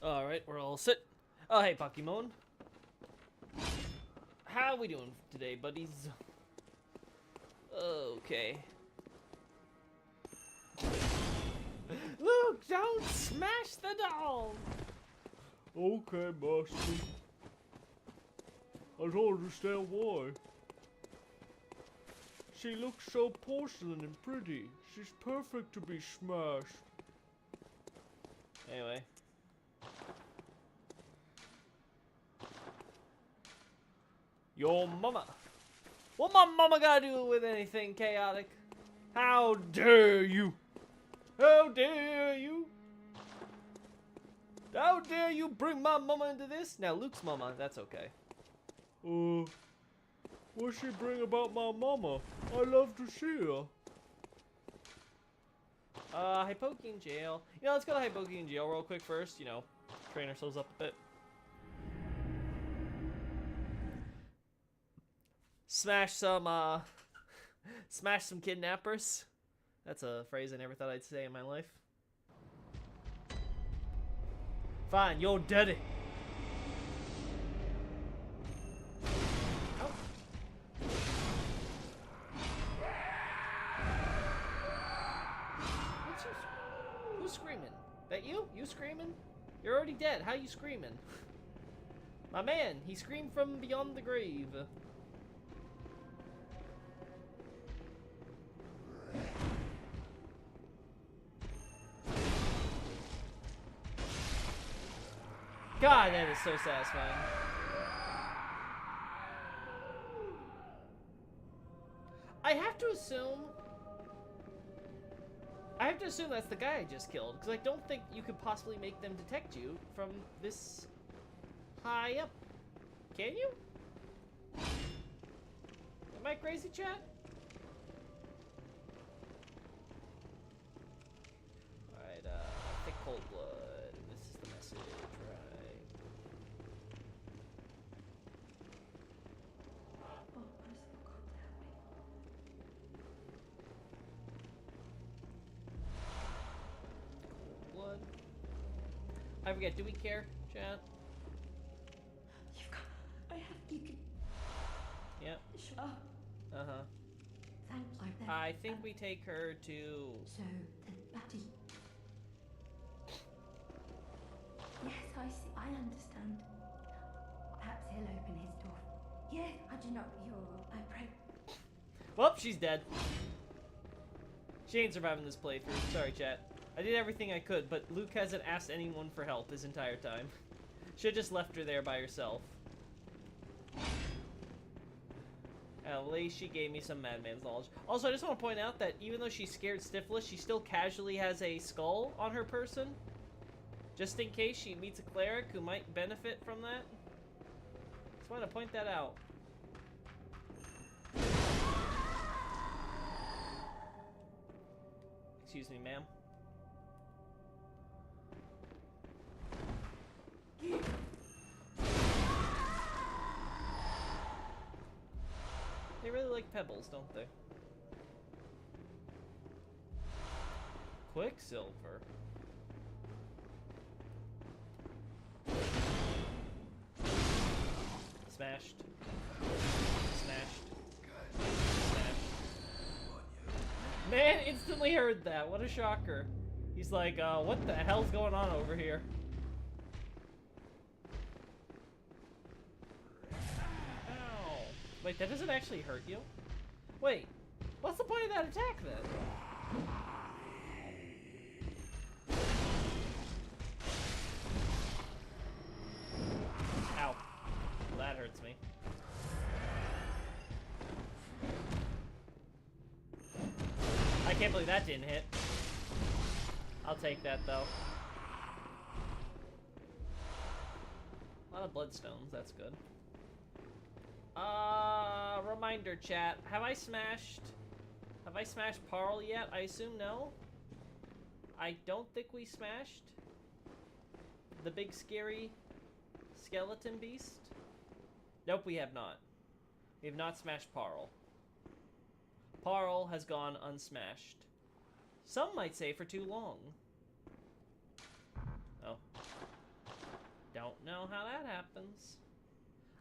Alright, we're all set. Oh, hey, Pokemon. How we doing today, buddies? Okay. Look, don't smash the doll! Okay, Master. I don't understand why. She looks so porcelain and pretty. She's perfect to be smashed. Anyway. Your mama. What my mama gotta do with anything chaotic? How dare you? How dare you? How dare you bring my mama into this? Now, Luke's mama, that's okay. What's she bring about my mama? I love to see her. Hypogean Jail. You know, let's go to Hypogean Jail real quick first, you know, train ourselves up a bit. Smash some kidnappers. That's a phrase I never thought I'd say in my life. Fine, you're dead. Oh. Who's screaming? That you? You screaming? You're already dead. How you screaming? My man, he screamed from beyond the grave. God, that is so satisfying. I have to assume that's the guy I just killed, because I don't think you could possibly make them detect you from this high up. Can you? Am I crazy, chat? Alright, thick cold blood. This is the message, right? Cold blood. I forget, do we care, chat? You've got... you can... Yep. Sure. Uh-huh. Thank you. I think we take her to... So, the baddie... Yes, I see. I understand. Perhaps he'll open his door. Yes, I do not... I pray... Well, she's dead. She ain't surviving this playthrough. Sorry, chat. I did everything I could, but Luke hasn't asked anyone for help this entire time. Should've just left her there by herself. At least she gave me some madman's knowledge. Also, I just want to point out that even though she's scared stiffless, she still casually has a skull on her person. Just in case she meets a cleric who might benefit from that. Just want to point that out. Excuse me, ma'am. They really like pebbles, don't they? Quicksilver. Smashed. Smashed. Smashed. Man instantly heard that. What a shocker. He's like, what the hell's going on over here? Ow. Wait, that doesn't actually hurt you? Wait, what's the point of that attack then? Ow. That hurts me. I can't believe that didn't hit. I'll take that though. A lot of bloodstones, that's good. Reminder chat. Have I smashed Parl yet? I assume no. I don't think we smashed the big scary skeleton beast. Nope, we have not. We have not smashed Parl. Parl has gone unsmashed. Some might say for too long. Oh. Don't know how that happens.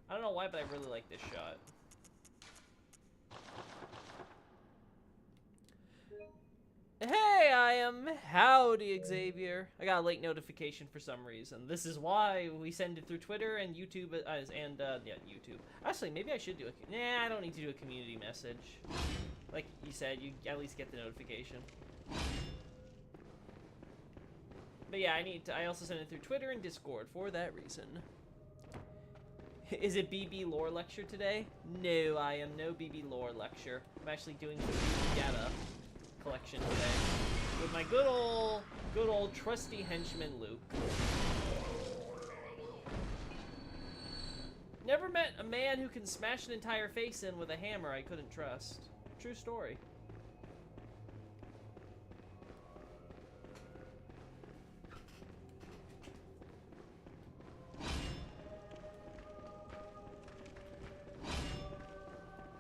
I don't know why, but I really like this shot. Hey, I am Howdy Xavier. I got a late notification for some reason. This is why we send it through Twitter and YouTube, yeah, YouTube. Actually, maybe I should do a, nah, I don't need to do a community message. Like you said, you at least get the notification. But yeah, I also send it through Twitter and Discord for that reason. Is it BB lore lecture today? No, I am no BB lore lecture. I'm actually doing some data collection today with my good old trusty henchman Luke. Never met a man who can smash an entire face in with a hammer I couldn't trust. True story.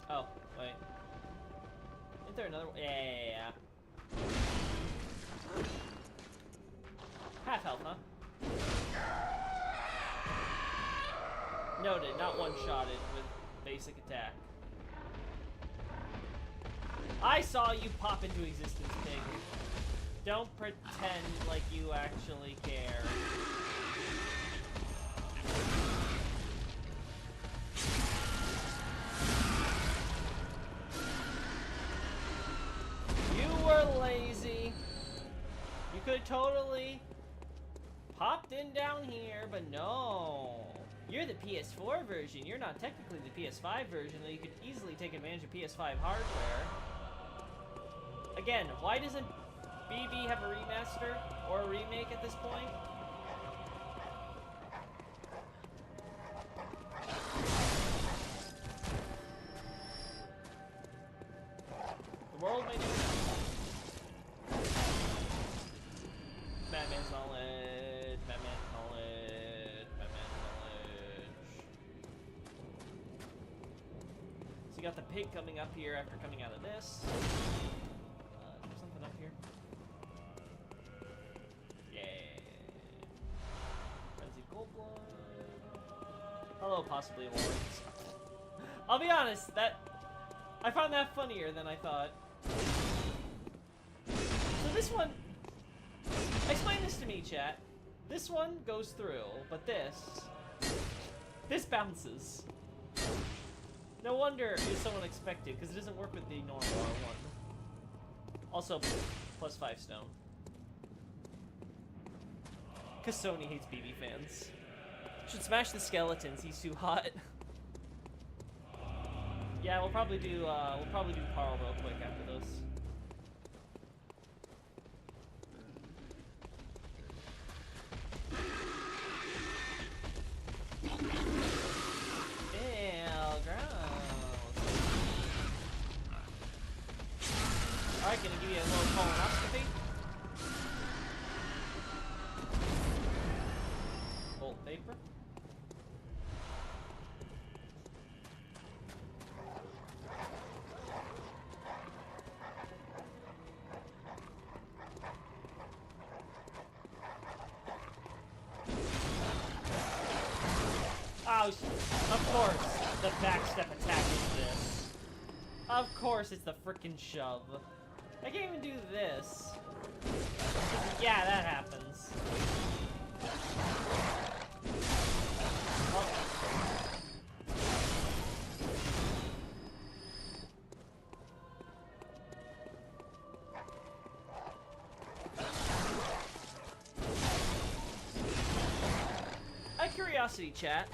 Oh, wait. Isn't there another one? Yeah. Half health, huh? Noted, not one-shotted with basic attack. I saw you pop into existence, pig. Don't pretend like you actually care. You were lazy. You could totally popped in down here, but no. You're the PS4 version. You're not technically the PS5 version, though you could easily take advantage of PS5 hardware. Again, why doesn't BB have a remaster or a remake at this point? The world may never know. Batman's knowledge, Batman's knowledge, Batman's knowledge. So you got the pig coming up here after coming out of this. There's something up here. Yeah. Frenzy Gold Blood. Hello, possibly awards. I'll be honest, I found that funnier than I thought. So this one, explain this to me, chat. This one goes through, but this bounces. No wonder it's so unexpected, because it doesn't work with the normal R1. Also, +5 stone. Because Sony hates BB fans. Should smash the skeletons, he's too hot. Yeah, we'll probably do Parl real quick after this. Alright, gonna give you a little colonoscopy. Old paper. Oh, of course, the backstep attack is this. Of course, it's the frickin' shove. I can't even do this. Yeah, that happens. Oh. Out of curiosity, chat,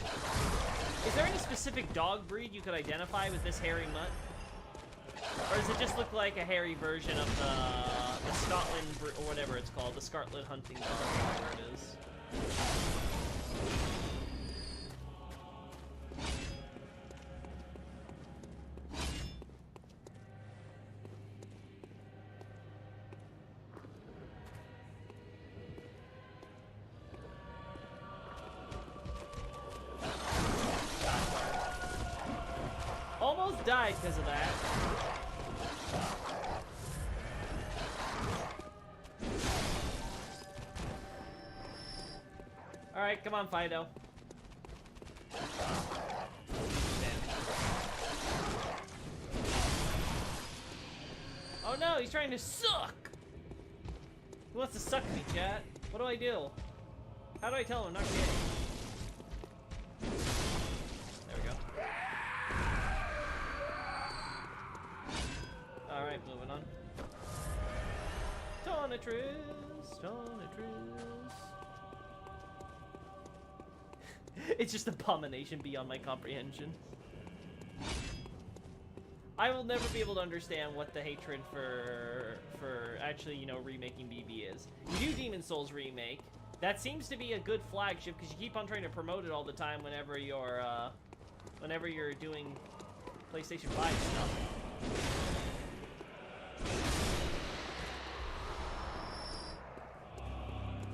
is there any specific dog breed you could identify with this hairy mutt? Or does it just look like a hairy version of the Scotland, or whatever it's called, the Scarlet hunting dog, whatever it is? Almost died because of that. Alright, come on, Fido. Oh no, he's trying to suck! He wants to suck me, chat. What do I do? How do I tell him I'm not kidding? There we go. Alright, moving on. Tonatrus, Tonatrus. It's just abomination beyond my comprehension. I will never be able to understand what the hatred for actually, you know, remaking BB is. You do Demon Souls remake. That seems to be a good flagship because you keep on trying to promote it all the time whenever you're doing PlayStation 5 stuff.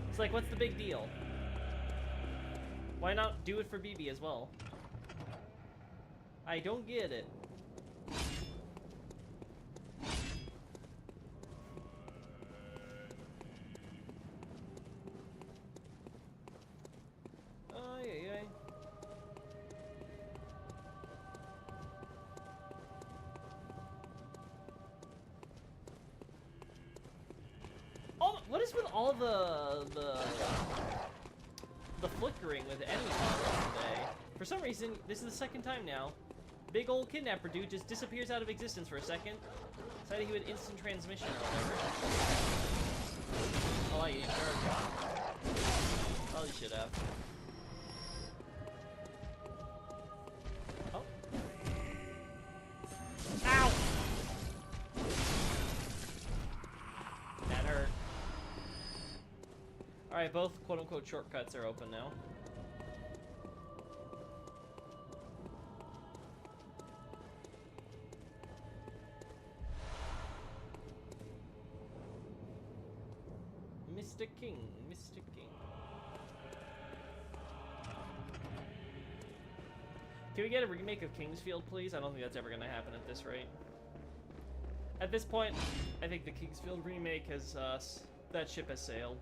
It's like, what's the big deal? Why not do it for BB as well? I don't get it. What is with all the flickering with enemy models today? For some reason, this is the second time now. Big old kidnapper dude just disappears out of existence for a second. Decided he would instant transmission or whatever. Oh, you didn't charge. Probably should have. Oh. Ow! That hurt. Alright, both quote-unquote shortcuts are open now. Mr. King, Mr. King. Can we get a remake of Kingsfield, please? I don't think that's ever gonna happen at this rate. At this point, I think the Kingsfield remake has, that ship has sailed.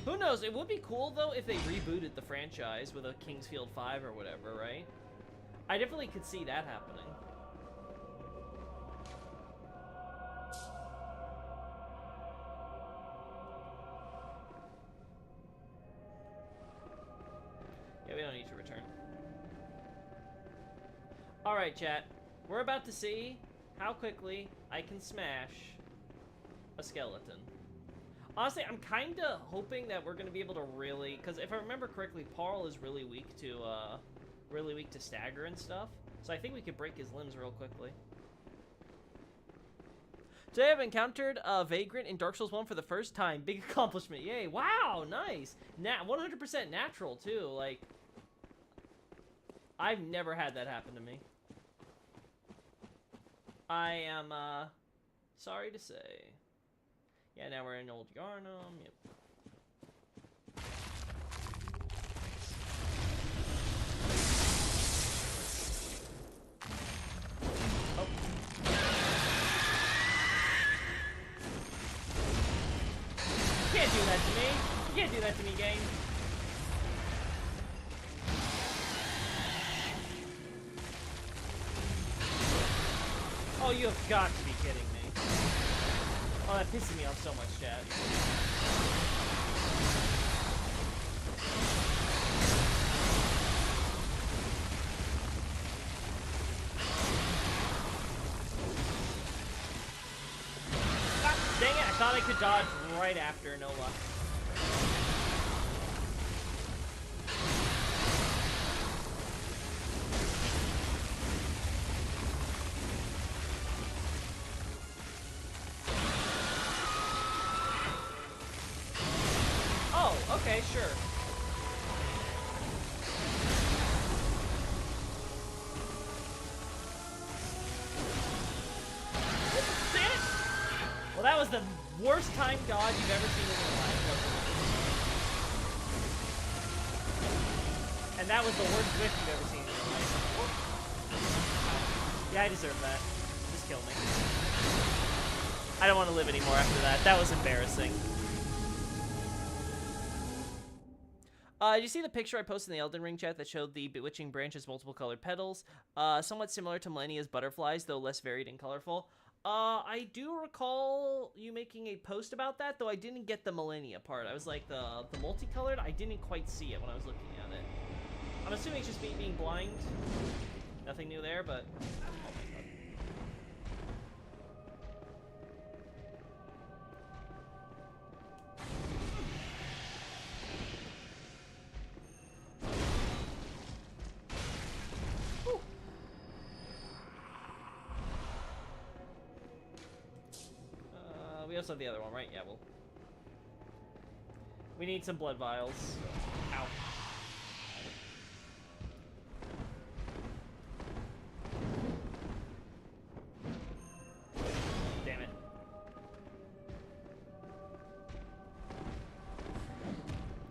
Who knows? It would be cool, though, if they rebooted the franchise with a Kingsfield 5 or whatever, right? I definitely could see that happening. Yeah, we don't need to return. Alright, chat. We're about to see how quickly I can smash a skeleton. Honestly, I'm kind of hoping that we're going to be able to really... Because if I remember correctly, Parl is really weak to stagger and stuff. So I think we could break his limbs real quickly. Today I've encountered a Vagrant in Dark Souls 1 for the first time. Big accomplishment. Yay. Wow, nice. 100% natural, too. Like, I've never had that happen to me. I am, sorry to say. Yeah, now we're in Old Yharnam. Yep. Oh. You can't do that to me. You can't do that to me, game. Oh, you have got to be kidding me. Oh, that pisses me off so much, Chad. Ah, dang it, I thought I could dodge right after, no luck. Okay, sure. Damn it! Well, that was the worst time dodge you've ever seen in your life. And that was the worst whiff you've ever seen in your life. Yeah, I deserve that. Just kill me. I don't want to live anymore after that. That was embarrassing. Did you see the picture I posted in the Elden Ring chat that showed the bewitching branch's multiple colored petals? Somewhat similar to Millennia's butterflies, though less varied and colorful. I do recall you making a post about that, though I didn't get the Millennia part. I was like, the multicolored, I didn't quite see it when I was looking at it. I'm assuming it's just me being blind. Nothing new there, but... we also have the other one, right? Yeah, we need some blood vials. Ow. Damn it.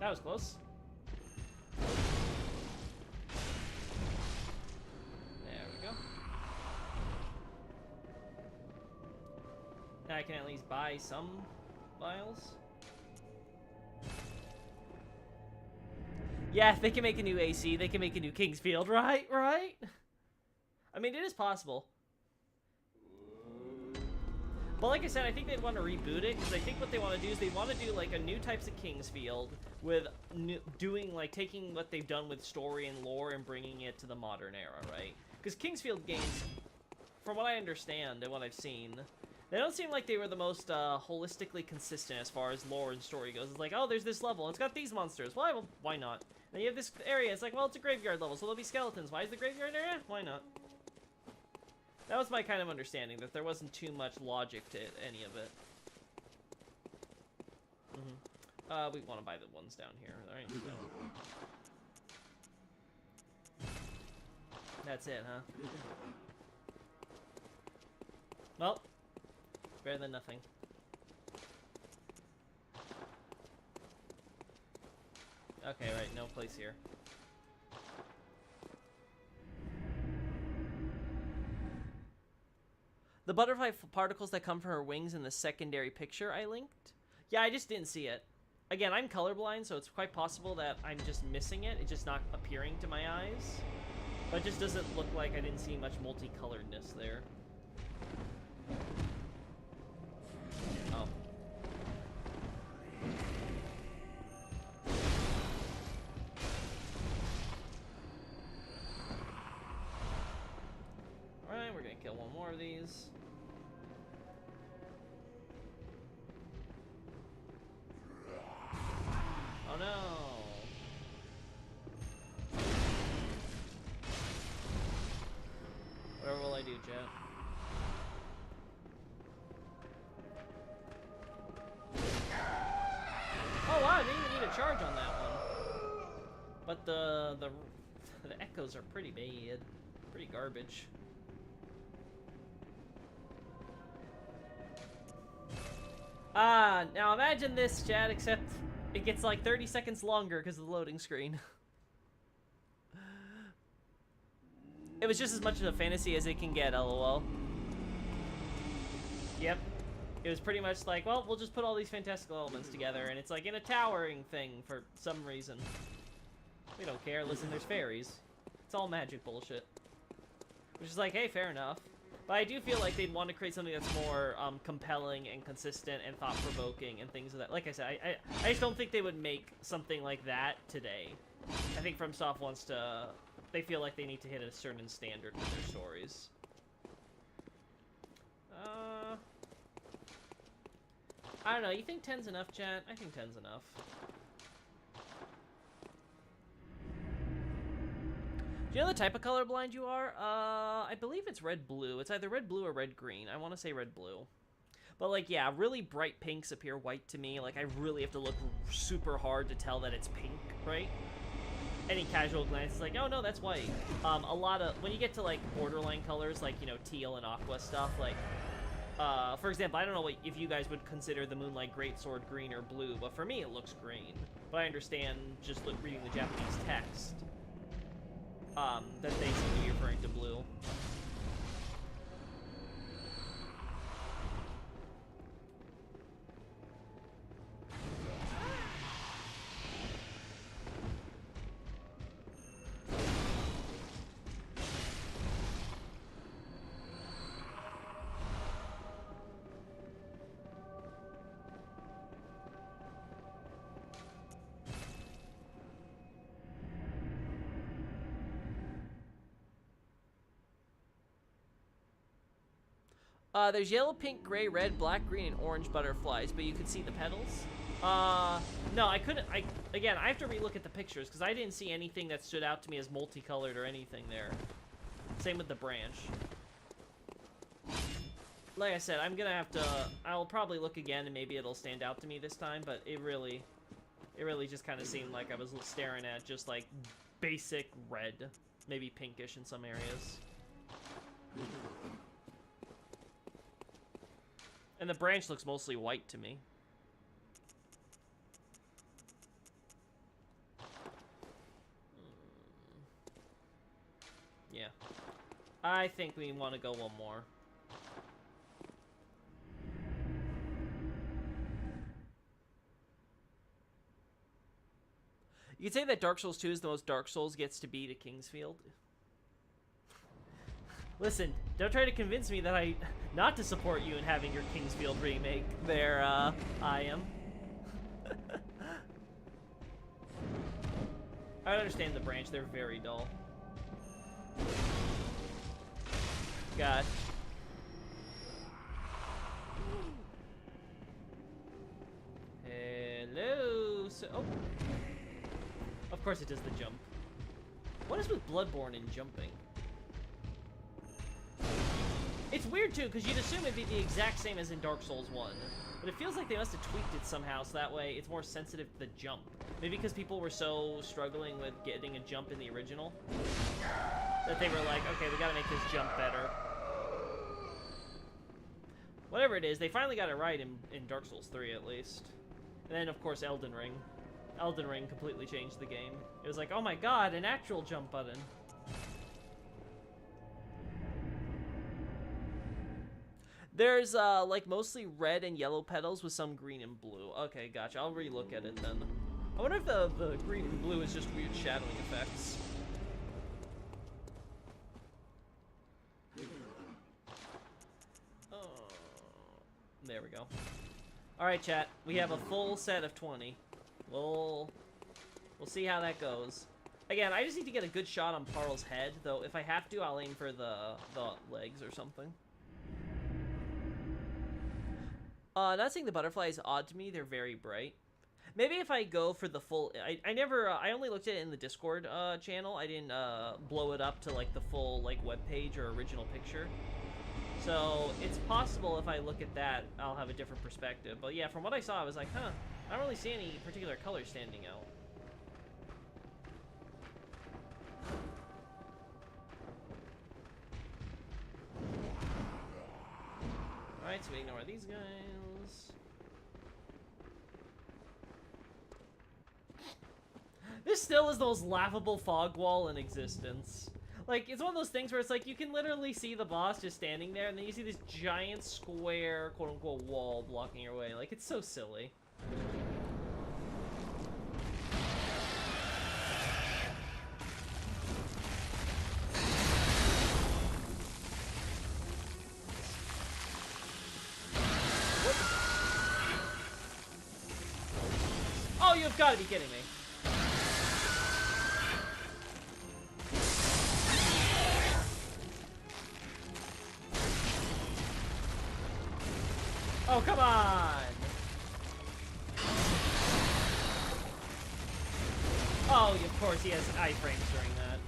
That was close. There we go. Now I can at least buy some vials. Yeah, if they can make a new AC, they can make a new Kingsfield, right? Right? I mean, it is possible. But like I said, I think they'd want to reboot it, because I think what they want to do is they want to do, like, a new types of Kingsfield with like, taking what they've done with story and lore and bringing it to the modern era, right? Because Kingsfield games, from what I understand and what I've seen, they don't seem like they were the most holistically consistent as far as lore and story goes. It's like, oh, there's this level, it's got these monsters. Well, why not? Then you have this area, it's like, well, it's a graveyard level, so there'll be skeletons. Why is the graveyard area? Why not? That was my kind of understanding, that there wasn't too much logic to any of it. We want to buy the ones down here, alright? That's it, huh? Well, better than nothing. Okay, right, no place here. The butterfly particles that come from her wings in the secondary picture I linked? Yeah, I just didn't see it. Again, I'm colorblind, so it's quite possible that I'm just missing it. It's just not appearing to my eyes. But it just doesn't look like I didn't see much multicoloredness there. Oh. Alright, we're gonna kill one more of these. Oh no! Whatever will I do, chat? Oh wow, I didn't even need a charge on that one. But the echoes are pretty bad. Pretty garbage. Now imagine this, chat, except it gets like 30 seconds longer because of the loading screen. It was just as much of a fantasy as it can get, lol. Yep. It was pretty much like, well, we'll just put all these fantastical elements together, and it's like in a towering thing for some reason. We don't care. Listen, there's fairies. It's all magic bullshit. Which is like, hey, fair enough. But I do feel like they'd want to create something that's more compelling and consistent and thought-provoking and things of that. Like I said, I just don't think they would make something like that today. I think FromSoft wants to... They feel like they need to hit a certain standard with their stories. I don't know. You think 10's enough, chat? I think 10's enough. Do you know the type of colorblind you are? I believe it's red-blue. It's either red-blue or red-green. I want to say red-blue. But, like, yeah, really bright pinks appear white to me. Like, I really have to look super hard to tell that it's pink, right? Any casual glance is like, oh, no, that's white. A lot of... When you get to, like, borderline colors, like, you know, teal and aqua stuff, like... for example, I don't know if you guys would consider the Moonlight Greatsword green or blue, but for me, it looks green. But I understand, just reading the Japanese text... that they seem to be referring to blue. There's yellow, pink, gray, red, black, green, and orange butterflies, but you could see the petals. No, I couldn't. Again, I have to relook at the pictures because I didn't see anything that stood out to me as multicolored or anything there. Same with the branch. Like I said, I'm gonna have to. I'll probably look again and maybe it'll stand out to me this time. But it really just kind of seemed like I was staring at just like basic red, maybe pinkish in some areas. And the branch looks mostly white to me. Yeah. I think we want to go one more. You could say that Dark Souls 2 is the most Dark Souls gets to be to Kingsfield. Listen, don't try to convince me that not to support you in having your Kingsfield remake there, I am. I understand the branch, they're very dull. God. Hello, oh. Of course it does the jump. What is with Bloodborne and jumping? It's weird, too, because you'd assume it'd be the exact same as in Dark Souls 1. But it feels like they must have tweaked it somehow, so that way it's more sensitive to the jump. Maybe because people were so struggling with getting a jump in the original, that they were like, okay, we gotta make this jump better. Whatever it is, they finally got it right in Dark Souls 3, at least. And then, of course, Elden Ring. Elden Ring completely changed the game. It was like, oh my god, an actual jump button. There's, like, mostly red and yellow petals with some green and blue. Okay, gotcha. I'll re-look at it then. I wonder if the green and blue is just weird shadowing effects. Oh, there we go. Alright, chat. We have a full set of 20. We'll see how that goes. Again, I just need to get a good shot on Parl's head, though if I have to, I'll aim for the legs or something. Not saying the butterfly is odd to me, they're very bright. Maybe if I go for the full... I only looked at it in the Discord channel. I didn't blow it up to, like, the full, like, web page or original picture. So, it's possible if I look at that, I'll have a different perspective. But yeah, from what I saw, I was like, huh, I don't really see any particular color standing out. Alright, so we ignore these guys. This still is the most laughable fog wall in existence. Like, it's one of those things where it's like, you can literally see the boss just standing there, and then you see this giant square, quote-unquote, wall blocking your way. Like, it's so silly. Oh, you've got to be kidding me. Oh, come on! Oh, of course, he has iframes during that.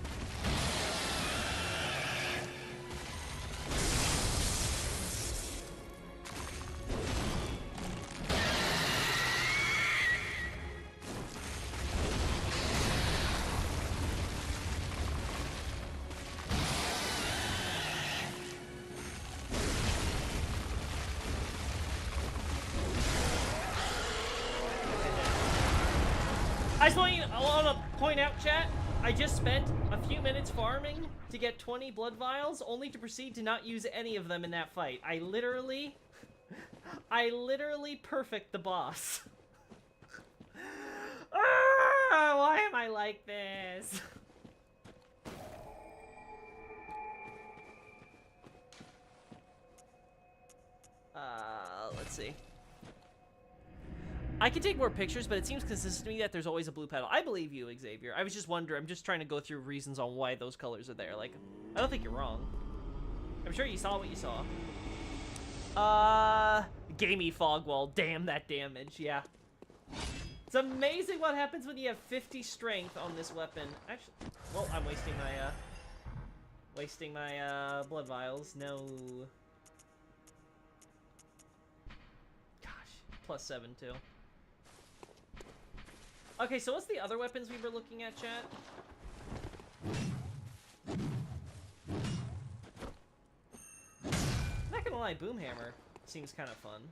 I want to point out, chat, I just spent a few minutes farming to get 20 blood vials, only to proceed to not use any of them in that fight. I literally perfect the boss. Why am I like this? Let's see. I can take more pictures, but it seems consistent to me that there's always a blue petal. I believe you, Xavier. I was just wondering. I'm just trying to go through reasons on why those colors are there. Like, I don't think you're wrong. I'm sure you saw what you saw. Gamey fog wall. Damn that damage, yeah. It's amazing what happens when you have 50 strength on this weapon. Actually, well, I'm wasting my blood vials. No. Gosh, +7 too. Okay, so what's the other weapons we were looking at, chat? I'm not gonna lie, Boomhammer seems kind of fun.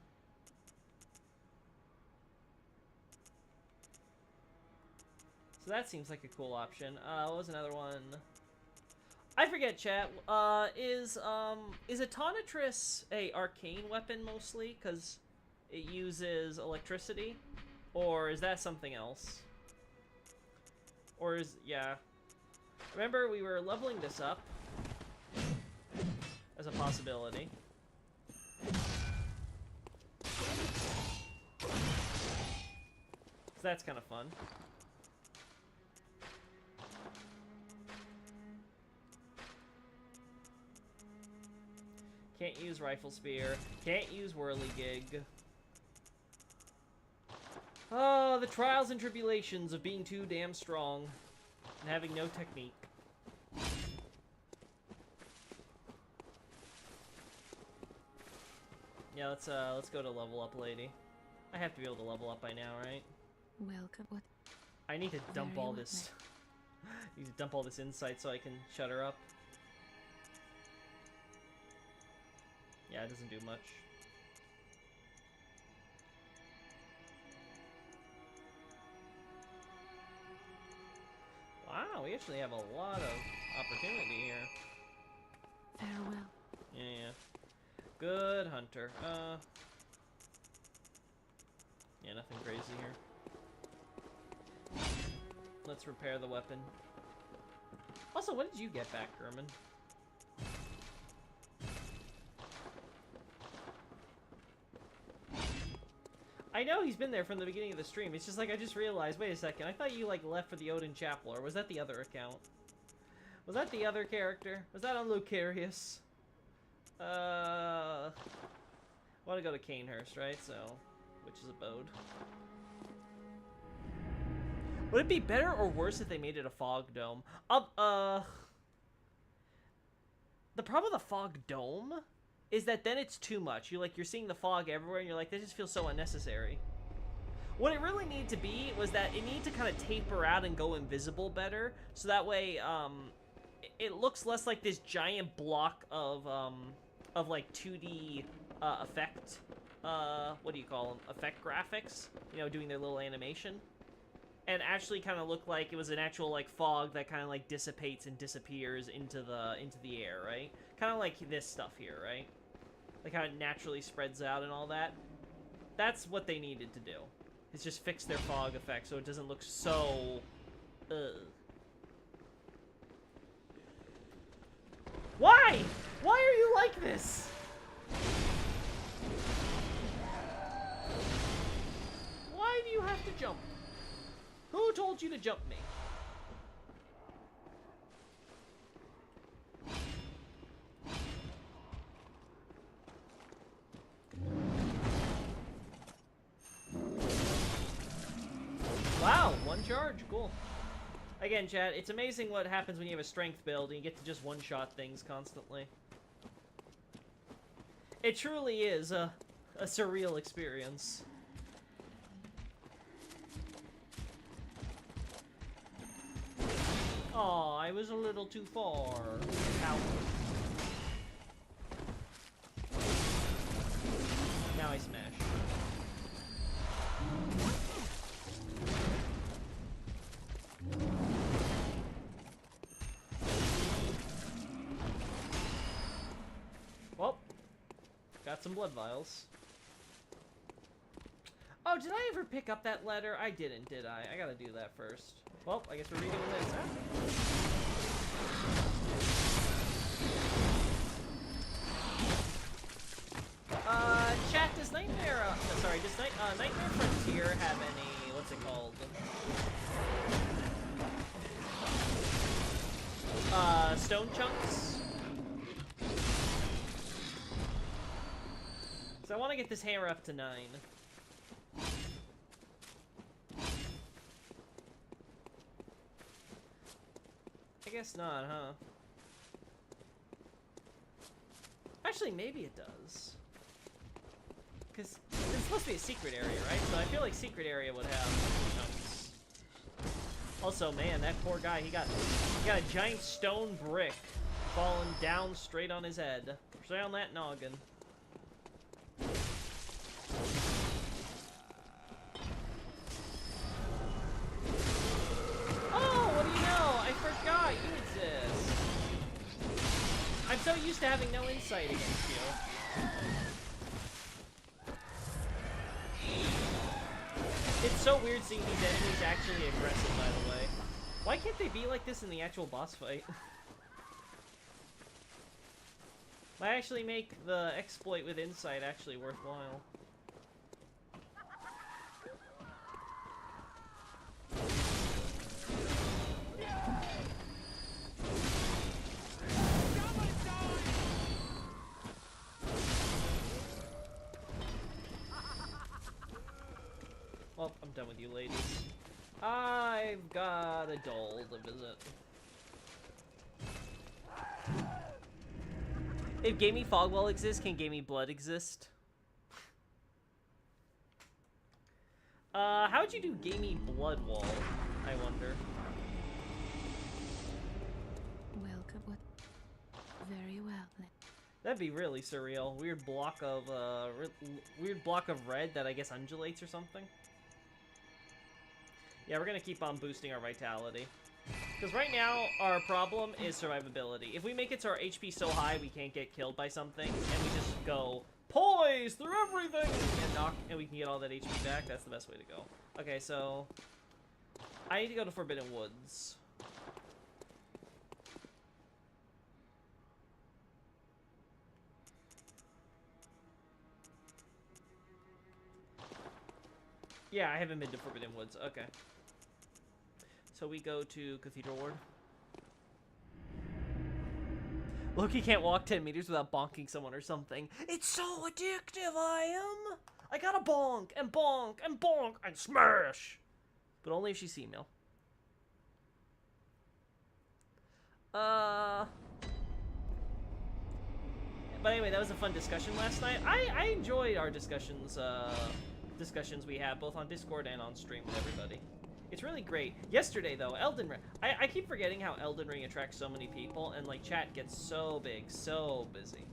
So that seems like a cool option. What was another one? I forget, chat. Is Autonatress a arcane weapon mostly? Because it uses electricity? Or is that something else? Or is... yeah. Remember, we were leveling this up as a possibility. So that's kind of fun. Can't use Rifle Spear. Can't use Whirligig. Oh, the trials and tribulations of being too damn strong and having no technique. Yeah, let's go to level up, lady. I have to be able to level up by now, right? Welcome. What? I need to dump Very all well, this. Need to dump all this insight so I can shut her up. Yeah, it doesn't do much. Wow, we actually have a lot of opportunity here. Farewell. Yeah. Good hunter. Yeah, nothing crazy here. Let's repair the weapon. Also, what did you get back, German? I know he's been there from the beginning of the stream. It's just like I just realized, wait a second, I thought you like left for the Odin Chapel, or was that the other account? Was that the other character? Was that on Lucarius? I want to go to Canehurst, right? So, Witch's Abode. Would it be better or worse if they made it a fog dome? The problem with a fog dome is that then it's too much. You're seeing the fog everywhere, and you're like, this just feels so unnecessary. What it really needed to be was that it needed to kind of taper out and go invisible better, so that way, it looks less like this giant block of like 2D, effect, what do you call them? Effect graphics, you know, doing their little animation. And actually kind of look like it was an actual, like, fog that kind of, like, dissipates and disappears into the air, right? Kind of like this stuff here, right? Like how it naturally spreads out and all that. That's what they needed to do. Is just fix their fog effect so it doesn't look so... Why? Why are you like this? Why do you have to jump? Who told you to jump me? Wow, one charge, cool. Again, chat, it's amazing what happens when you have a strength build and you get to just one-shot things constantly. It truly is a surreal experience. Aw, I was a little too far. Ow. Now I smash. Well, got some blood vials. Oh, did I ever pick up that letter? I didn't, did I? I gotta do that first. Well, I guess we're redoing this, huh? Chat, does Nightmare, does Nightmare Frontier have any, what's it called? Stone chunks? So I want to get this hammer up to 9. I guess not, huh? Actually, maybe it does. Because it's supposed to be a secret area, right? So I feel like secret area would have jumps. Also, man, that poor guy, he got a giant stone brick falling down straight on his head. Straight on that noggin. Oh, what do you know? I forgot you exist. I'm so used to having no insight against you. It's so weird seeing these enemies actually aggressive, by the way. Why can't they be like this in the actual boss fight? Might actually make the exploit with insight actually worthwhile. Well, I'm done with you ladies. I've got a doll to visit. If Gamey Fogwell exists, can Gamey Blood exist? How'd you do Gamey Blood Wall, I wonder? Welcome. What? Very well then. That'd be really surreal. Weird block of red that I guess undulates or something. Yeah, we're gonna keep on boosting our vitality. Because right now, our problem is survivability. If we make it so our HP so high we can't get killed by something, and we just go poise through everything and we can get all that HP back, that's the best way to go. Okay, so I need to go to Forbidden Woods. Yeah, I haven't been to Forbidden Woods. Okay. So we go to Cathedral Ward. Loki can't walk 10 meters without bonking someone or something. It's so addictive, I am! I gotta bonk, and bonk, and bonk, and smash! But only if she's female. But anyway, that was a fun discussion last night. I enjoyed our discussions we had, both on Discord and on stream with everybody. It's really great. Yesterday, though, Elden Ring. I keep forgetting how Elden Ring attracts so many people, and, like, chat gets so big, so busy.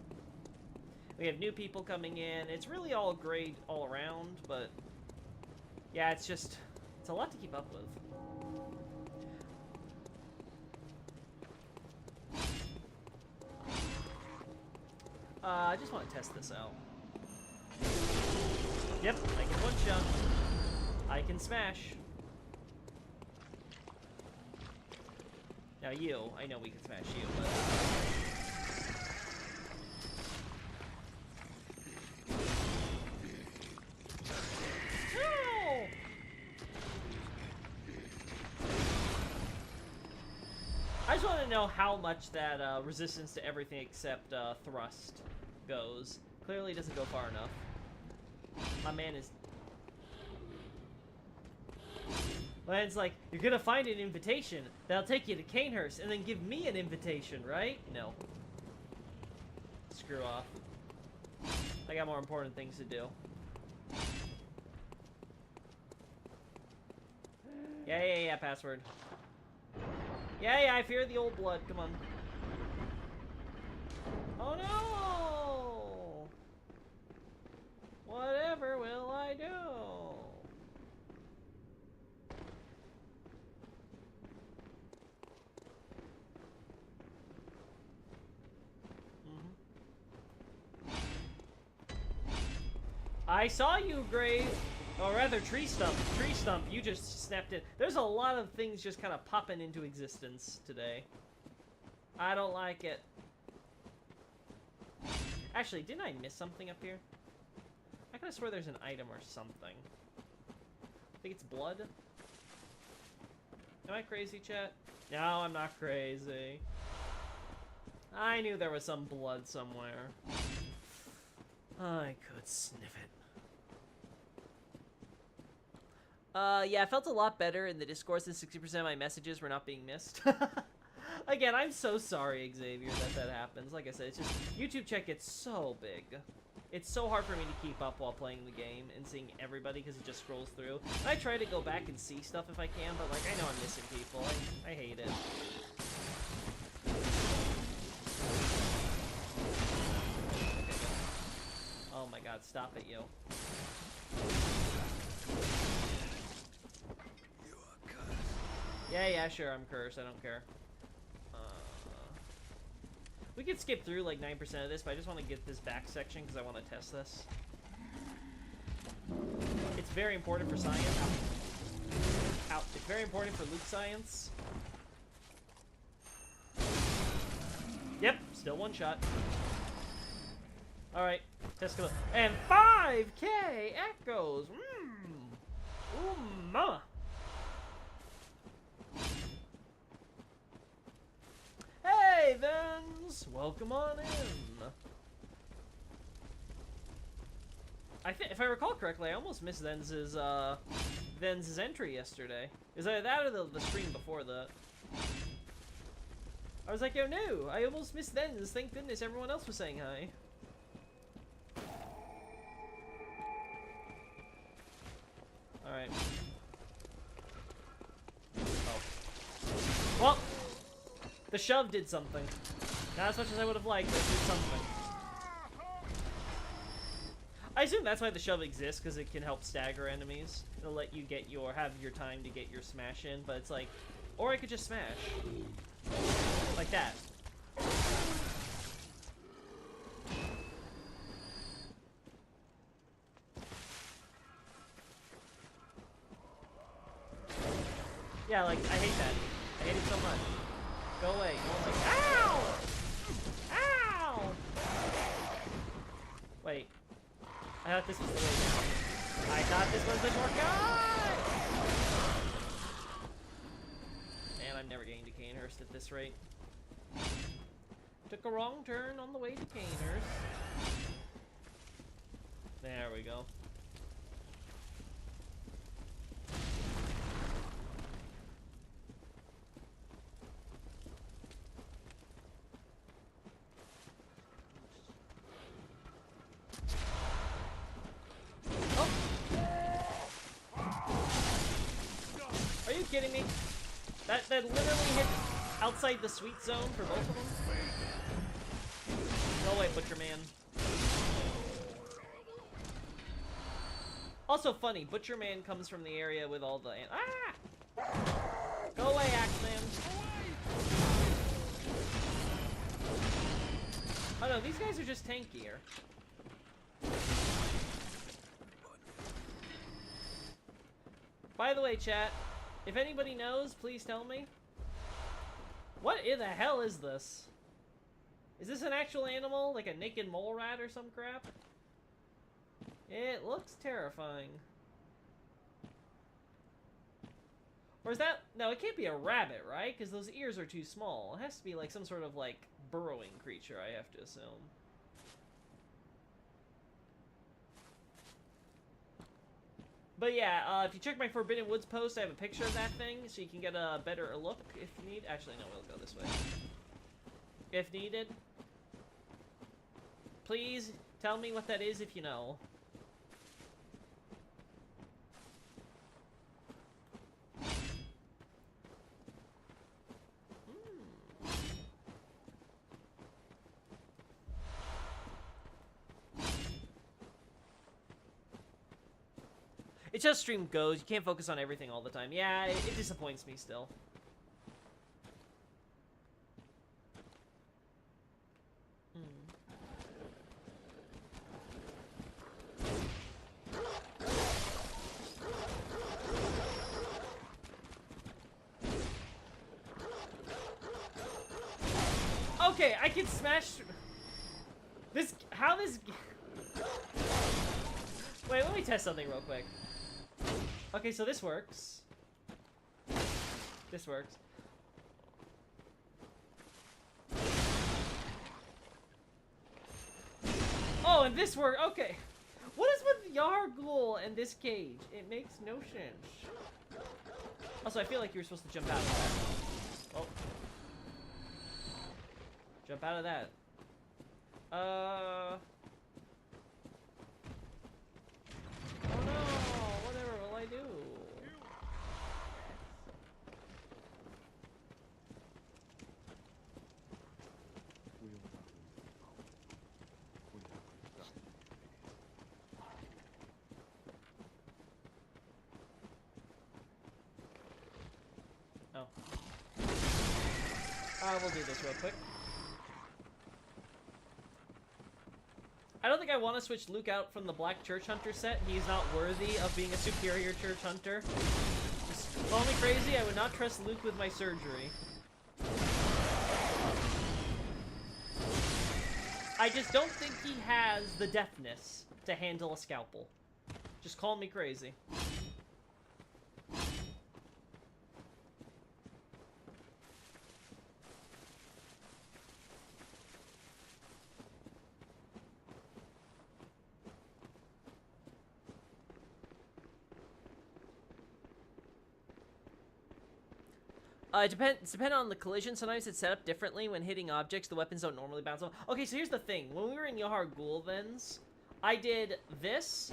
We have new people coming in. It's really all great all around, but... yeah, it's just... it's a lot to keep up with. I just want to test this out. Yep, I can one-shot. I can smash. Now you, I know we can smash you, but... no! I just want to know how much that resistance to everything except thrust goes. Clearly doesn't go far enough. My man is... well, it's like, you're gonna find an invitation that'll take you to Canehurst and then give me an invitation, right? No. Screw off. I got more important things to do. Yeah, password. Yeah, I fear the old blood, come on. Oh no! Whatever will I do? I saw you, Grave. Or rather, Tree Stump. Tree Stump, you just snapped in. There's a lot of things just kind of popping into existence today. I don't like it. Actually, didn't I miss something up here? I could have swear there's an item or something. I think it's blood. Am I crazy, chat? No, I'm not crazy. I knew there was some blood somewhere. I could sniff it. Yeah, I felt a lot better in the Discord since 60% of my messages were not being missed. Again, I'm so sorry, Xavier, that happens. Like I said, it's just, YouTube chat gets so big. It's so hard for me to keep up while playing the game and seeing everybody because it just scrolls through. And I try to go back and see stuff if I can, but like, I know I'm missing people. I hate it. Oh my god, stop it, you. Yeah, sure, I'm cursed. I don't care. We could skip through like 9% of this, but I just want to get this back section because I want to test this. It's very important for science. Ow. It's very important for Luke science. Yep, still one shot. Alright, test go. And 5K echoes! Ooh, mama! Hey, Vens! Welcome on in! I think, if I recall correctly, I almost missed Vens's entry yesterday. Is either that or the stream before that? I was like, yo, no! I almost missed Vens. Thank goodness everyone else was saying hi. Alright. Oh. Well! The shove did something. Not as much as I would have liked, but it did something. I assume that's why the shove exists, because it can help stagger enemies. It'll let you get have your time to get your smash in, but it's like, or I could just smash. Like that. Yeah, like, I hate that. I hate it so much. Go away. Go away. Ow! Ow! Wait. I thought this was the way down. I thought this was the shortcut! And I'm never getting to Canehurst at this rate. Took a wrong turn on the way to Canehurst. There we go. Kidding me? That literally hit outside the sweet zone for both of them? Go away, Butcher Man. Also funny, Butcher Man comes from the area with all the ah! Go away, Axeman. Oh no, these guys are just tankier. By the way, chat, if anybody knows, please tell me. What in the hell is this? Is this an actual animal? Like a naked mole rat or some crap? It looks terrifying. Or is that... No, it can't be a rabbit, right? Because those ears are too small. It has to be like some sort of like burrowing creature, I have to assume. But yeah, if you check my Forbidden Woods post, I have a picture of that thing, so you can get a better look if you need. Actually, no, we'll go this way. If needed. Please tell me what that is if you know. It's just stream goes. You can't focus on everything all the time. Yeah, it disappoints me still. Okay, I can smash this. How this? Wait, let me test something real quick. Okay, so this works. This works. Oh, Oh, and this work. Okay. What is with Yargul and this cage? It makes no sense. Also, I feel like you're supposed to jump out of that. Oh. Jump out of that. Oh no! Whatever will I do? Oh. We'll do this real quick. I don't think I want to switch Luke out from the Black Church Hunter set. He's not worthy of being a superior Church Hunter. Just call me crazy, I would not trust Luke with my surgery. I just don't think he has the deftness to handle a scalpel. Just call me crazy. It depends on the collision. Sometimes it's set up differently. When hitting objects, the weapons don't normally bounce off. Okay, so here's the thing. When we were in Yahar Gulvens, I did this,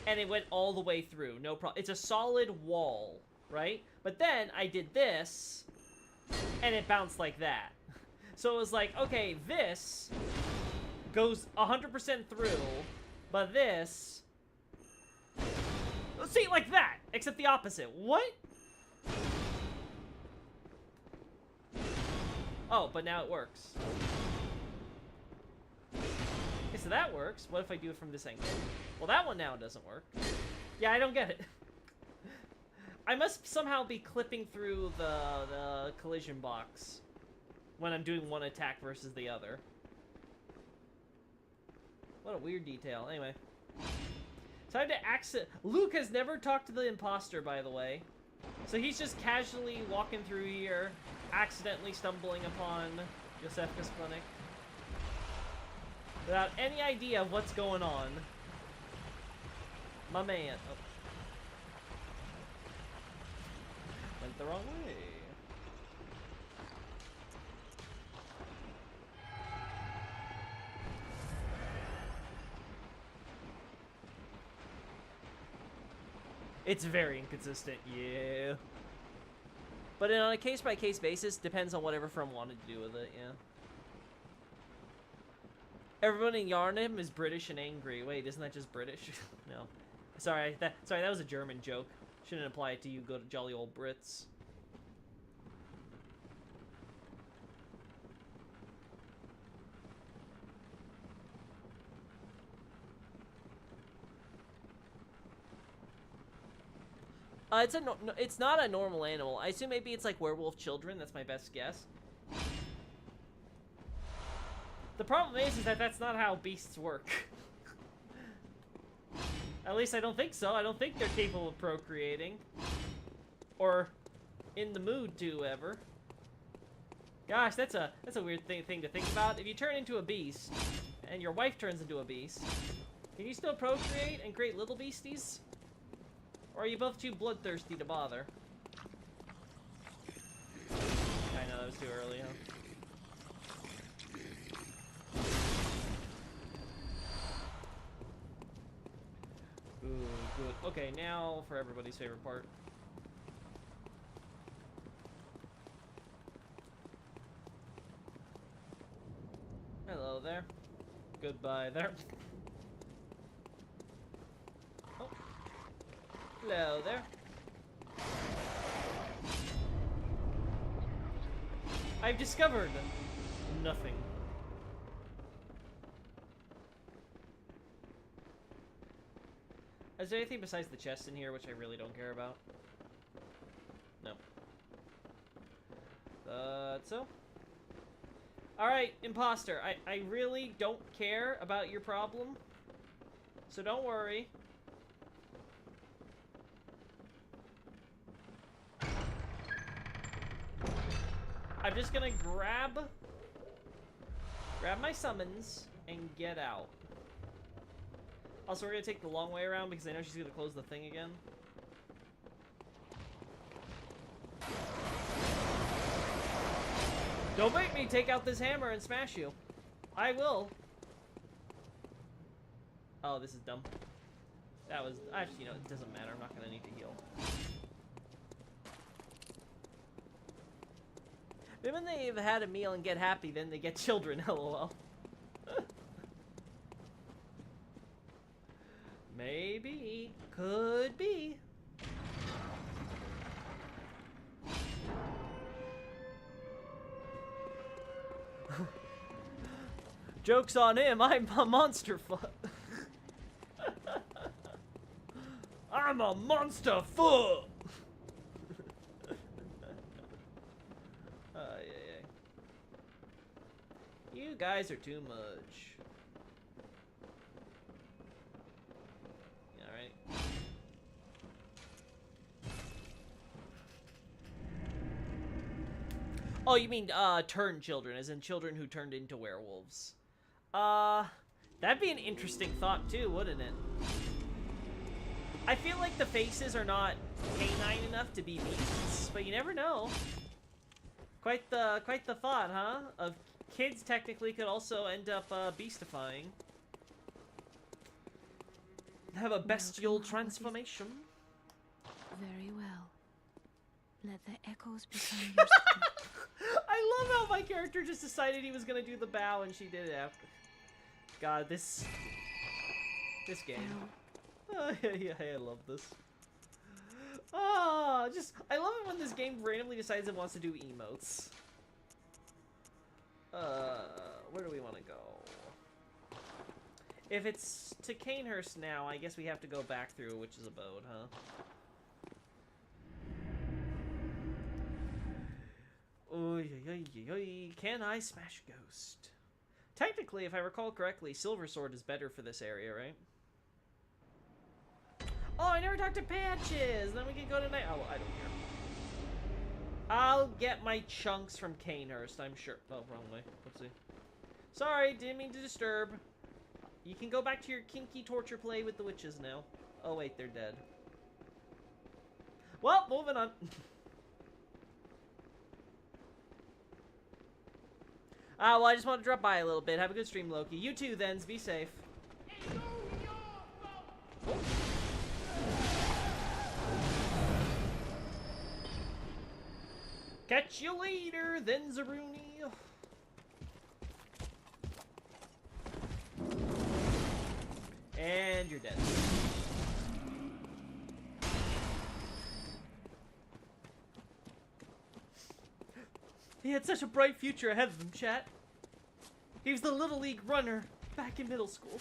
and it went all the way through. No problem. It's a solid wall, right? But then I did this, and it bounced like that. So it was like, okay, this goes 100% through, but this... See, like that, except the opposite. What? Oh, but now it works. Okay, so that works. What if I do it from this angle? Well, that one now doesn't work. Yeah, I don't get it. I must somehow be clipping through the collision box when I'm doing one attack versus the other. What a weird detail. Anyway. Time to access... Luke has never talked to the imposter, by the way. So he's just casually walking through here, accidentally stumbling upon Yosefka's clinic. Without any idea of what's going on. My man. Oh. Went the wrong way. It's very inconsistent, yeah. But on a case-by-case basis, depends on whatever firm wanted to do with it, yeah. Everyone in Yarnum is British and angry. Wait, isn't that just British? No. Sorry, that was a German joke. Shouldn't apply it to you good jolly old Brits. It's not a normal animal. I assume maybe it's like werewolf children. That's my best guess. The problem is that that's not how beasts work. At least I don't think so. I don't think they're capable of procreating. Or in the mood to, ever. Gosh, that's a weird thing to think about. If you turn into a beast, and your wife turns into a beast, can you still procreate and create little beasties? Or are you both too bloodthirsty to bother? I know, that was too early, huh? Ooh, good. Okay, now for everybody's favorite part. Hello there. Goodbye there. Oh. Hello there. I've discovered nothing. Is there anything besides the chest in here which I really don't care about? No. So? Alright, imposter. I really don't care about your problem. So don't worry. I'm just gonna grab my summons and get out. Also, we're gonna take the long way around because I know she's gonna close the thing again. Don't make me take out this hammer and smash you. I will. Oh, this is dumb. That was... Actually, you know, it doesn't matter. I'm not gonna need to heal. Maybe when they've had a meal and get happy, then they get children, lol. Maybe. Could be. Joke's on him, I'm a monster foot. I'm a monster foot! You guys are too much. Alright. Oh, you mean, turned children, as in children who turned into werewolves. That'd be an interesting thought too, wouldn't it? I feel like the faces are not canine enough to be beasts, but you never know. Quite the thought, huh? Of kids technically could also end up beastifying. Have a bestial transformation. Very well. Let the echoes become your strength. I love how my character just decided he was gonna do the bow and she did it after. God, this game. Oh, yeah, I love this. Ah, I love it when this game randomly decides it wants to do emotes. Where do we want to go? If it's to Canehurst now, I guess we have to go back through a witch's abode, huh? Oy, oy, oy, oy. Can I smash a ghost? Technically, if I recall correctly, Silver Sword is better for this area, right? Oh, I never talked to Patches! Then we can go tonight. Oh, I don't care. I'll get my chunks from Canehurst, I'm sure. Oh, wrong way. Let's see. Sorry, didn't mean to disturb. You can go back to your kinky torture play with the witches now. Oh, wait, they're dead. Well, moving on. Well, I just want to drop by a little bit. Have a good stream, Loki. You too, then. Be safe. Catch you later, then, Zaruni. And you're dead. He had such a bright future ahead of him, chat. He was the Little League runner back in middle school.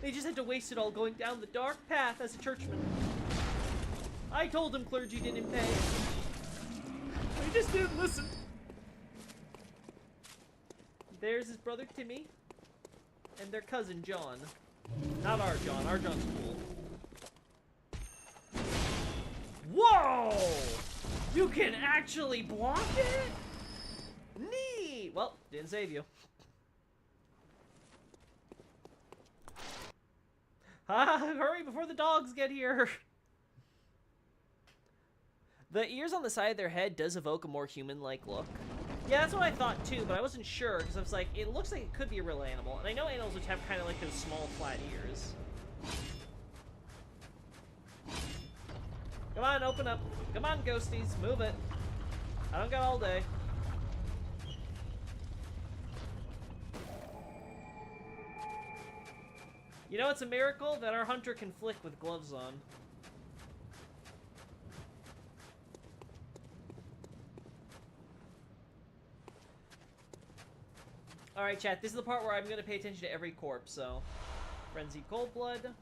They just had to waste it all going down the dark path as a churchman. I told him clergy didn't pay. But he just didn't listen. There's his brother Timmy. And their cousin John. Not our John. Our John's cool. Whoa! You can actually block it? Neat! Well, didn't save you. Hurry before the dogs get here. The ears on the side of their head does evoke a more human-like look. Yeah, that's what I thought too, but I wasn't sure because I was like, it looks like it could be a real animal. And I know animals which have kind of like those small, flat ears. Come on, open up. Come on, ghosties, move it. I don't got all day. You know, it's a miracle that our hunter can flick with gloves on. Alright, chat, this is the part where I'm going to pay attention to every corpse, so... Frenzied Cold Blood.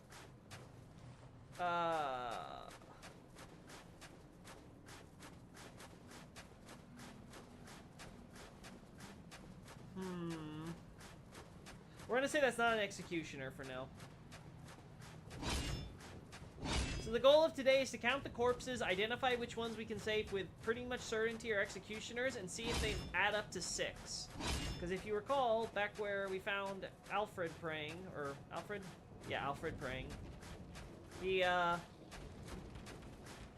We're gonna say that's not an executioner for now. So the goal of today is to count the corpses, identify which ones we can save with pretty much certainty are executioners, and see if they add up to 6. Because if you recall, back where we found Alfred praying, or Alfred? Yeah, Alfred praying.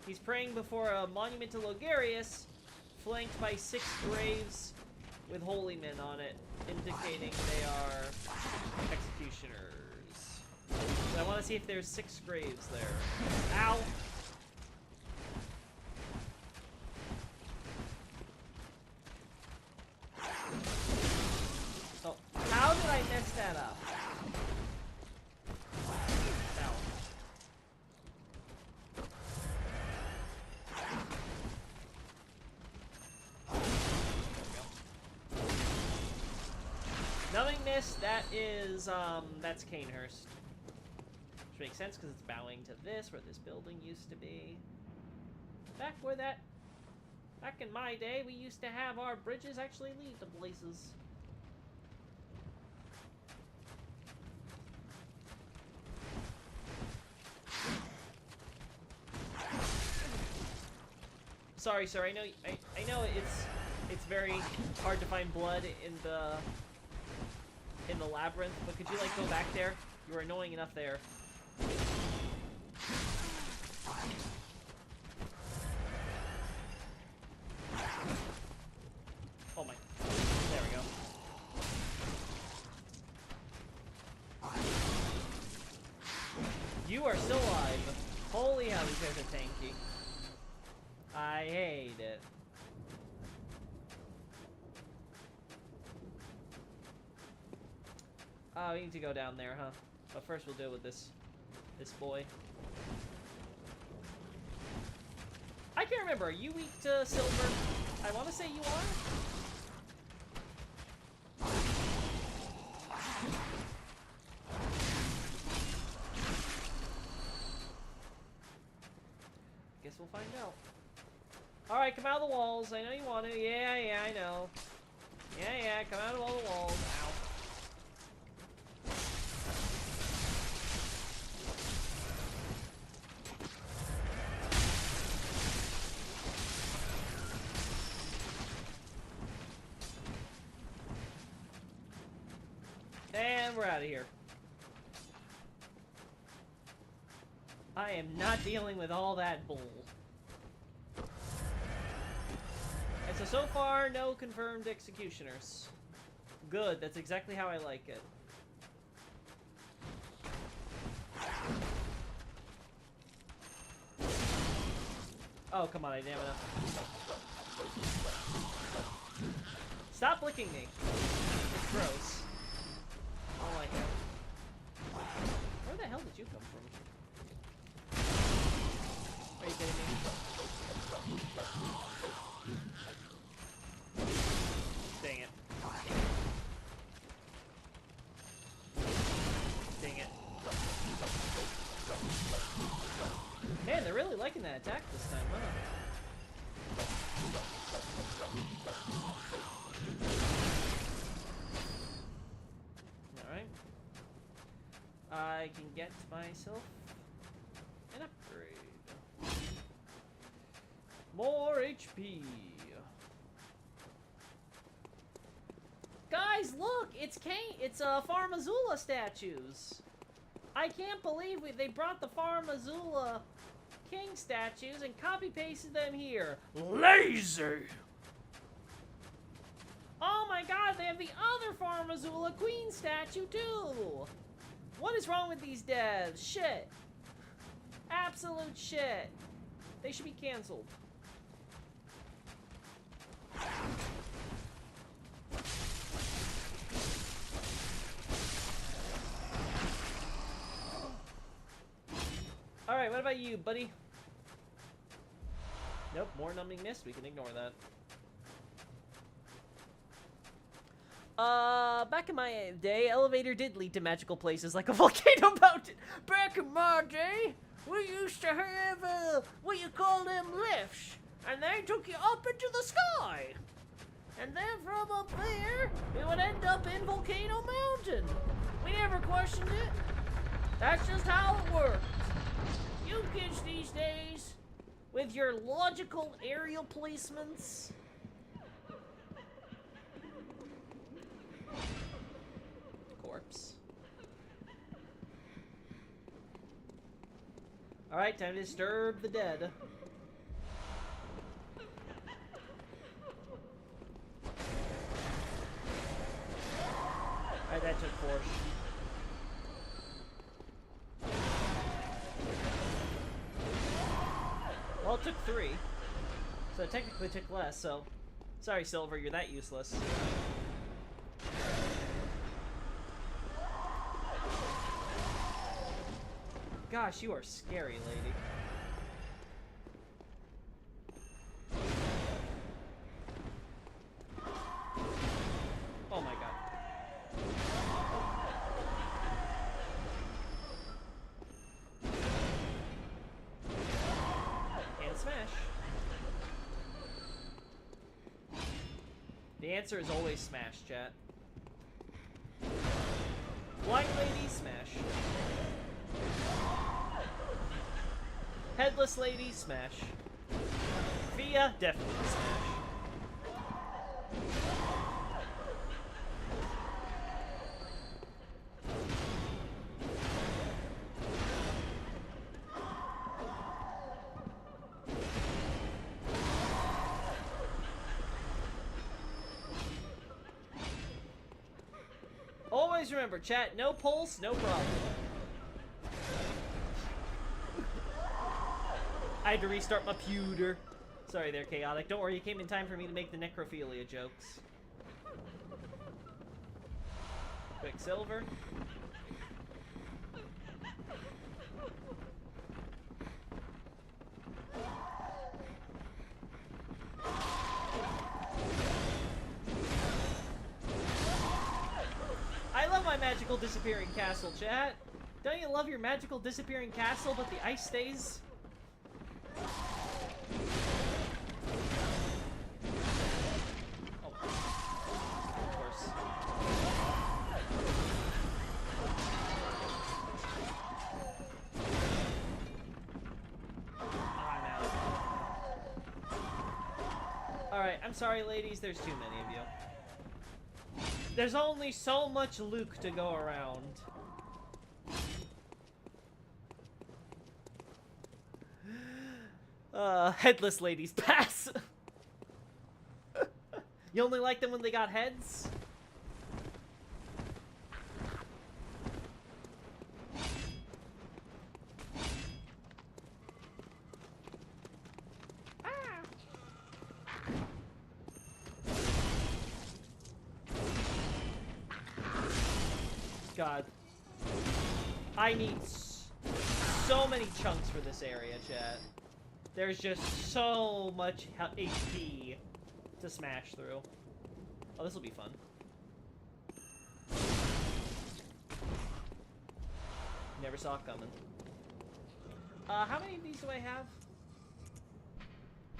He's praying before a monument to Logarius, flanked by 6 graves with holy men on it, indicating they are executioners. So I want to see if there's 6 graves there. Ow! Oh, how did I mess that up? Ow. Numbing Mist, that is, that's Canehurst. Which makes sense because it's bowing to this, where this building used to be. Back in my day, we used to have our bridges actually lead to places. Sorry, sir. I know it's very hard to find blood in the labyrinth, but could you like go back there? You were annoying enough there. Oh my. There we go. You are still alive. Holy hell, these guys are tanky. I hate it. Oh, we need to go down there, huh? But first we'll deal with this boy. I can't remember. Are you weak to silver? I want to say you are. Guess we'll find out. Alright, come out of the walls. I know you want to. Yeah, I know. Yeah, come out of all the walls. Ow. And we're out of here. I am not dealing with all that bull. And so far, no confirmed executioners. Good, that's exactly how I like it. Oh, come on, I didn't have enough. Stop licking me. It's gross. I don't like it. Where the hell did you come from? Are you kidding me? Dang it. Dang it. Man, they're really liking that attack this time, huh? Alright. I can get myself an upgrade. More HP. Guys, look! It's Farm Azula statues. I can't believe they brought the Farm Azula king statues and copy-pasted them here. Lazy! Oh my god, they have the other Farm Azula queen statue too! What is wrong with these devs? Shit. Absolute shit. They should be cancelled. Alright, what about you, buddy? Nope, more numbing mist. We can ignore that. Back in my day, elevator did lead to magical places like a volcano mountain. Back in my day, we used to have, what you call them lifts. And they took you up into the sky. And then from up there, we would end up in Volcano Mountain. We never questioned it. That's just how it worked. You kids these days, with your logical aerial placements. Corpse. Alright, time to disturb the dead. Alright, that took force. Well, it took 3. So it technically took less, so... Sorry, Silver, you're that useless. Gosh, you are scary, lady. Oh my god. And smash. The answer is always smash, chat. Blind lady, smash. Headless lady, smash. Fia, definitely smash. Always remember, chat, no pulse, no problem. I had to restart my pewter. Sorry there, Chaotic. Don't worry, you came in time for me to make the necrophilia jokes. Quicksilver. I love my magical disappearing castle, chat. Don't you love your magical disappearing castle, but the ice stays? Oh, of course. I'm out. Alright, I'm sorry, ladies. There's too many of you. There's only so much Luke to go around. Headless ladies, pass! You only like them when they got heads? God. I need so many chunks for this area, chat. There's just so much HP to smash through. Oh, this will be fun. Never saw it coming. How many of these do I have?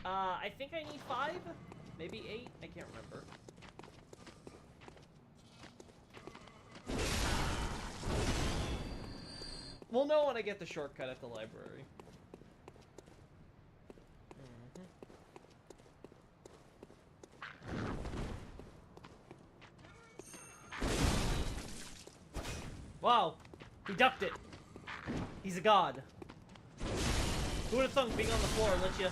I think I need 5? Maybe 8? I can't remember. We'll know when I get the shortcut at the library. Wow, he ducked it. He's a god. Who would have thunk being on the floor let you,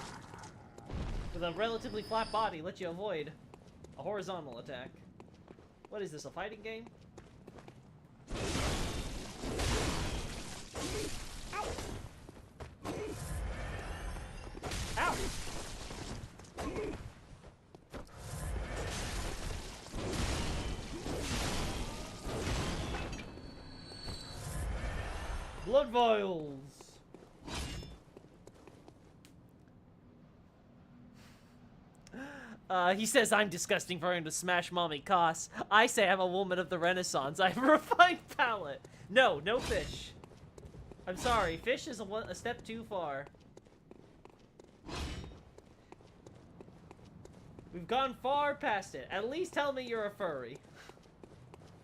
with a relatively flat body, let you avoid a horizontal attack? What is this, a fighting game? Ow! Blood vials! He says I'm disgusting for him to smash mommy costs. I say I'm a woman of the Renaissance. I have a refined palate. No, no fish. I'm sorry, fish is a step too far. We've gone far past it. At least tell me you're a furry.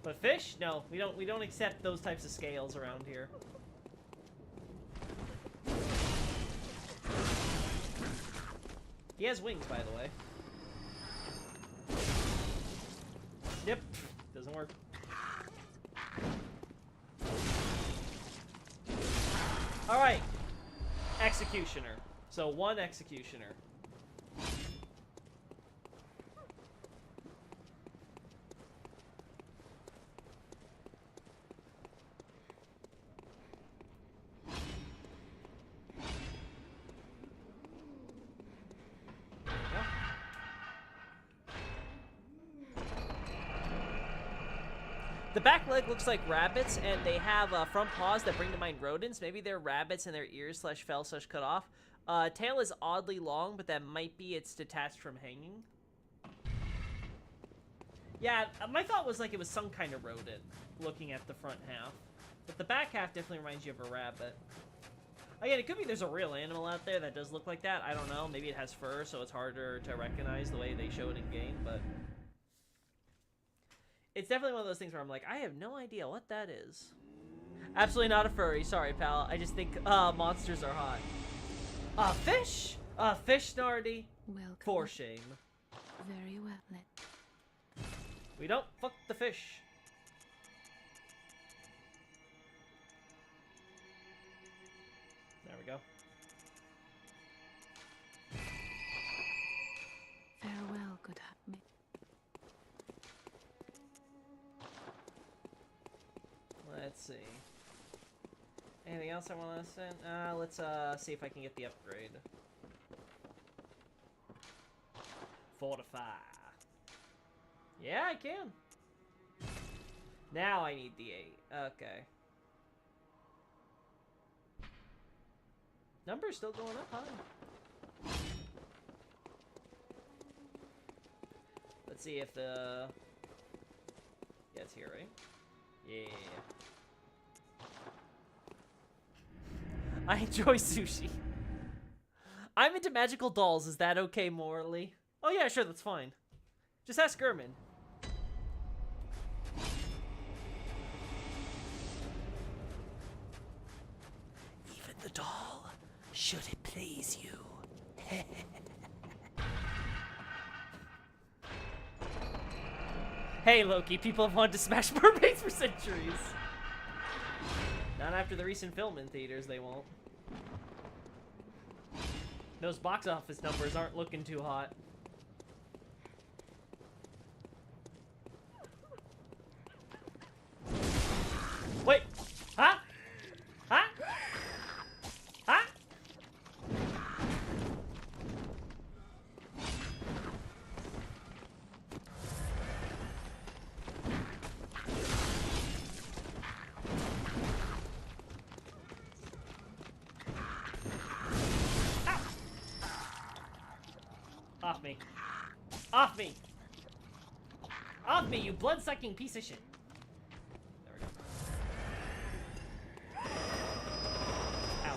But fish? No, we don't accept those types of scales around here. He has wings, by the way. Yep, doesn't work. Alright. Executioner. So 1 executioner. The back leg looks like rabbits, and they have front paws that bring to mind rodents. Maybe they're rabbits and their ears /fell/cut off. Tail is oddly long, but that might be it's detached from hanging. Yeah, my thought was like it was some kind of rodent, looking at the front half. But the back half definitely reminds you of a rabbit. Again, it could be there's a real animal out there that does look like that. I don't know. Maybe it has fur, so it's harder to recognize the way they show it in game, but... It's definitely one of those things where I'm like, I have no idea what that is. Absolutely not a furry. Sorry, pal. I just think monsters are hot. Fish? Fish, Snarty. Welcome. For shame. Very well. We don't fuck the fish. There we go. Farewell, good me. Let's see. Anything else I want to send? Let's see if I can get the upgrade. Fortify. Yeah, I can. Now I need the 8. Okay. Number's still going up, huh? Let's see if the... Yeah, it's here, right? Yeah. I enjoy sushi. I'm into magical dolls. Is that okay morally? Oh yeah, sure, that's fine. Just ask Gurman. Even the doll, should it please you. Hey Loki, people have wanted to smash mermaids for centuries. Not after the recent film in theaters, they won't. Those box office numbers aren't looking too hot. Wait! Huh? Huh? Huh? Off me. Off me! Off me, you blood-sucking piece of shit. There we go. Ow.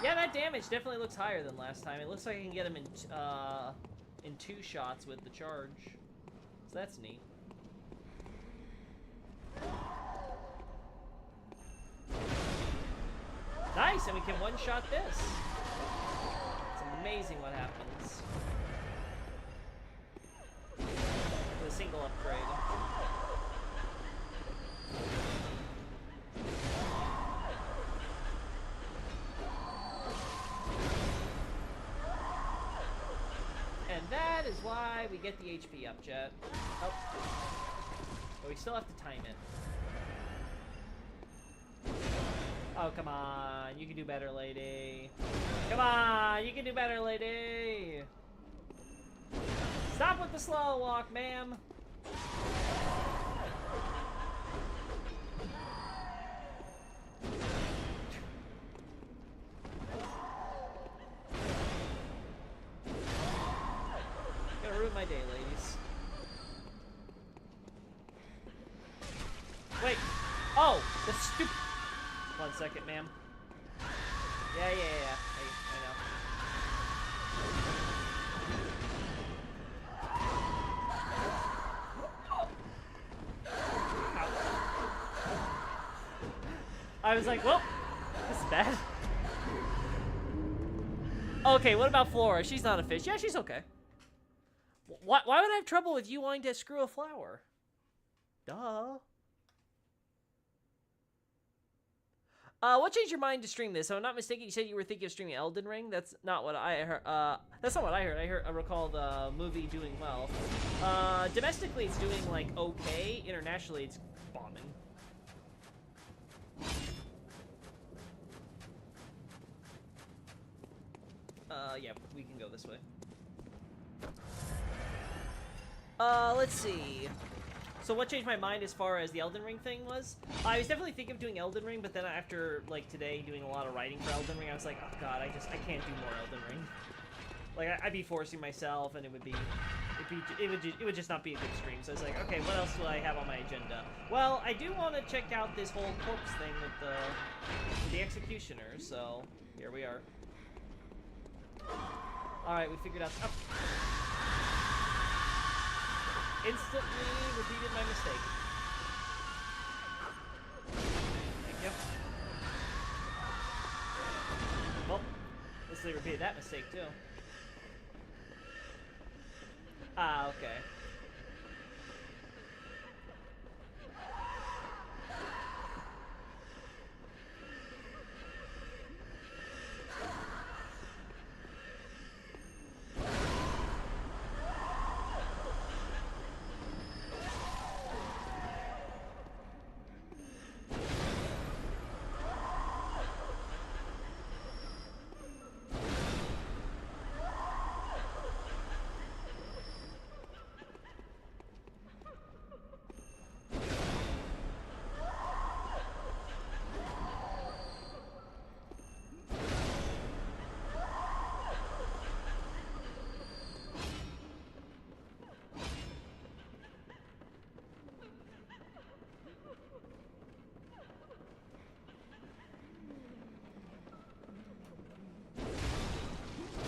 Yeah, that damage definitely looks higher than last time. It looks like I can get him in 2 shots with the charge. So that's neat. Nice, and we can one-shot this. It's amazing what happens. With a single upgrade. And that is why we get the HP up, chat. Oh. But we still have to time it. Oh, come on. You can do better, lady. Come on. You can do better, lady. Stop with the slow walk, ma'am. Gonna ruin my day, ladies. Wait. Oh, the stupid... 1 second, ma'am. Yeah. Hey, I know. I was like, well, this is bad. Okay, what about Flora? She's not a fish. Yeah, she's okay. Why would I have trouble with you wanting to screw a flower? Duh. What changed your mind to stream this? If I'm not mistaken, you said you were thinking of streaming Elden Ring. That's not what I heard. That's not what I heard. I recall the movie doing well. Domestically, it's doing, like, okay. Internationally, it's bombing. Yeah, we can go this way. Let's see. So what changed my mind as far as the Elden Ring thing was? I was definitely thinking of doing Elden Ring, but then after, like, today doing a lot of writing for Elden Ring, I was like, oh god, I can't do more Elden Ring. Like, I'd be forcing myself, and it would just not be a good stream. So I was like, okay, what else do I have on my agenda? Well, I do want to check out this whole corpse thing with the executioner, so here we are. Alright, we figured out... Oh. Instantly repeated my mistake. Thank you. Well, instantly repeated that mistake too. Ah, okay.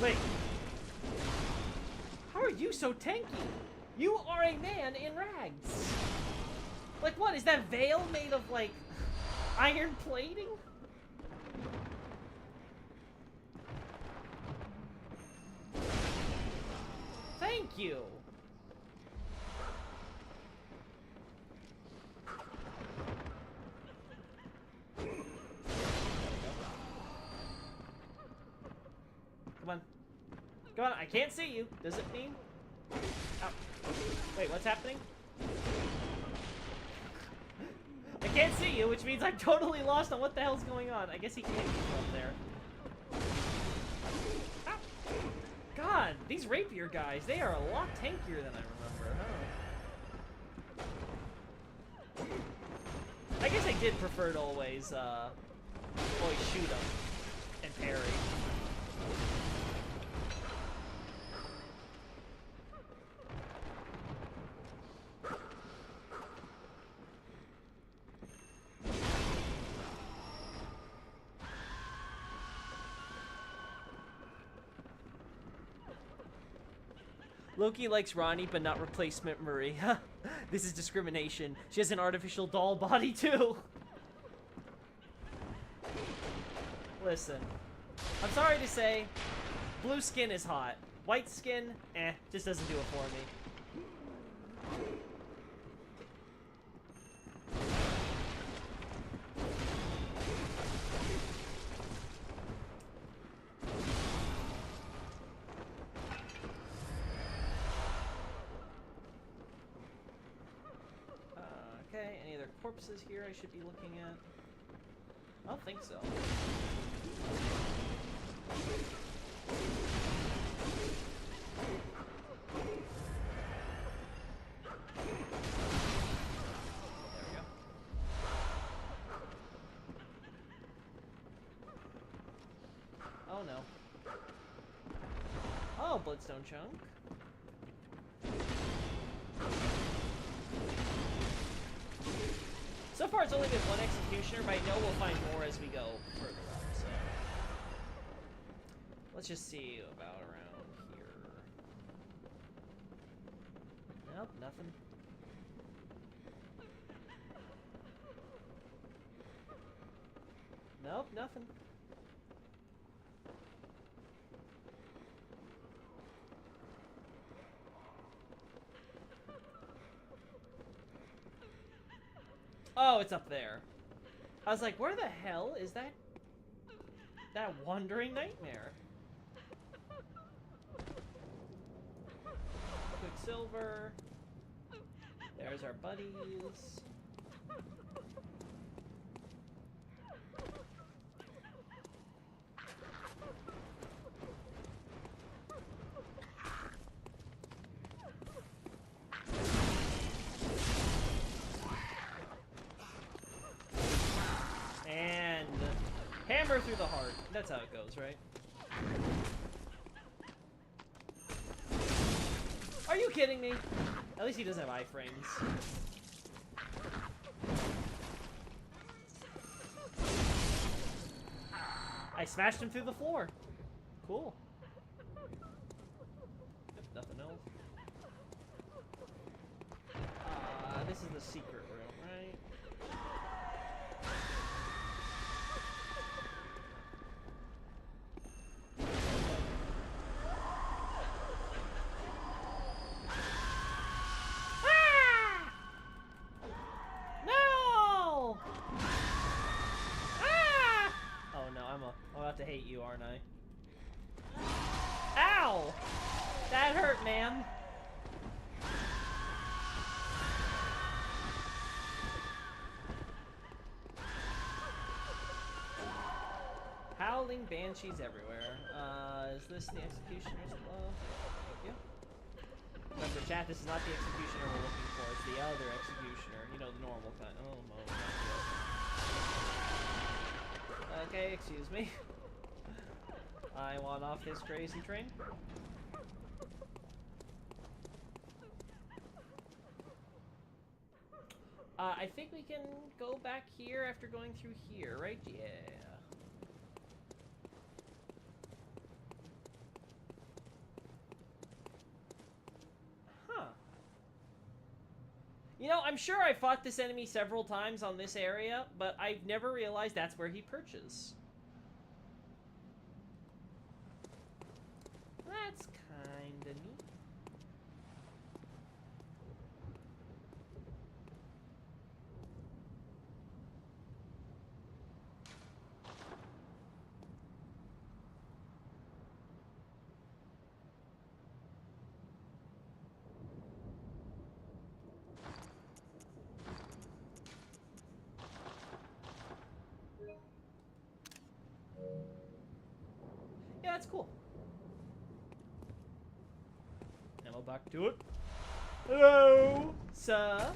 Wait. How are you so tanky? You are a man in rags. Like what? Is that veil made of like iron plating? Thank you. Come on. Come on, I can't see you. Does it mean? Ow. Wait, what's happening? I can't see you, which means I'm totally lost on what the hell's going on. I guess he can't get up there. Ow. God, these rapier guys, they are a lot tankier than I remember, huh? I guess I did prefer to always shoot them and parry. Loki likes Ronnie, but not replacement Marie. This is discrimination. She has an artificial doll body, too. Listen. I'm sorry to say, blue skin is hot. White skin, just doesn't do it for me. Okay, any other corpses here I should be looking at? I don't think so. There we go. Oh no. Oh, Bloodstone Chunk. So far, it's only been one executioner, but I know we'll find more as we go further up, so... Let's just see about around here. Nope, nothing. Nope, nothing. Oh, it's up there. I was like, where the hell is that wandering nightmare? Quicksilver. There's our buddies. And hammer through the heart. That's how it goes, right? Are you kidding me? At least he doesn't have iframes. I smashed him through the floor. Cool. Yep, nothing else. This is the secret room, right? No! Ah! Oh no, I'm about to hate you, aren't I? Ow! That hurt, man. Howling banshees everywhere. Is this the executioner's glove? Thank you. Remember, chat, this is not the executioner we're looking for. It's the other executioner. You know, the normal kind. Oh, no. Okay, excuse me. I want off this crazy train. I think we can go back here after going through here, right? Yeah. Huh. You know, I'm sure I fought this enemy several times on this area, but I've never realized that's where he perches. That's kinda neat. Yeah, that's cool. Now we'll back to it. Hello, sir.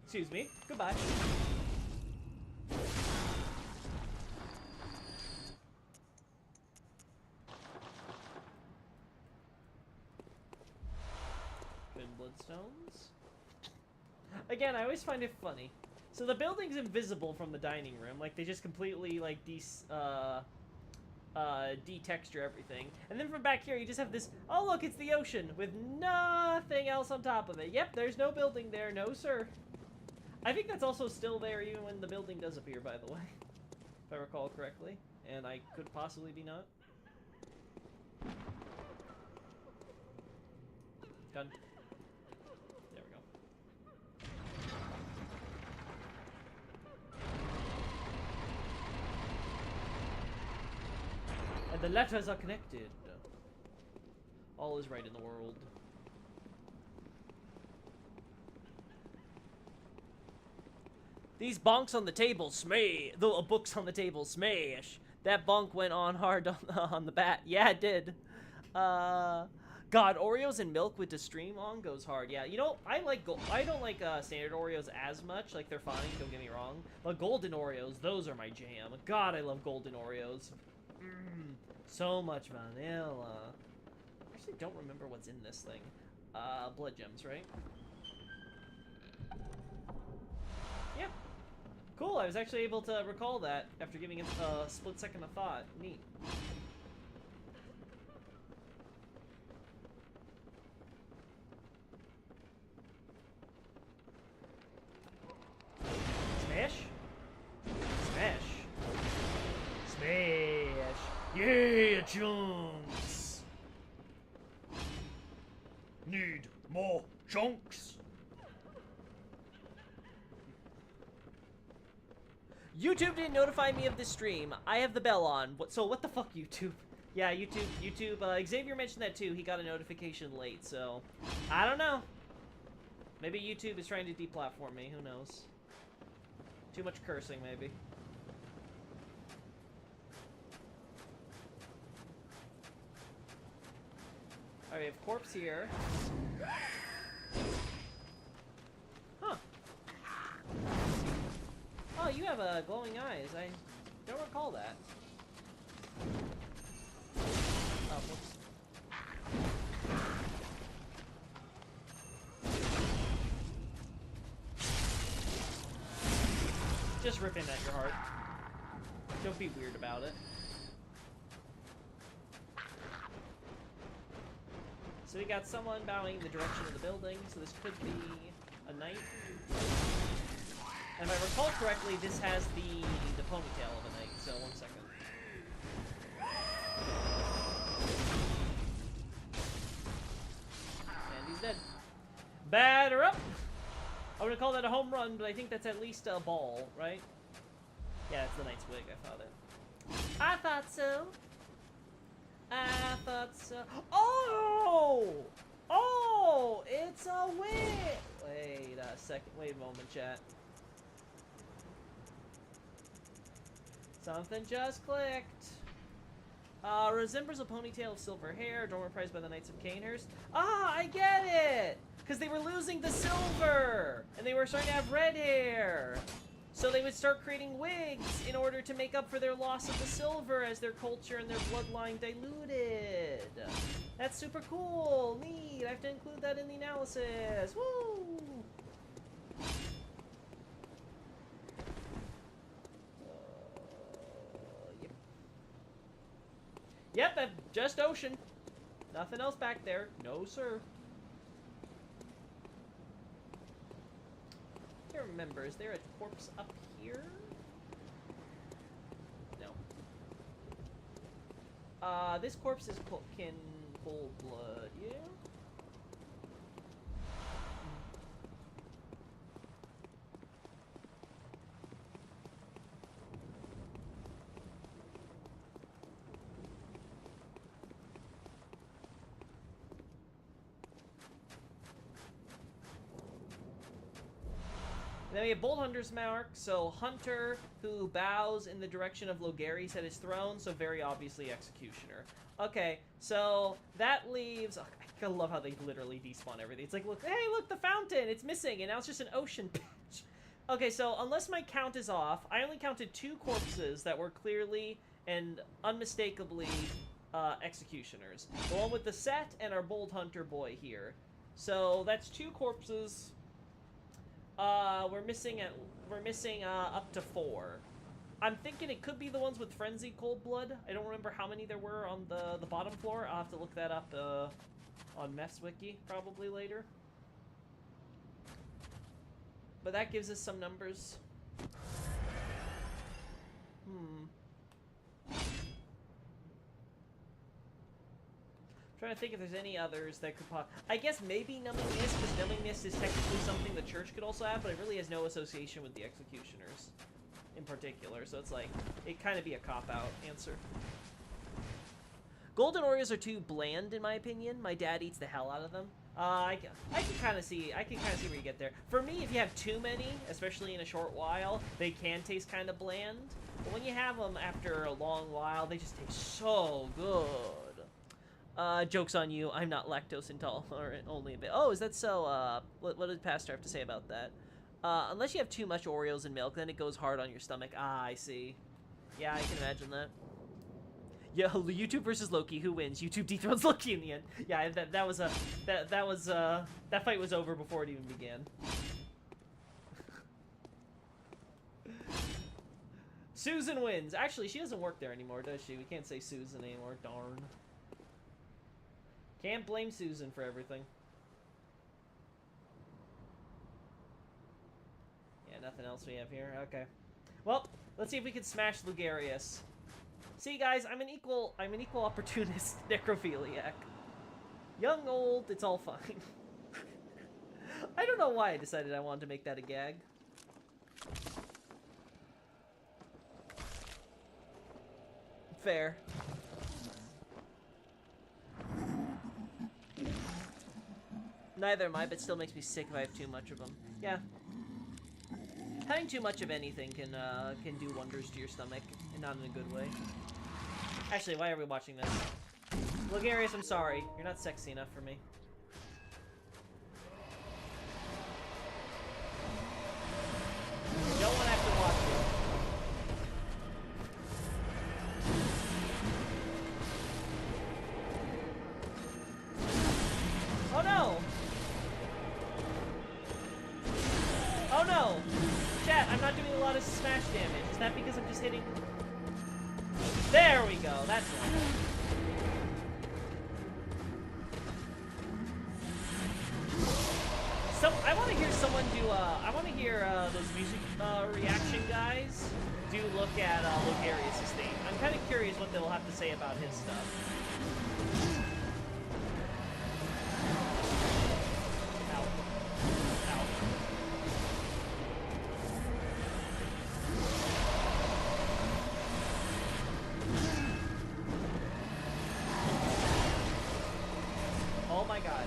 Excuse me. Goodbye. Twin bloodstones. Again, I always find it funny. So the building's invisible from the dining room. Like, they just completely, like, detexture everything. And then from back here, you just have this, oh look, it's the ocean, with nothing else on top of it. Yep, there's no building there, no sir. I think that's also still there even when the building does appear, by the way. If I recall correctly. And I could possibly be not. Gun. There we go. And the letters are connected. All is right in the world. These bonks on the table smash. The books on the table smash. That bonk went on hard on the bat. Yeah, it did. God, Oreos and milk with the stream on goes hard. Yeah, you know, I don't like standard Oreos as much. Like, they're fine, don't get me wrong. But golden Oreos, those are my jam. God, I love golden Oreos. So much vanilla. I actually don't remember what's in this thing. Blood gems, right? Yep. Cool, I was actually able to recall that after giving it a split second of thought. Neat. Smash? Smash. Smash. Yeah, chunks. Need more chunks. YouTube didn't notify me of this stream. I have the bell on. So what the fuck, YouTube? Yeah, YouTube, Xavier mentioned that too. He got a notification late, so I don't know. Maybe YouTube is trying to deplatform me, who knows? Too much cursing, maybe. Alright, we have corpse here. Huh. Oh, you have glowing eyes. I don't recall that. Oh, whoops. Just ripping at your heart. Don't be weird about it. So we got someone bowing in the direction of the building, so this could be a knight. And if I recall correctly, this has the ponytail of a knight, so 1 second. And he's dead. Batter up! I would call that a home run, but I think that's at least a ball, right? Yeah, it's the knight's wig, I thought it. I thought so. I thought so. Oh! Oh! It's a wig! Wait a second. Wait a moment, chat. Something just clicked. Resembles a ponytail of silver hair, adornment prized by the Knights of Canehurst. Ah, I get it! Because they were losing the silver! And they were starting to have red hair! So they would start creating wigs in order to make up for their loss of the silver as their culture and their bloodline diluted. That's super cool! Neat! I have to include that in the analysis! Woo! Yep. Yep, just ocean. Nothing else back there. No, sir. I can't remember. Is there a corpse up here? No. This corpse is cold blood. Yeah. Then we have Bold Hunter's mark, so Hunter, who bows in the direction of Logares at his throne, so very obviously Executioner. Okay, so that leaves... Oh, I love how they literally despawn everything. It's like, look, hey, look, the fountain! It's missing, and now it's just an ocean patch. Okay, so unless my count is off, I only counted 2 corpses that were clearly and unmistakably Executioners. The one with the set and our Bold Hunter boy here. So that's 2 corpses... we're missing up to 4. I'm thinking it could be the ones with Frenzy Cold Blood. I don't remember how many there were on the bottom floor. I'll have to look that up on Mess Wiki probably later. But that gives us some numbers. Trying to think if there's any others that could pop. I guess maybe Numbing Mist, because Numbing Mist is technically something the church could also have, but it really has no association with the Executioners in particular. So it's like, it kind of be a cop-out answer. Golden Oreos are too bland in my opinion. My dad eats the hell out of them. I can kind of see where you get there. For me, if you have too many, especially in a short while, they can taste kind of bland. But when you have them after a long while, they just taste so good. Joke's on you. I'm not lactose intolerant, only a bit. Oh, is that so? What did Pastor have to say about that? Unless you have too much Oreos and milk, then it goes hard on your stomach. Ah, I see. Yeah, I can imagine that. Yeah, YouTube versus Loki. Who wins? YouTube dethrones Loki in the end. Yeah, that fight was over before it even began. Susan wins. Actually, she doesn't work there anymore, does she? We can't say Susan anymore. Darn. Can't blame Susan for everything. Yeah, nothing else we have here. Okay. Well, let's see if we can smash Lugarius. See, guys, I'm an equal opportunist necrophiliac. Young, old, it's all fine. I don't know why I decided I wanted to make that a gag. fair. Neither am I, but still makes me sick if I have too much of them. Yeah. Having too much of anything can do wonders to your stomach, and not in a good way. Actually, why are we watching this? Logarius, I'm sorry. You're not sexy enough for me. Don't want to have to watch you. Oh no! Oh no! Chat, I'm not doing a lot of smash damage. Is that because I'm just hitting... There we go, that's normal. So, I want to hear someone do, I want to hear, those music, reaction guys do look at, Logarius' theme. I'm kind of curious what they'll have to say about his stuff. Ow. Ow. Oh my god.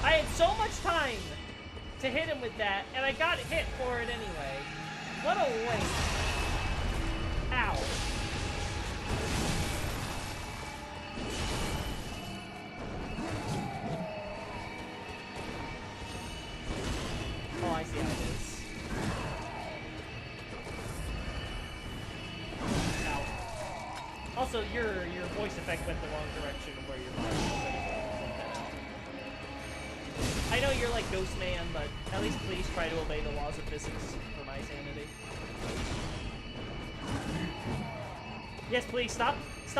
I had so much time to hit him with that, and I got hit for it anyway. What a waste. Ow. Oh, I see how it is. Ow. Also, your voice effect went the wrong direction of where your body was. I know you're like Ghost Man, but at least please try to obey the laws of physics for my sanity. Yes, please, stop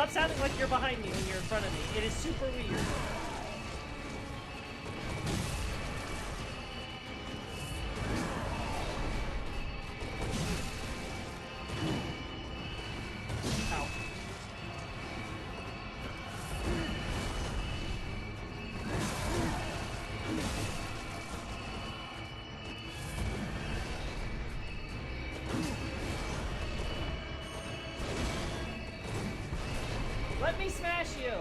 sounding like you're behind me when you're in front of me. It is super weird. Ow. Let me smash you!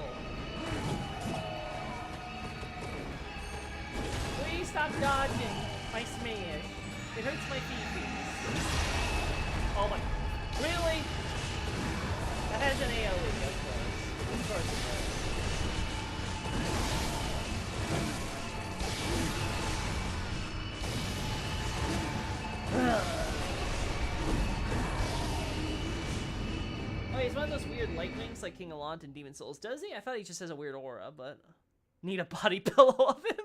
Please stop dodging my smash. It hurts my feet. Oh my... Really? That has an AoE, of course. Of course it does. Oh, he's one of those weird lightnings like King Allant in Demon Souls, does he? I thought he just has a weird aura, but... Need a body pillow of him?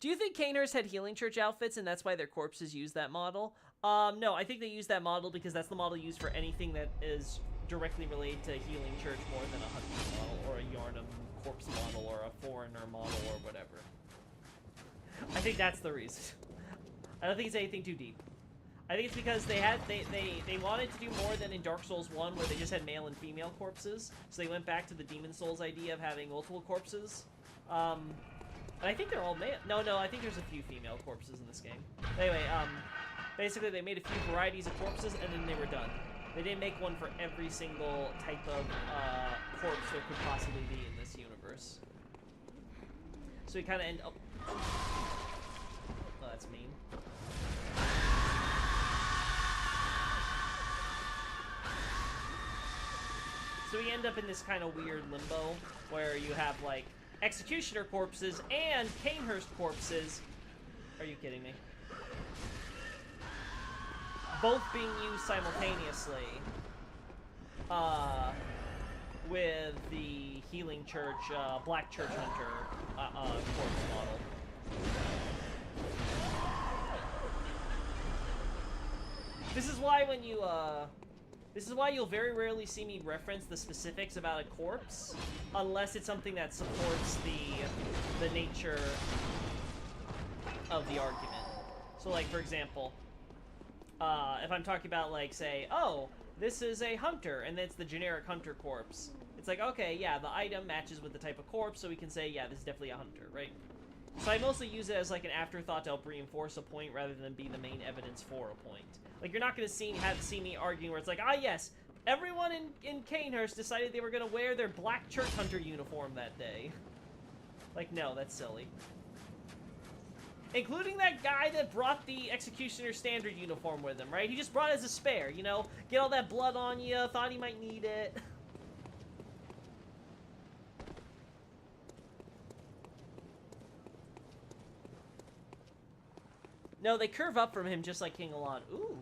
Do you think Caners had Healing Church outfits and that's why their corpses use that model? No, I think they use that model because that's the model used for anything that is directly related to Healing Church more than a Hunter model or a Yharnam corpse model or a Foreigner model or whatever. I think that's the reason. I don't think it's anything too deep. I think it's because they wanted to do more than in Dark Souls 1 where they just had male and female corpses. So they went back to the Demon Souls idea of having multiple corpses. And I think they're all male. No, I think there's a few female corpses in this game. Anyway, basically they made a few varieties of corpses and then they were done. They didn't make one for every single type of corpse there could possibly be in this universe. So we kind of end up... Oh, that's mean. So we end up in this kind of weird limbo where you have like Executioner corpses and Canehurst corpses. Are you kidding me? Both being used simultaneously with the Healing Church, Black Church Hunter corpse model. This is why when you, this is why you'll very rarely see me reference the specifics about a corpse, unless it's something that supports the nature of the argument. So, like, for example, if I'm talking about, like, say, oh, this is a hunter, and it's the generic hunter corpse. It's like, okay, yeah, the item matches with the type of corpse, so we can say, yeah, this is definitely a hunter, right? So I mostly use it as like an afterthought to help reinforce a point rather than be the main evidence for a point. Like, you're not going to see me arguing where it's like, ah, yes, everyone in Canehurst decided they were going to wear their black church hunter uniform that day. Like, no, that's silly. Including that guy that brought the Executioner Standard uniform with him, right? He just brought it as a spare, you know? Get all that blood on you, thought he might need it. No, they curve up from him just like King Alon. Ooh.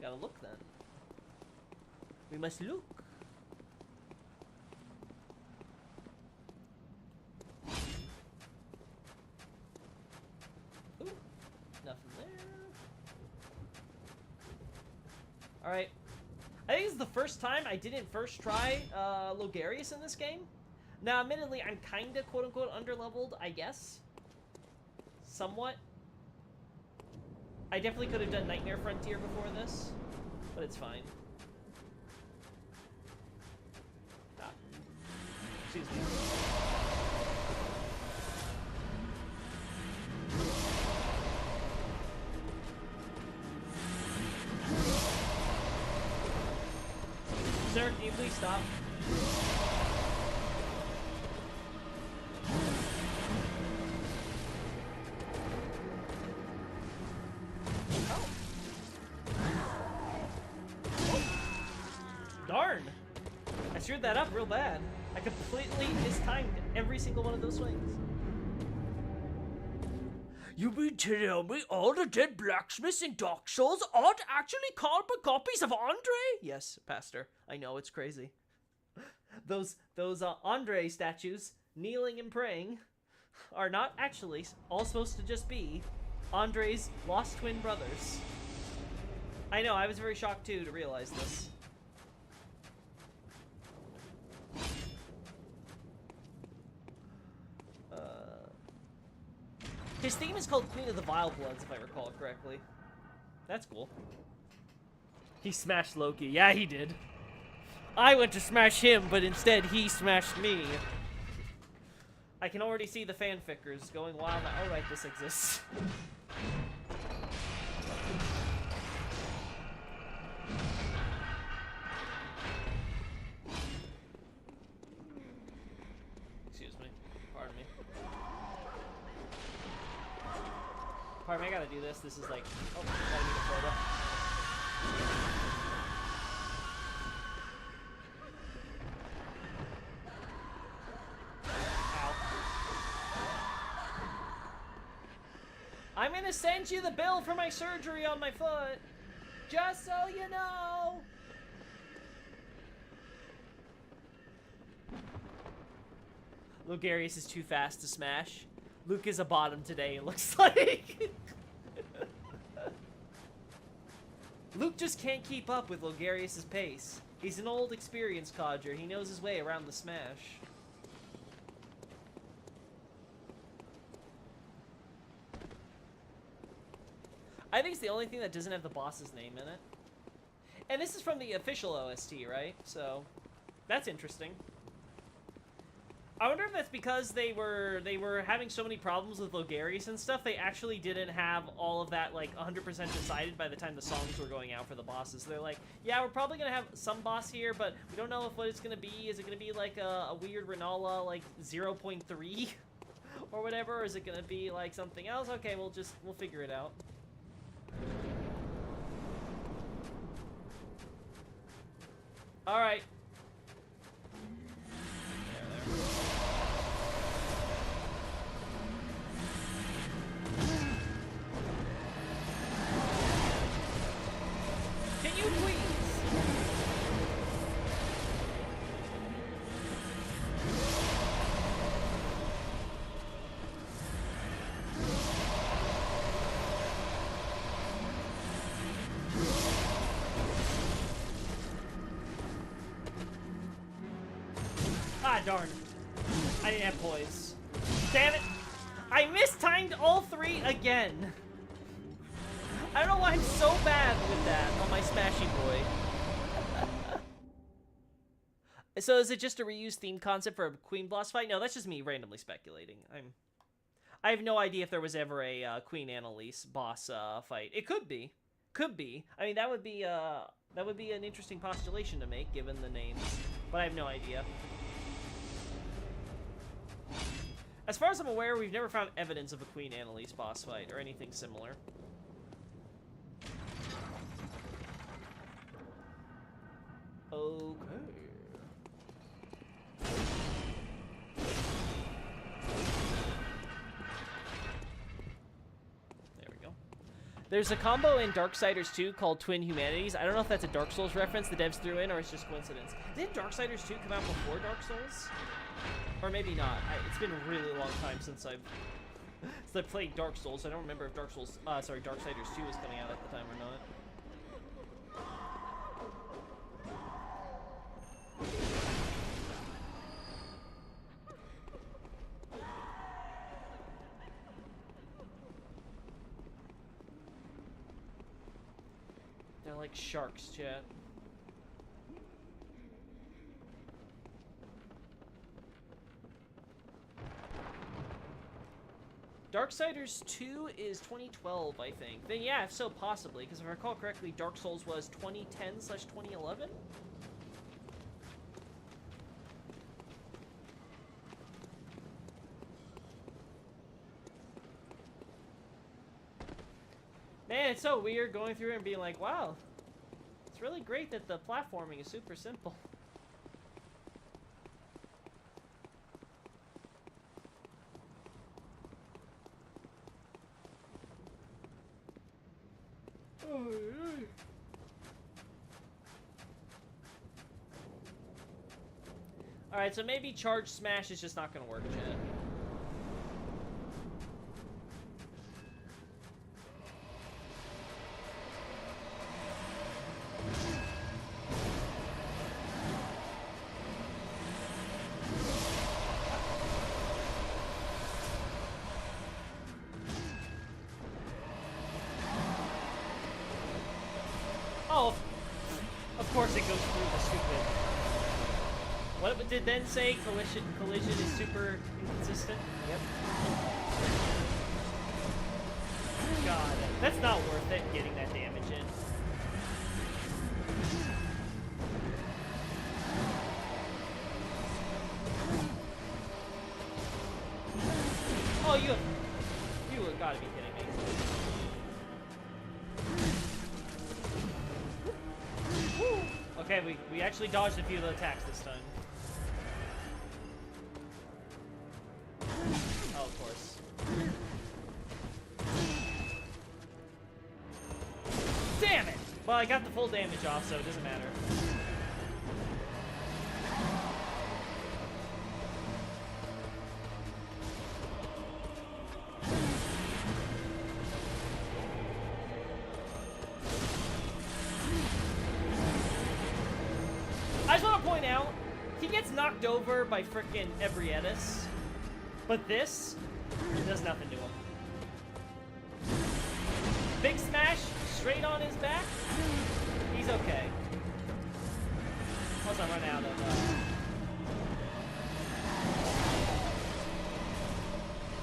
Gotta look then. We must look. Ooh. Nothing there. Alright. I think this is the first time I didn't first try Logarius in this game. Now, admittedly, I'm kinda quote-unquote underleveled, I guess. Somewhat. I definitely could have done Nightmare Frontier before this, but it's fine. Ah. Excuse me. Sir, can you please stop? Darn! I screwed that up real bad. I completely mistimed every single one of those swings. You mean to tell me all the dead blacksmiths in Dark Souls aren't actually carbon copies of Andre? Yes, Pastor. I know, it's crazy. Those Andre statues, kneeling and praying, are not actually all supposed to just be Andre's lost twin brothers. I know, I was very shocked too to realize this. His theme is called Queen of the Vile Bloods, if I recall it correctly. That's cool. He smashed Loki. Yeah, he did. I went to smash him, but instead he smashed me. I can already see the fanfickers going wild. Oh, right, this exists. Excuse me. Pardon me. Pardon me, I gotta do this. This is like... Oh, I gotta need a photo. Ow. I'm gonna send you the bill for my surgery on my foot. Just so you know. Logarius is too fast to smash. Luke is a bottom today, it looks like. Luke just can't keep up with Logarius' pace. He's an old, experienced codger. He knows his way around the smash. I think it's the only thing that doesn't have the boss's name in it. And this is from the official OST, right? So, that's interesting. I wonder if that's because they were having so many problems with Logarius and stuff, they actually didn't have all of that, like, 100% decided by the time the songs were going out for the bosses. They're like, yeah, we're probably going to have some boss here, but we don't know what it's going to be. Is it going to be, like, a weird Renala, like, 0.3 or whatever? Or is it going to be, like, something else? Okay, we'll figure it out. Alright. Can you please? Ah, darn. I didn't have poise. Damn it! I mistimed all three again! I don't know why I'm so bad with that on my Smashy Boy. So is it just a reused theme concept for a Queen Boss fight? No, that's just me randomly speculating. I have no idea if there was ever a Queen Annalise boss fight. It could be. Could be. I mean, that would be an interesting postulation to make, given the names. But I have no idea. As far as I'm aware, we've never found evidence of a Queen Annalise boss fight or anything similar. Okay. There we go. There's a combo in Darksiders 2 called Twin Humanities. I don't know if that's a Dark Souls reference the devs threw in or it's just coincidence. Didn't Darksiders 2 come out before Dark Souls? Or maybe not. It's been a really long time since I've played Dark Souls. I don't remember if Darksiders 2 was coming out at the time or not. They're like sharks, chat. Darksiders 2 is 2012, I think. Then yeah, if so, possibly, because if I recall correctly, Dark Souls was 2010/2011? Man, it's so weird going through and being like, wow, it's really great that the platforming is super simple. Alright, so maybe Charge Smash is just not gonna work, chat. Oh, of course it goes through the stupid. What did then say? Collision is super inconsistent? Yep. God, that's not worth it getting that damage in. Oh, you have gotta be kidding me. Okay, we actually dodged a few of the attacks this time. Oh, of course. Damn it! Well, I got the full damage off, so it doesn't matter. I just want to point out, he gets knocked over by frickin' Ebrietas, but this does nothing to him. Big smash, straight on his back, he's okay. Once I run out of,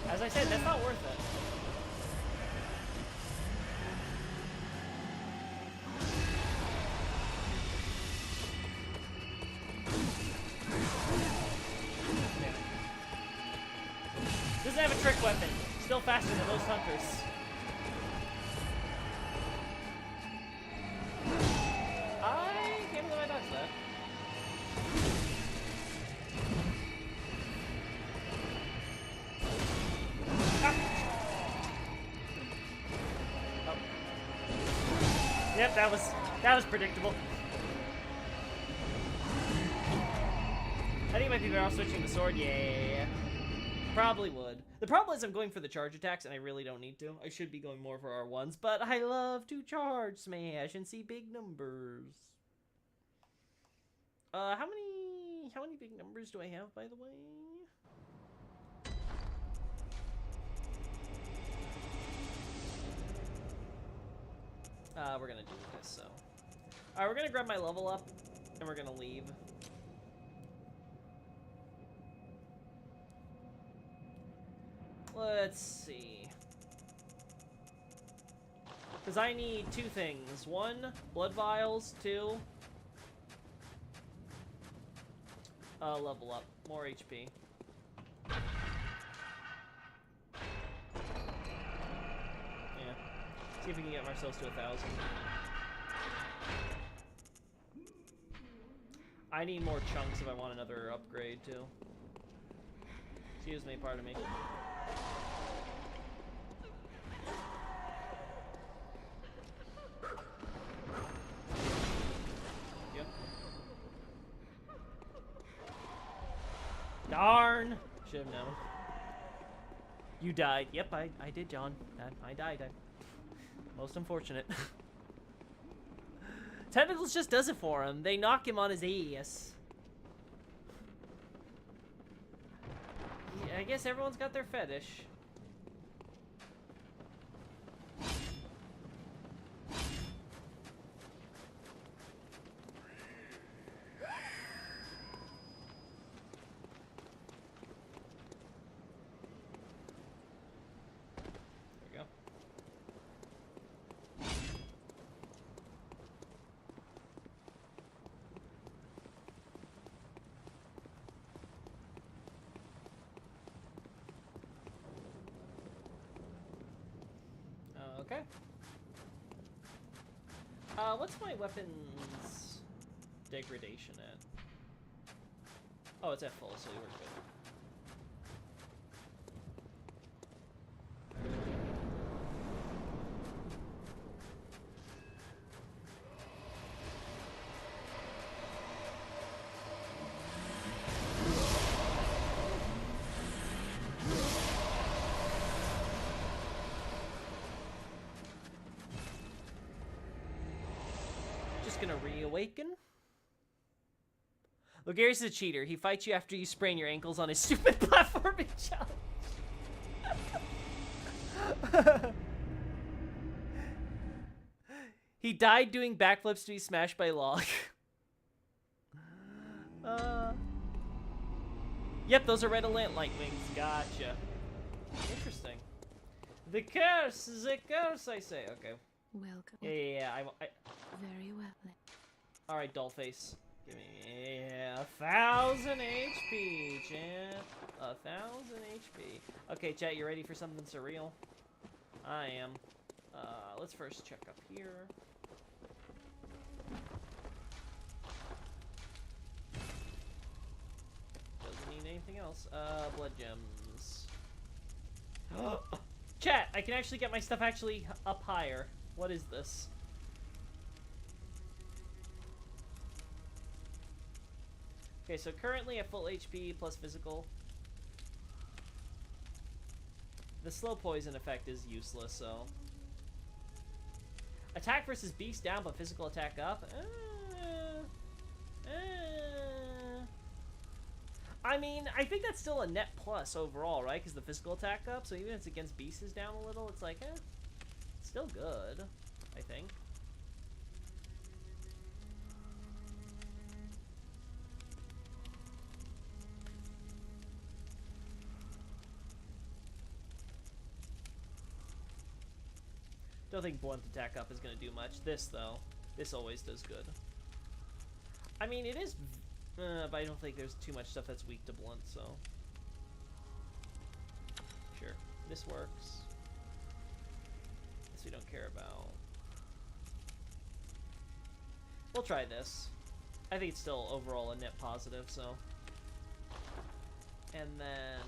As I said, that's not worth it. Doesn't have a trick weapon. Still faster than most hunters. I can't believe I dodged that. Ah. Oh. Yep, that was predictable. I think it might be better off switching the sword. Yeah. Probably would. The problem is I'm going for the charge attacks, and I really don't need to. I should be going more for R1s, but I love to charge smash and see big numbers. How many big numbers do I have, by the way? We're gonna do this, so. Alright, we're gonna grab my level up, and we're gonna leave. Let's see. Because I need 2 things. 1, blood vials. 2, level up. More HP. Yeah. See if we can get ourselves to 1,000. I need more chunks if I want another upgrade, too. Excuse me, pardon me. Yep. Darn! Should have known. You died. Yep, I did, John. I died. Most unfortunate. Tentacles just does it for him. They knock him on his ass. Yeah, I guess everyone's got their fetish. There we go. Okay. What's my weapons degradation at? Oh, it's at full, so we're good. Gonna reawaken. Logarius is a cheater. He fights you after you sprain your ankles on his stupid platforming challenge. He died doing backflips to be smashed by log. Yep, those are red light wings. Gotcha. Interesting. The curse, I say. Okay. Welcome. Yeah. I Very well. Alright, Dollface. Give me 1,000 HP, chat. 1,000 HP. Okay, chat, you ready for something surreal? I am. Let's first check up here. Doesn't need anything else. Blood gems. Chat, I can actually get my stuff actually up higher. What is this? Okay, so currently at full HP plus physical. The slow poison effect is useless, so. Attack versus beast down, but physical attack up? I mean, I think that's still a net plus overall, right? Because the physical attack up, so even if it's against beast is down a little, it's like, still good, I think. Don't think blunt attack up is going to do much. This, though. This always does good. I mean, it is... but I don't think there's too much stuff that's weak to blunt, so... Sure. This works. This we don't care about. We'll try this. I think it's still overall a net positive, so... And then...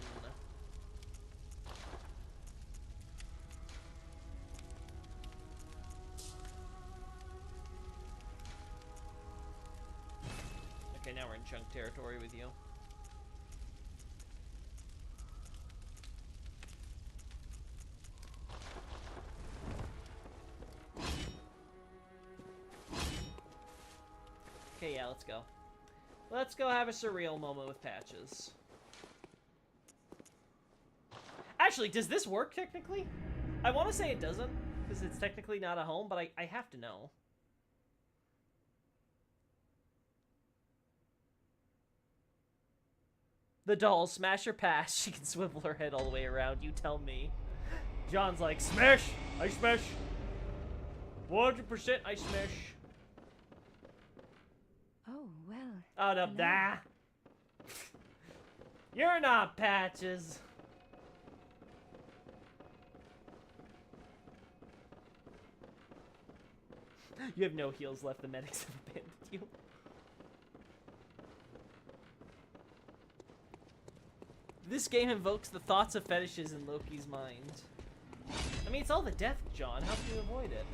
Okay, now we're in chunk territory with you. Okay, yeah, let's go. Let's go have a surreal moment with Patches. Actually, does this work technically? I want to say it doesn't, because it's technically not a home, but I have to know. The doll, smash or pass? She can swivel her head all the way around, you tell me. John's like, smash! I smash! 100% I smash. Oh, well. Oh, no, hello. nah. You're not Patches. You have no heals left. The medics have abandoned you. This game invokes the thoughts of fetishes in Loki's mind. I mean, it's all the death, John. How can you avoid it?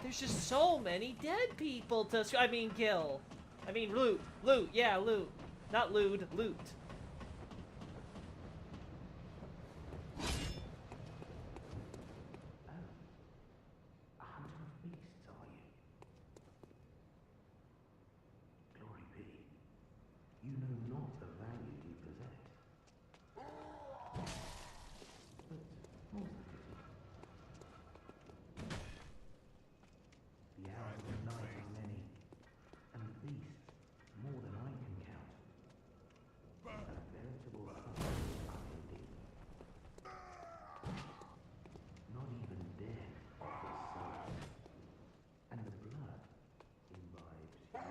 There's just so many dead people to... I mean, kill. I mean, loot. Loot. Yeah, loot. Not lewd. Loot. A hunter of beasts, are you? Glory be. You know not the value you possess. But more's the pity. The hours of night are many, and the beasts more than I can count. A veritable hunt indeed. Not even death offers solace, and the blood imbibes you.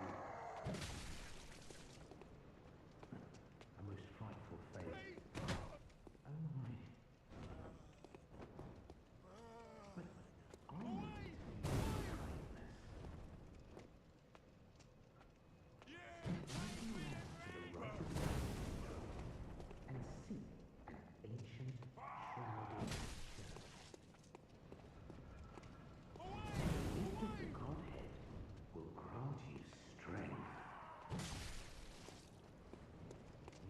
A most frightful fate. Oh my. But I need to tell you kindness. Take you out to the right of the and seek an ancient shrouded church. The gift of the Godhead will grant you strength.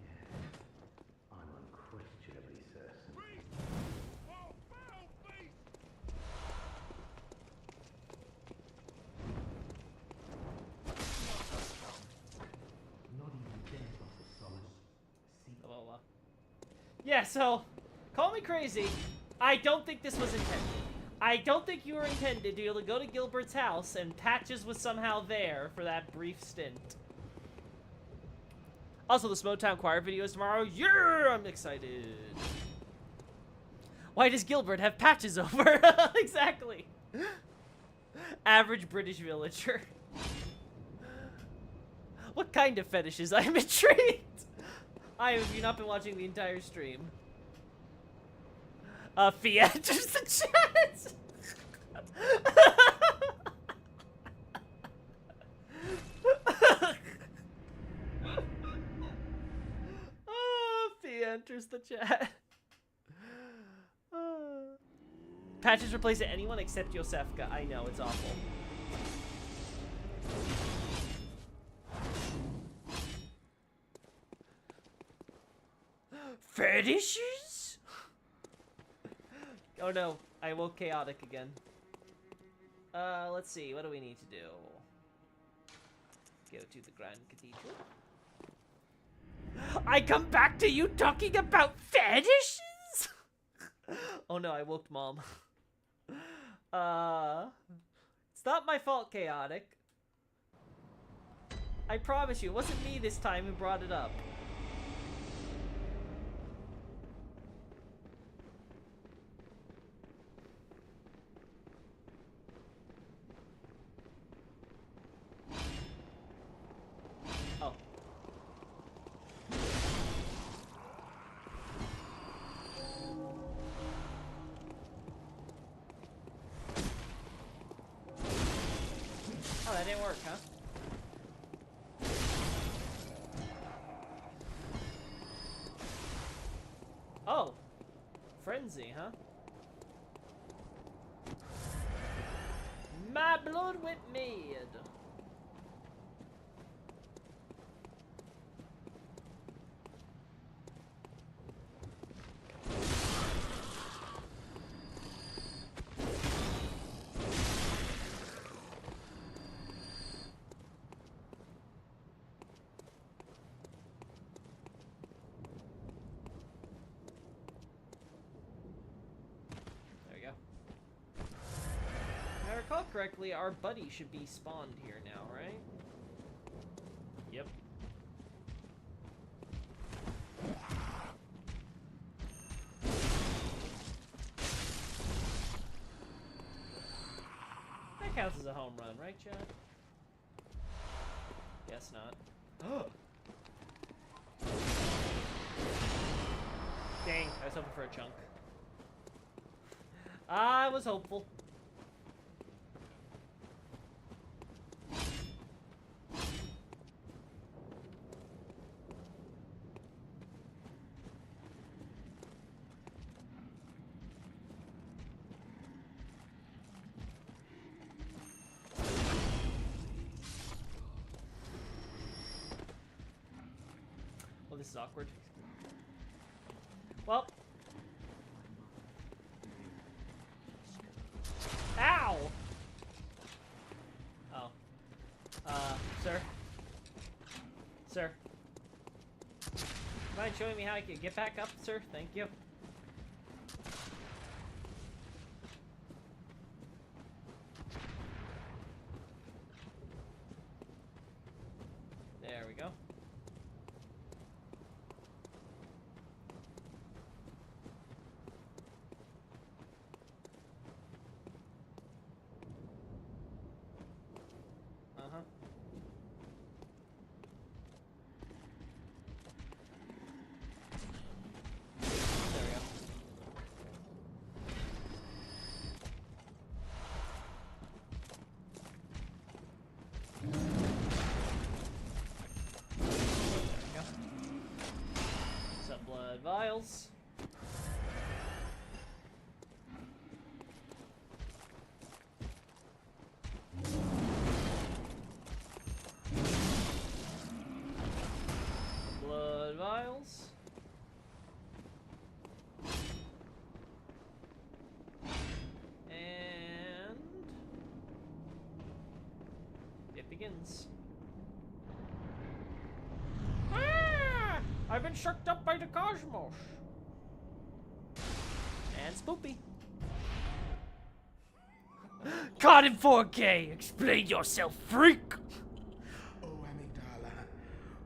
Yes, I'm unquestionably certain. Not even death offers solace. Seek Blah, blah, blah. Yeah, so, call me crazy. I don't think this was intended. I don't think you were intended to be able to go to Gilbert's house and Patches was somehow there for that brief stint. Also, the Smoketown Choir video is tomorrow. Yeah, I'm excited. Why does Gilbert have Patches over? Exactly. Average British villager. What kind of fetishes? I'm intrigued. Have you not been watching the entire stream? Fiat enters the chat. Fia enters the chat. Patches replace anyone except Yosefka. I know, it's awful. Fetishes? Oh no, I woke Chaotic again. Let's see, what do we need to do? Go to the Grand Cathedral. I come back to you talking about fetishes? Oh no, I woke Mom. It's not my fault, Chaotic. I promise you, it wasn't me this time who brought it up. Oh. Oh, that didn't work, huh? Oh. Frenzy, huh? My blood went mad. There we go. If I recall correctly, our buddy should be spawned here now, right? Yep. That counts as a home run, right, Chad? Guess not. Dang, I was hoping for a chunk. I was hopeful. Well, this is awkward. Well. Ow! Oh. Sir? Sir? Mind showing me how I can get back up, sir? Thank you. There we go. Uh-huh. There we go. There we go. Some blood vials. Blood vials. And it begins. Ah! I've been sucked up by the cosmos. And spoopy. Caught in 4K. Explain yourself, freak. Oh, amygdala.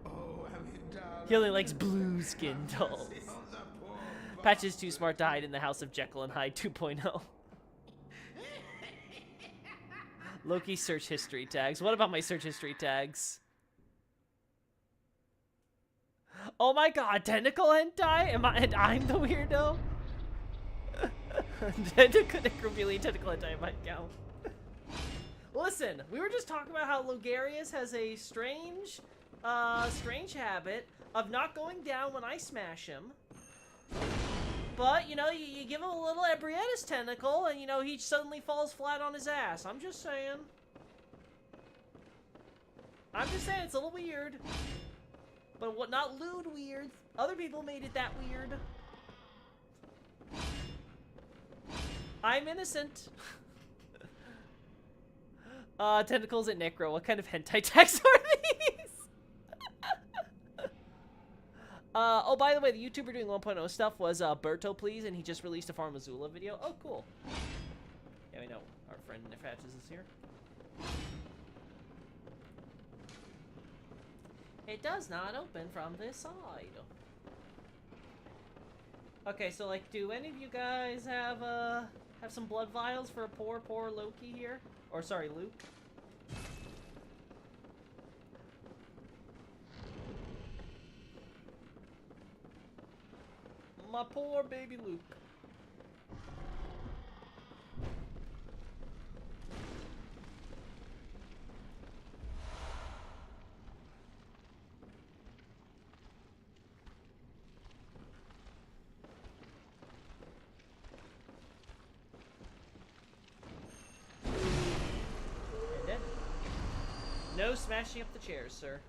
Oh, amygdala. He only likes blue skin dolls. Patches Too Smart died in the House of Jekyll and Hyde 2.0. Loki search history tags. What about my search history tags? Oh my god, tentacle hentai? And I'm the weirdo? Necrophilia tentacle hentai might count. Listen, we were just talking about how Logarius has a strange habit of not going down when I smash him. But, you know, you give him a little Ebrietis tentacle, and, you know, he suddenly falls flat on his ass. I'm just saying. I'm just saying, it's a little weird. But what, not lewd weird. Other people made it that weird. I'm innocent. Tentacles at Necro. What kind of hentai tags are these? Oh, by the way, the YouTuber doing 1.0 stuff was Berto Please, and he just released a Farm Azula video. Oh, cool. Yeah, we know our friend Nefratches is here. It does not open from this side. Okay, so, like, do any of you guys have some blood vials for poor Loki here? Or, sorry, Luke? My poor baby Luke. And dead. No smashing up the chairs, sir.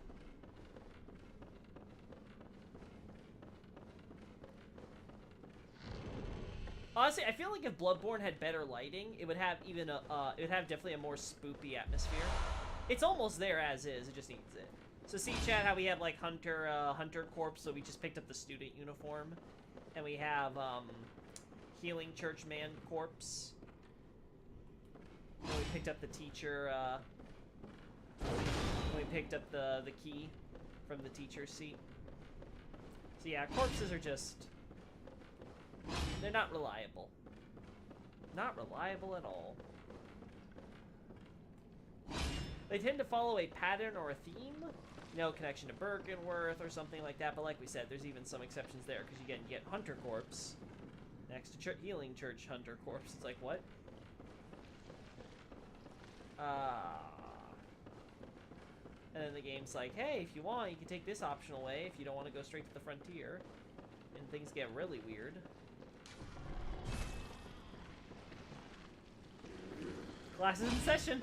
Honestly, I feel like if Bloodborne had better lighting, it would have even a, it would have definitely a more spoopy atmosphere. It's almost there as is, it just needs it. So see, chat, how we have, like, Hunter Corps, so we just picked up the student uniform. And we have, Healing Churchman Corpse. And we picked up the teacher, and we picked up the key from the teacher's seat. So yeah, corpses are just... they're not reliable. Not reliable at all. They tend to follow a pattern or a theme. No connection to Birkenworth or something like that, but like we said, there's even some exceptions there, because you get Hunter Corpse next to Healing Church Hunter Corpse. It's like, what? And then the game's like, hey, if you want, you can take this optional way if you don't want to go straight to the frontier. And things get really weird. Class is in session.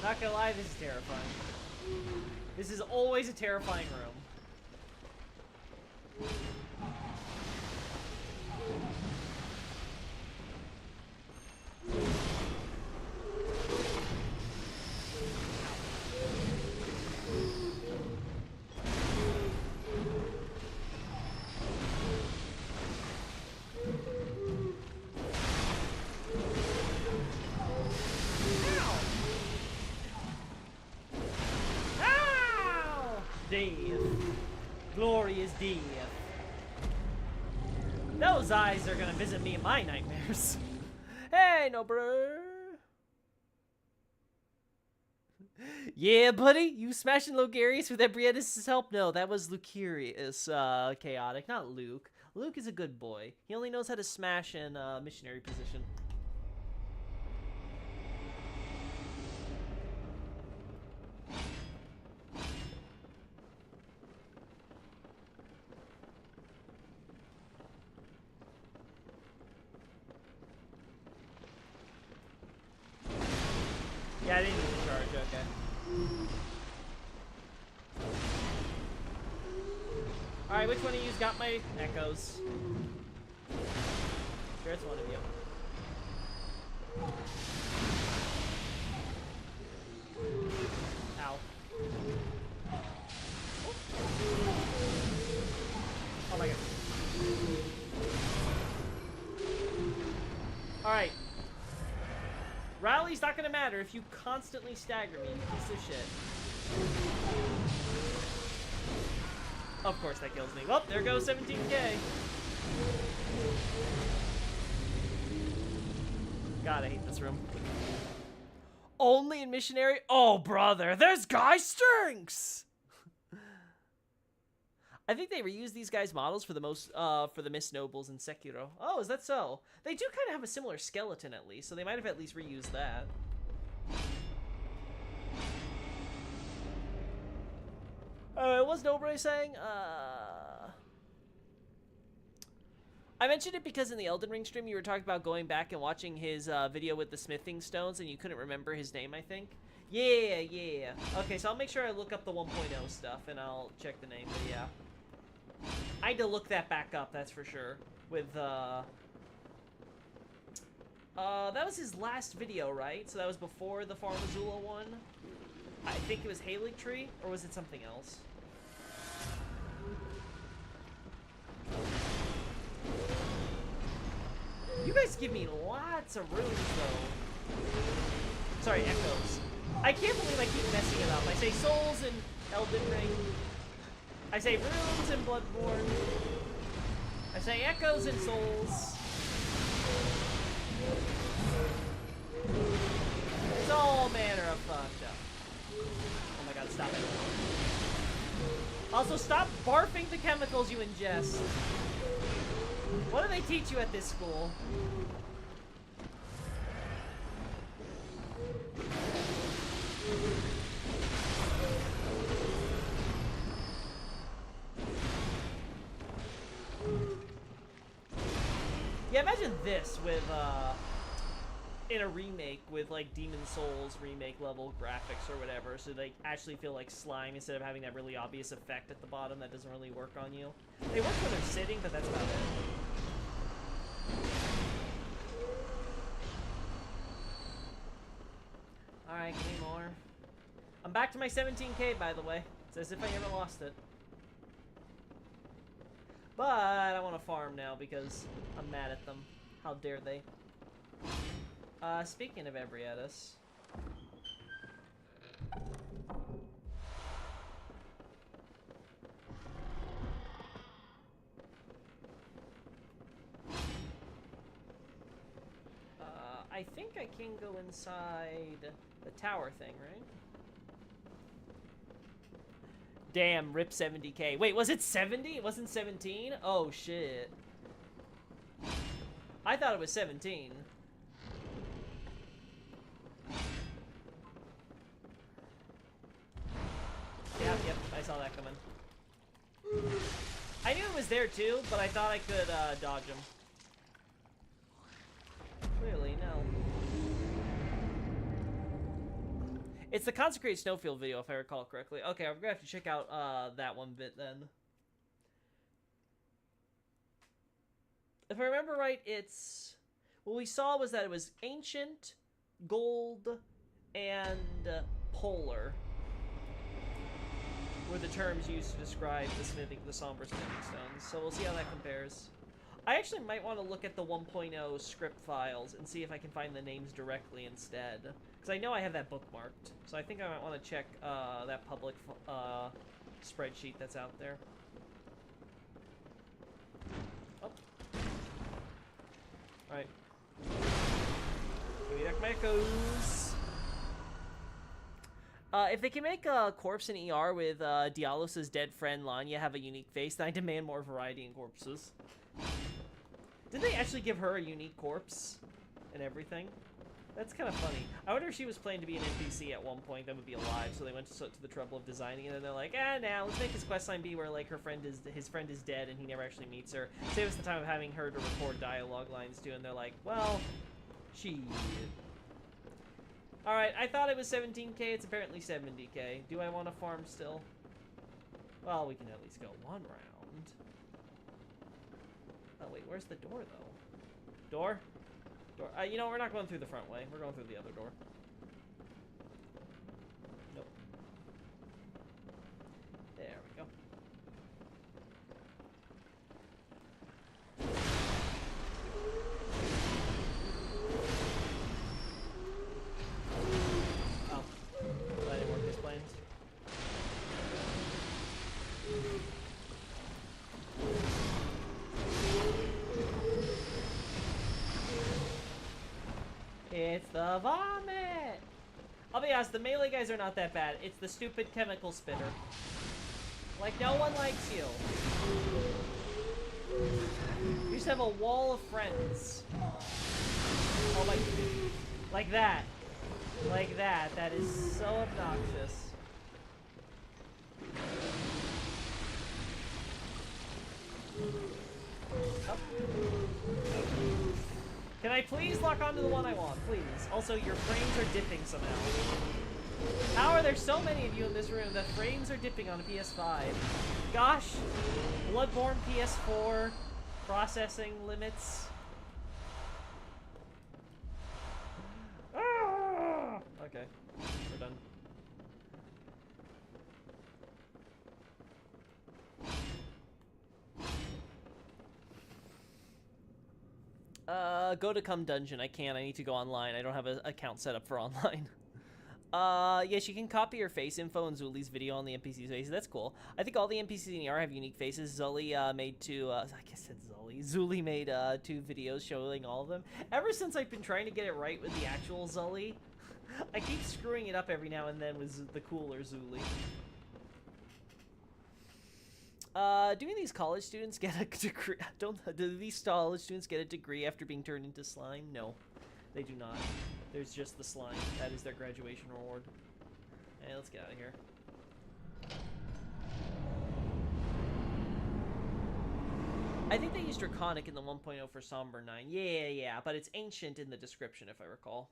Not gonna lie, this is terrifying. This is always a terrifying room. Glorious death. Those eyes are gonna visit me in my nightmares. Hey, no bro. Yeah, buddy, you smashing Logarius with Ebrietas' help? No, that was Lucarius, chaotic, not Luke. Luke is a good boy. He only knows how to smash in missionary position. Yeah, I didn't need to charge, okay. Alright, which one of you's got my echoes? Sure, it's one of you. Ow. Oh my god. Alright. Rally's not gonna matter if you constantly stagger me, you piece of shit. Of course that kills me. Well, there goes 17k. God, I hate this room. Only in missionary? Oh, brother, this guy stinks! I think they reused these guys' models for the Miss Nobles in Sekiro. Oh, is that so? They do kind of have a similar skeleton at least, so they might have at least reused that. What was Dobre saying? I mentioned it because in the Elden Ring stream you were talking about going back and watching his video with the smithing stones and you couldn't remember his name, I think. Yeah. Okay, so I'll make sure I look up the 1.0 stuff and I'll check the name, but yeah. I had to look that back up, that's for sure. With, that was his last video, right? So that was before the Farm Azula one? I think it was Haligtree, or was it something else? You guys give me lots of rooms, though. Sorry, echoes. I can't believe I keep messing it up. I say souls in Elden Ring. I say runes in Bloodborne. I say echoes in Souls. It's all manner of fucked up. Oh my god, stop it. Also, stop barfing the chemicals you ingest. What do they teach you at this school? Yeah, imagine this with, in a remake with, like, Demon Souls remake level graphics or whatever, so they actually feel like slime instead of having that really obvious effect at the bottom that doesn't really work on you. They work when they're sitting, but that's about it. Alright, give me more. I'm back to my 17k, by the way. It's as if I never lost it. But I want to farm now because I'm mad at them. How dare they? Speaking of Ebrietas. I think I can go inside the tower thing, right? Damn, rip 70k. Wait, was it 70? It wasn't 17? Oh, shit. I thought it was 17. Yep, I saw that coming. I knew it was there too, but I thought I could dodge him. Clearly, no. It's the Consecrated Snowfield video, if I recall correctly. Okay, I'm gonna have to check out that one bit then. If I remember right, it's... What we saw was that it was ancient, gold, and polar were the terms used to describe the somber smithing stones. So we'll see how that compares. I actually might want to look at the 1.0 script files and see if I can find the names directly instead. Because I know I have that bookmarked. So I think I might want to check that public spreadsheet that's out there. Oh. Alright. Echoes. If they can make a corpse in ER with Dialos' dead friend Lanya have a unique face, then I demand more variety in corpses. Did they actually give her a unique corpse and everything? That's kind of funny. I wonder if she was planning to be an NPC at one point that would be alive, so they went to the trouble of designing it, and they're like, now let's make his questline be where like his friend is dead and he never actually meets her. Save us the time of having her to record dialogue lines too, and they're like, well, she. Alright, I thought it was 17k, it's apparently 70k. Do I want to farm still? Well, we can at least go one round. Oh, wait, where's the door, though? Door? Door. You know, we're not going through the front way. We're going through the other door. Nope. There we go. Oh. I didn't work these planes. It's the vomit! I'll be honest, the melee guys are not that bad. It's the stupid chemical spitter. Like, no one likes you. You just have a wall of friends. Oh my... Like that. Like that. That is so obnoxious. Oh. Can I please lock onto the one I want, please? Also, your frames are dipping somehow. How are there so many of you in this room that frames are dipping on a PS5? Gosh, Bloodborne PS4, processing limits. Ah! Okay, we're done. Go to Come Dungeon. I can't. I need to go online. I don't have an account set up for online. Yes, you can copy your face info in Zuli's video on the NPC's faces. That's cool. I think all the NPCs in ER have unique faces. Zully made two, I guess it's Zully. Zuli made 2 videos showing all of them. Ever since I've been trying to get it right with the actual Zully, I keep screwing it up every now and then with the cooler Zuli. Do these college students get a degree? Do these college students get a degree after being turned into slime? No, they do not. There's just the slime. That is their graduation reward. Hey, let's get out of here. I think they used Draconic in the 1.0 for Somber 9. Yeah, but it's ancient in the description, if I recall.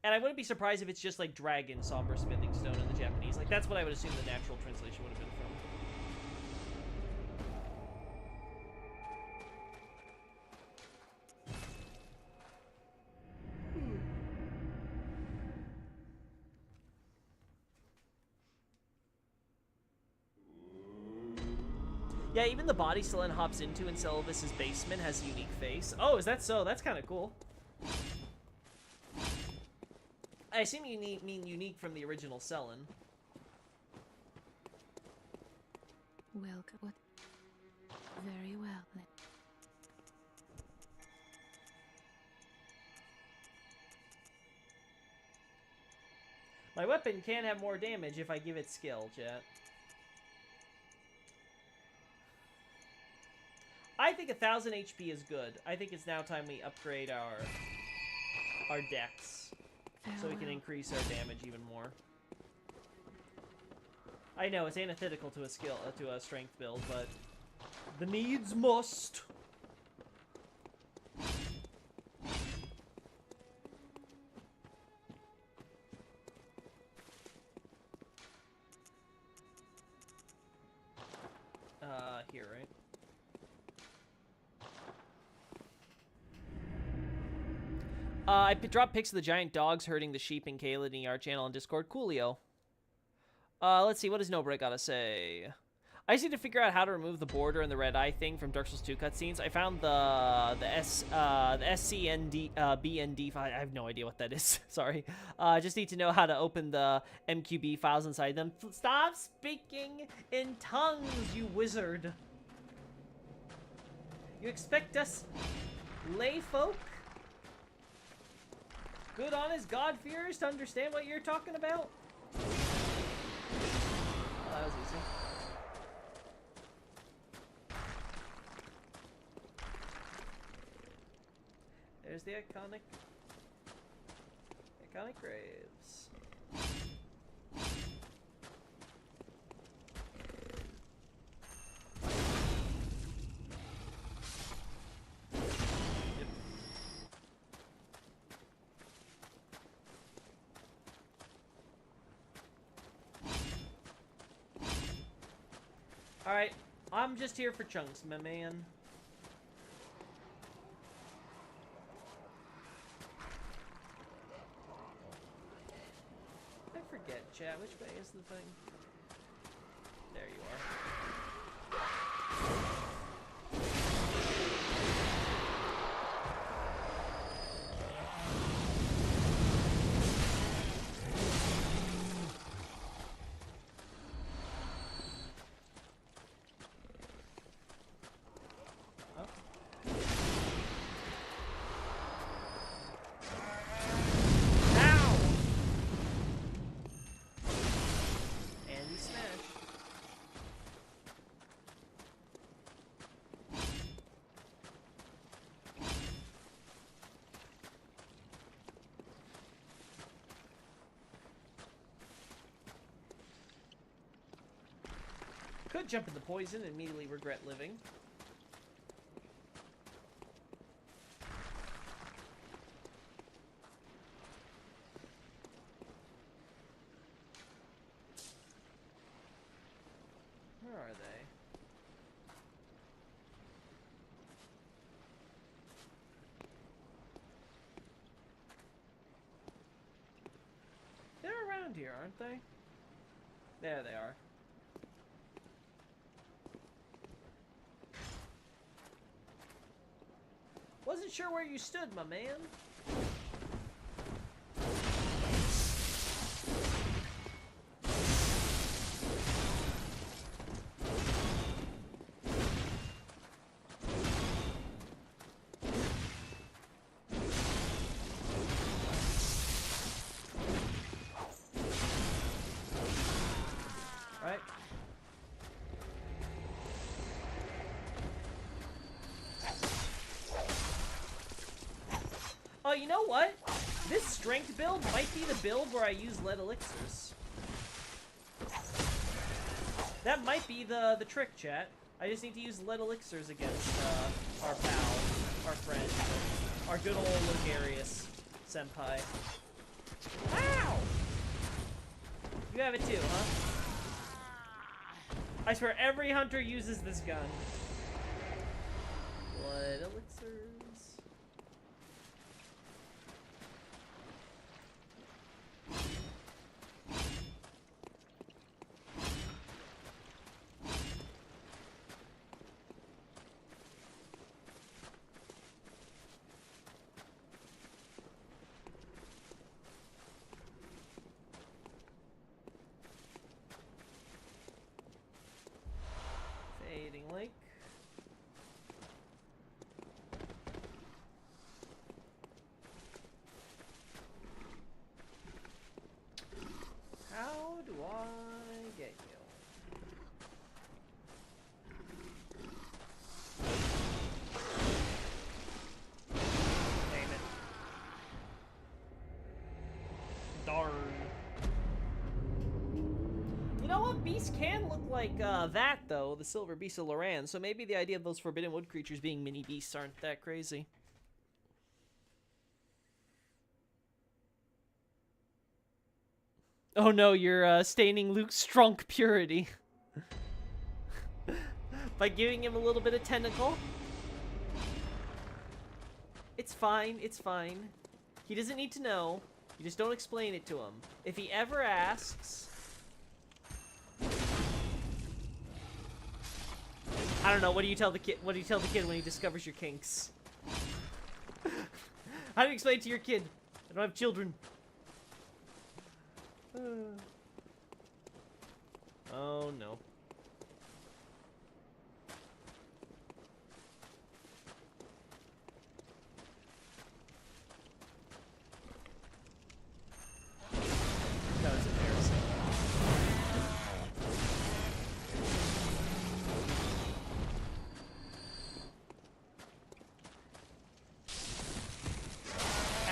And I wouldn't be surprised if it's just like Dragon Somber Smithing Stone in the Japanese. Like, that's what I would assume the natural translation would have been from. Yeah, even the body Selene hops into in Sylvis's basement has a unique face. Oh, is that so? That's kind of cool. I assume you mean unique from the original Selene. Welcome. What? Very well. My weapon can have more damage if I give it skill, chat. I think 1000 HP is good. I think it's now time we upgrade our dex so we can increase our damage even more. I know it's antithetical to a strength build, but the needs must. Here, right? I dropped pics of the giant dogs herding the sheep in Kayla in our channel on Discord. Coolio. Let's see, what does Nobra gotta say? I just need to figure out how to remove the border and the red eye thing from Dark Souls 2 cutscenes. I found the SCND BND file. I have no idea what that is. Sorry. I just need to know how to open the MQB files inside them. Stop speaking in tongues, you wizard. You expect us lay folk? Good, honest God-fearers to understand what you're talking about? Oh, that was easy. There's the iconic graves. Yep. Alright, I'm just here for chunks, my man. I forget, chat, which way is the thing? There you are. Could jump in the poison and immediately regret living. Where are they? They're around here, aren't they? There they are. Wasn't sure where you stood, my man. Right. Oh, you know what? This strength build might be the build where I use lead elixirs. That might be the trick, chat. I just need to use lead elixirs against our pal, our friend, our good old Logarius senpai. Ow! You have it too, huh? I swear every hunter uses this gun. Blood elixirs. beast can look like that, though, the silver beast of Loran, so maybe the idea of those forbidden wood creatures being mini beasts aren't that crazy. Oh no, you're staining Luke's strong purity. By giving him a little bit of tentacle. It's fine, it's fine. He doesn't need to know. You just don't explain it to him. If he ever asks... I don't know, what do you tell the kid when he discovers your kinks? How do you explain it to your kid? I don't have children. Oh no. That was embarrassing.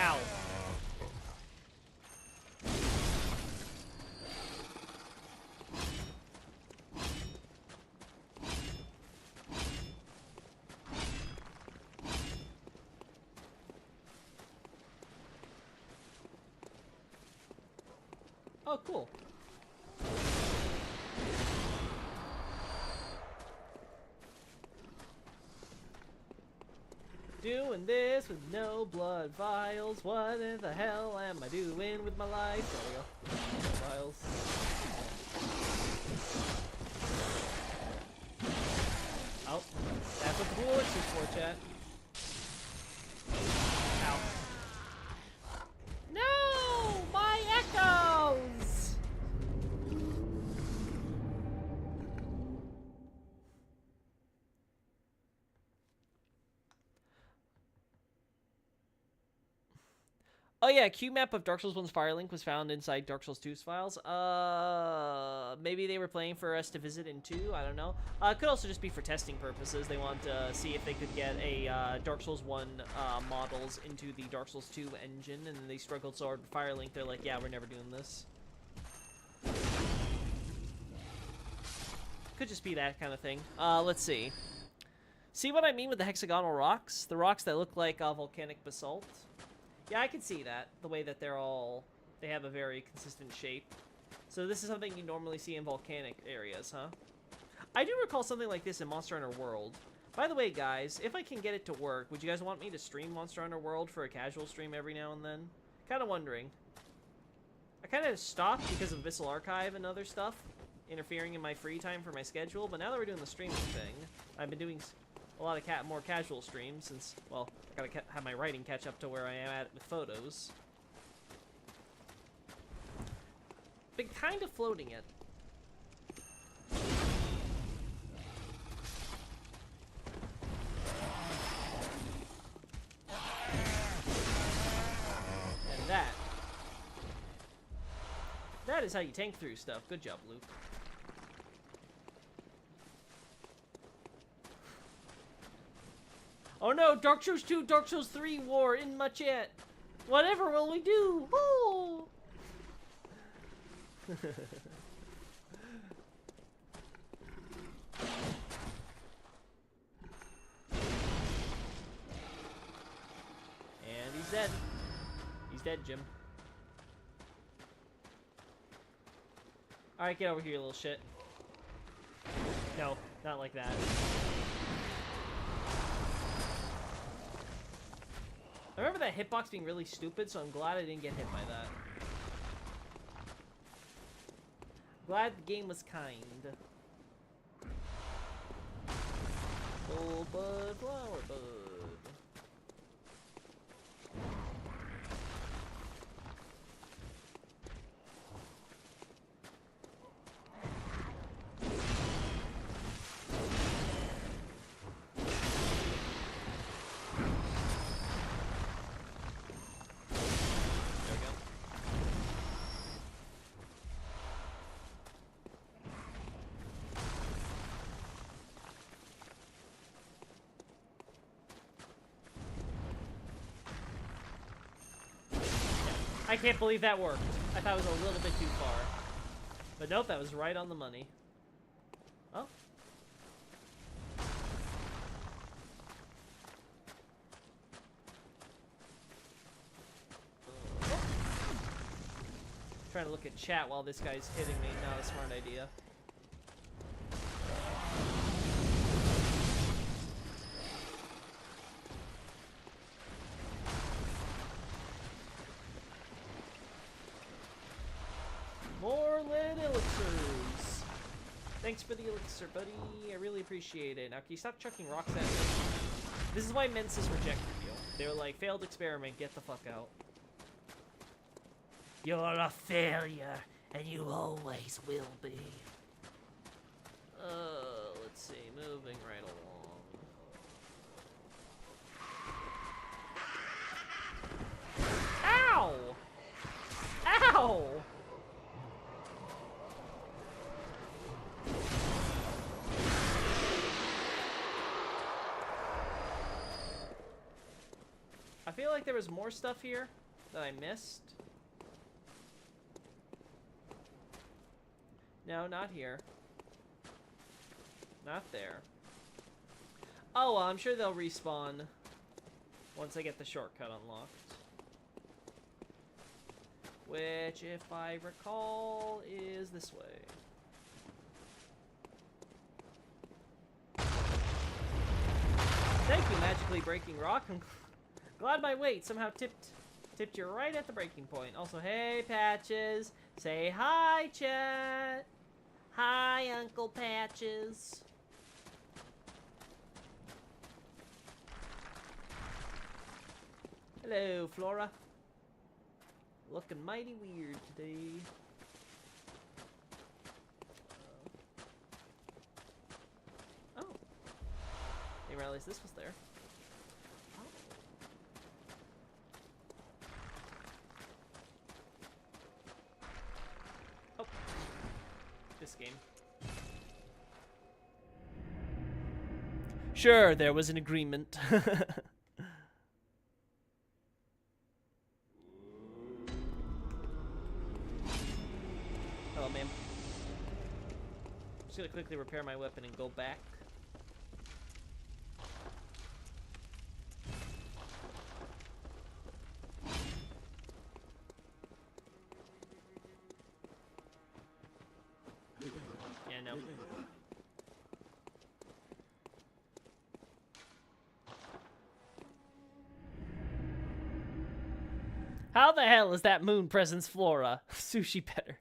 Ow. Oh, cool. Doing this with no blood vials. What in the hell am I doing with my life? There we go. No vials. Oh, that's what the blue elixir's for, chat. Ow. No! My echoes! Oh yeah, Q map of Dark Souls 1's Firelink was found inside Dark Souls 2's files. Maybe they were playing for us to visit in 2, I don't know. It could also just be for testing purposes. They want to see if they could get a Dark Souls 1 models into the Dark Souls 2 engine, and they struggled so hard with Firelink, they're like, yeah, we're never doing this. Could just be that kind of thing. Let's see. See what I mean with the hexagonal rocks? The rocks that look like volcanic basalt? Yeah, I can see that. The way that they have a very consistent shape. So this is something you normally see in volcanic areas, huh? I do recall something like this in Monster Hunter World. By the way, guys, if I can get it to work, would you guys want me to stream Monster Hunter World for a casual stream every now and then? Kind of wondering. I kind of stopped because of Abyssal Archive and other stuff interfering in my free time for my schedule, but now that we're doing the streaming thing, I've been doing a lot of more casual streams since, well, I gotta have my writing catch up to where I am at with photos. Been kind of floating it. And that is how you tank through stuff. Good job, Luke. Oh no, Dark Souls 2, Dark Souls 3 war in much yet. Whatever will we do? Woo! And he's dead. He's dead, Jim. Alright, get over here, you little shit. No, not like that. I remember that hitbox being really stupid, so I'm glad I didn't get hit by that. Glad the game was kind. Gold bud, flower bud. I can't believe that worked. I thought it was a little bit too far. But nope, that was right on the money. Oh. Trying to look at chat while this guy's hitting me. Not a smart idea. More lead elixirs. Thanks for the elixir, buddy. I really appreciate it. Now, can you stop chucking rocks at me? This is why Mensis rejected you. They were like, failed experiment, get the fuck out. You're a failure, and you always will be. Let's see, moving right along. Ow! Ow! I feel like there was more stuff here that I missed. No, not here. Not there. Oh, well, I'm sure they'll respawn once I get the shortcut unlocked. Which, if I recall, is this way. Thank you, Magically Breaking Rock. I'm glad my weight somehow tipped you right at the breaking point. Also, hey, Patches. Say hi, chat. Hi, Uncle Patches. Hello, Flora. Looking mighty weird today. Oh. Didn't realize this was there. Oh. This game. Sure, there was an agreement. Hello, ma'am. Just gonna quickly repair my weapon and go back. Yeah, no. How the hell is that moon presence Flora? Sushi better.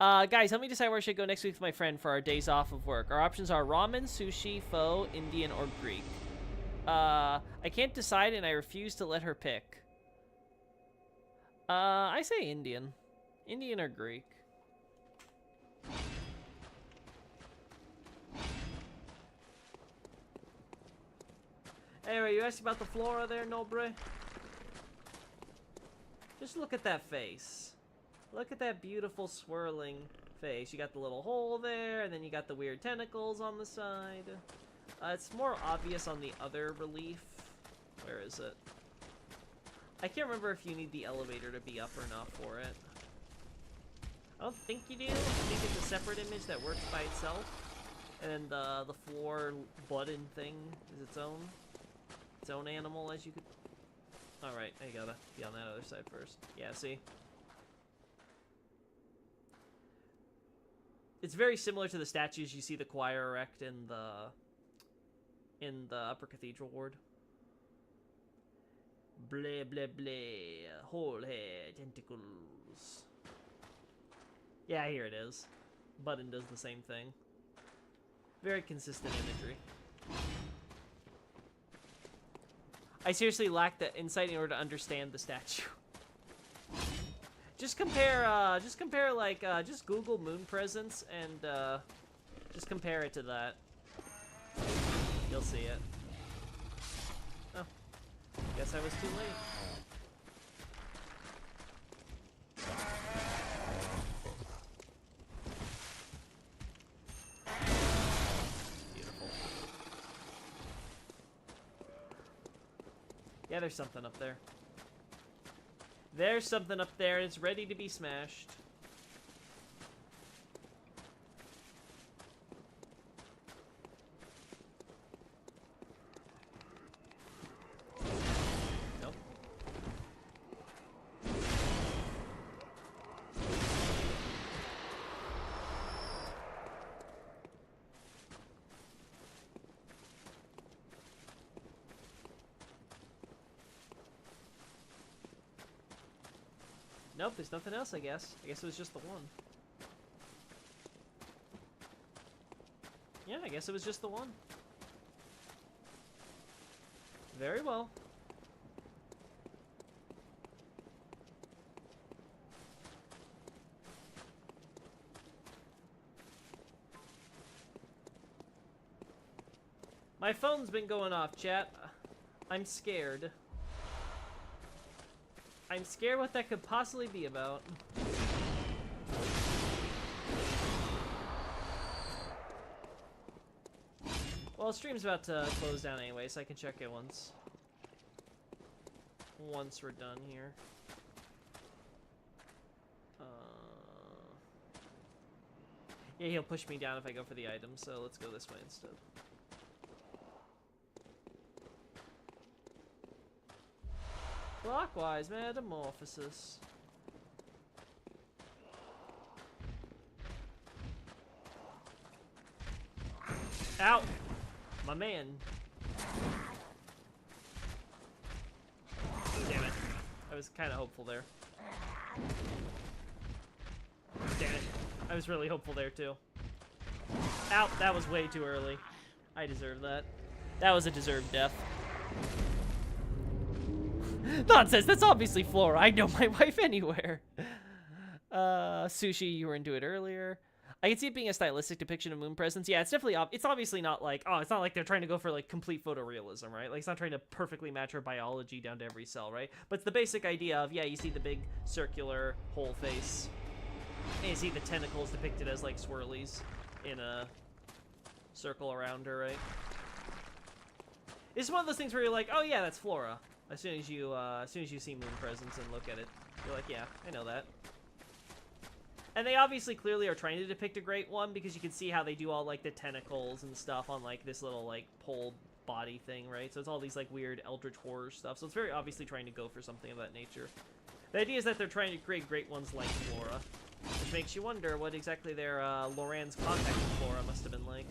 Guys, help me decide where I should go next week with my friend for our days off of work. Our options are ramen, sushi, pho, Indian, or Greek. I can't decide and I refuse to let her pick. I say Indian. Indian or Greek. Anyway, you asked about the flora there, Nobre? Just look at that face. Look at that beautiful swirling face. You got the little hole there, and then you got the weird tentacles on the side. It's more obvious on the other relief. Where is it? I can't remember if you need the elevator to be up or not for it. I don't think you do. I think it's a separate image that works by itself. And then the floor button thing is its own animal, as you could... Alright, I gotta be on that other side first. Yeah, see? It's very similar to the statues you see the choir erect in the Upper Cathedral Ward. Blah, blah, blah. Whole head, tentacles. Yeah, here it is. Button does the same thing. Very consistent imagery. I seriously lack the insight in order to understand the statue. Just compare, just Google moon presence and, just compare it to that. You'll see it. Oh. Guess I was too late. Beautiful. Yeah, there's something up there. There's something up there, and it's ready to be smashed. Nope. Nope, there's nothing else, I guess. I guess it was just the one. Yeah, I guess it was just the one. Very well. My phone's been going off, chat. I'm scared. I'm scared what that could possibly be about. Well, stream's about to close down anyway, so I can check it once we're done here. Yeah, he'll push me down if I go for the item, so let's go this way instead. Clockwise metamorphosis. Ow! My man. Damn it. I was kind of hopeful there. Damn it. I was really hopeful there too. Ow! That was way too early. I deserve that. That was a deserved death. Nonsense, that's obviously Flora. I know my wife anywhere. Sushi, you were into it earlier. I can see it being a stylistic depiction of moon presence. Yeah, it's definitely, it's obviously not like, oh, it's not like they're trying to go for like complete photorealism, right? Like it's not trying to perfectly match her biology down to every cell, right? But it's the basic idea of, yeah, you see the big circular whole face. And you see the tentacles depicted as like swirlies in a circle around her, right? It's one of those things where you're like, oh yeah, that's Flora. As soon as you see moon presence and look at it, you're like, yeah, I know that. And they obviously clearly are trying to depict a great one because you can see how they do all like the tentacles and stuff on like this little like pole body thing, right? So it's all these like weird eldritch horror stuff. So it's very obviously trying to go for something of that nature. The idea is that they're trying to create great ones like Flora, which makes you wonder what exactly their Loran's contact with Flora must have been like.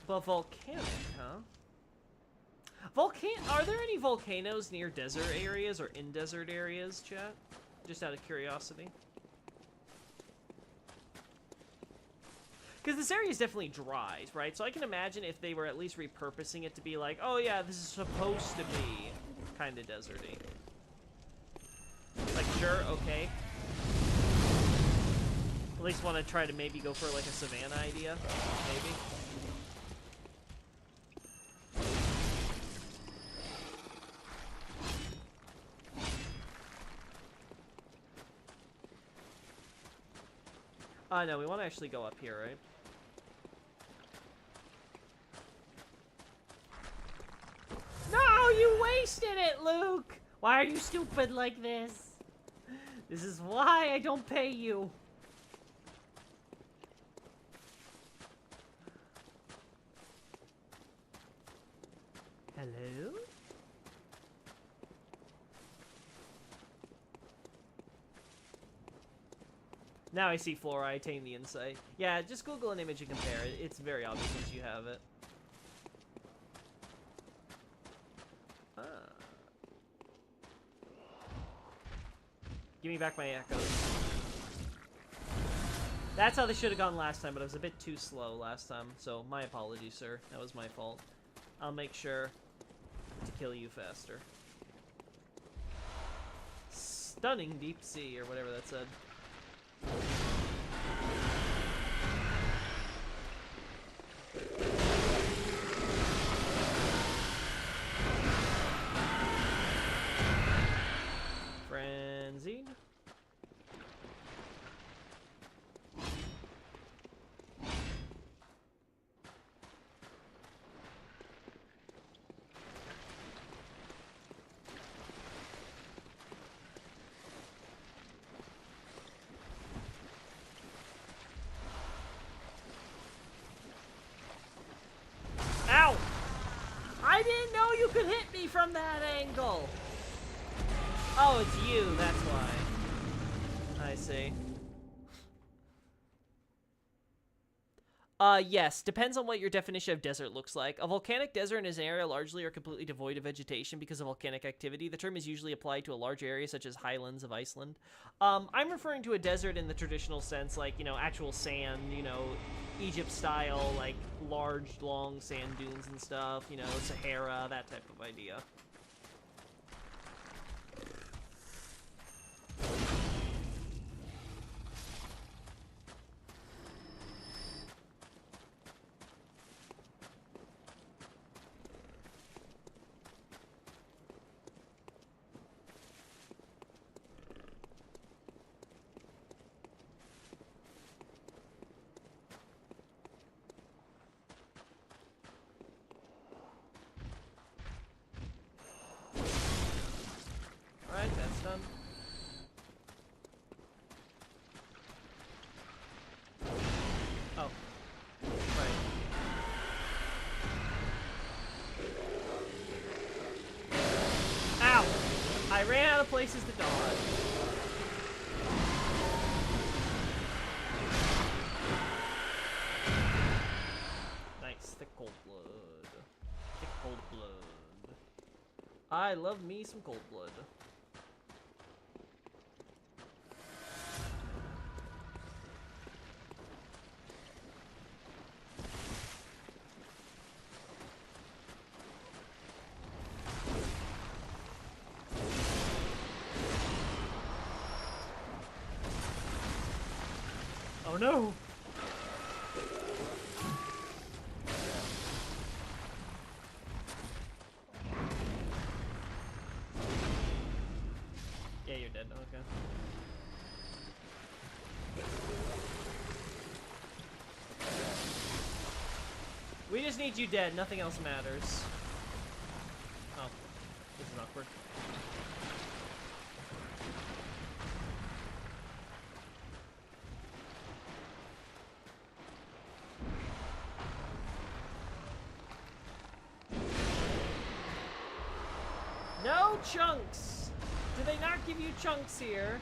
But volcanic, huh? Are there any volcanoes near desert areas or in desert areas, chat? Just out of curiosity. Because this area is definitely dry, right? So I can imagine if they were at least repurposing it to be like, oh yeah, this is supposed to be kind of deserty. Like, sure, okay. At least want to try to maybe go for like a savanna idea, maybe. No, we want to actually go up here, right? No, you wasted it, Luke! Why are you stupid like this? This is why I don't pay you. Hello? Now I see Flora, I attain the insight. Yeah, just Google an image and compare it. It's very obvious once you have it. Give me back my echoes. That's how they should have gone last time, but I was a bit too slow last time. So my apologies, sir. That was my fault. I'll make sure to kill you faster. Stunning deep sea, or whatever that said. Frenzied. me from that angle! Oh, it's you, that's why. I see. Yes, depends on what your definition of desert looks like. A volcanic desert is an area largely or completely devoid of vegetation because of volcanic activity. The term is usually applied to a large area such as highlands of Iceland. I'm referring to a desert in the traditional sense, like, you know, actual sand, you know, Egypt style, like, large, long sand dunes and stuff, you know, Sahara, that type of idea. Alright, that's done. Oh. Right. Ow! I ran out of places to dodge. Nice, thick cold blood. Thick cold blood. I love me some cold blood. Oh no! Yeah, you're dead. Okay. We just need you dead. Nothing else matters. Oh, this is awkward. No chunks! Do they not give you chunks here?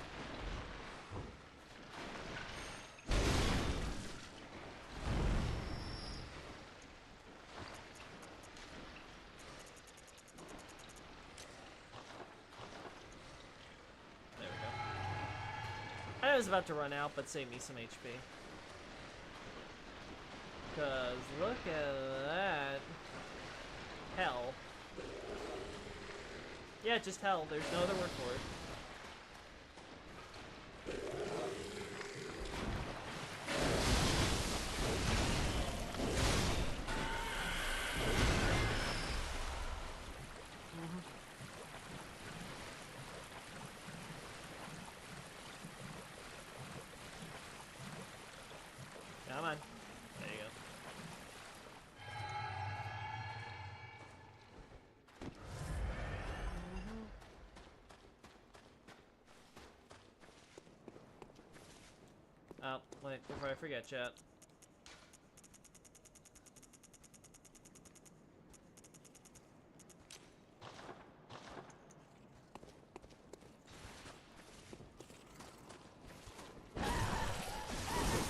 There we go. I was about to run out, but save me some HP. Cause look at that. Hell. Yeah, just hell. There's no other word for it. Come on. There you go. Oh, wait, before I forget, chat.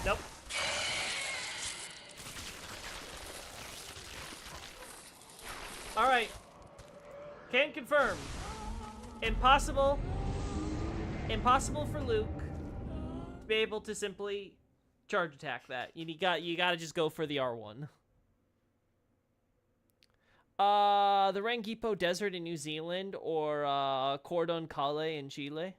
Nope. Alright. Can confirm. Impossible for Luke to be able to simply charge attack that. You gotta just go for the R1. The Rangipo Desert in New Zealand or Cordon Calle in Chile,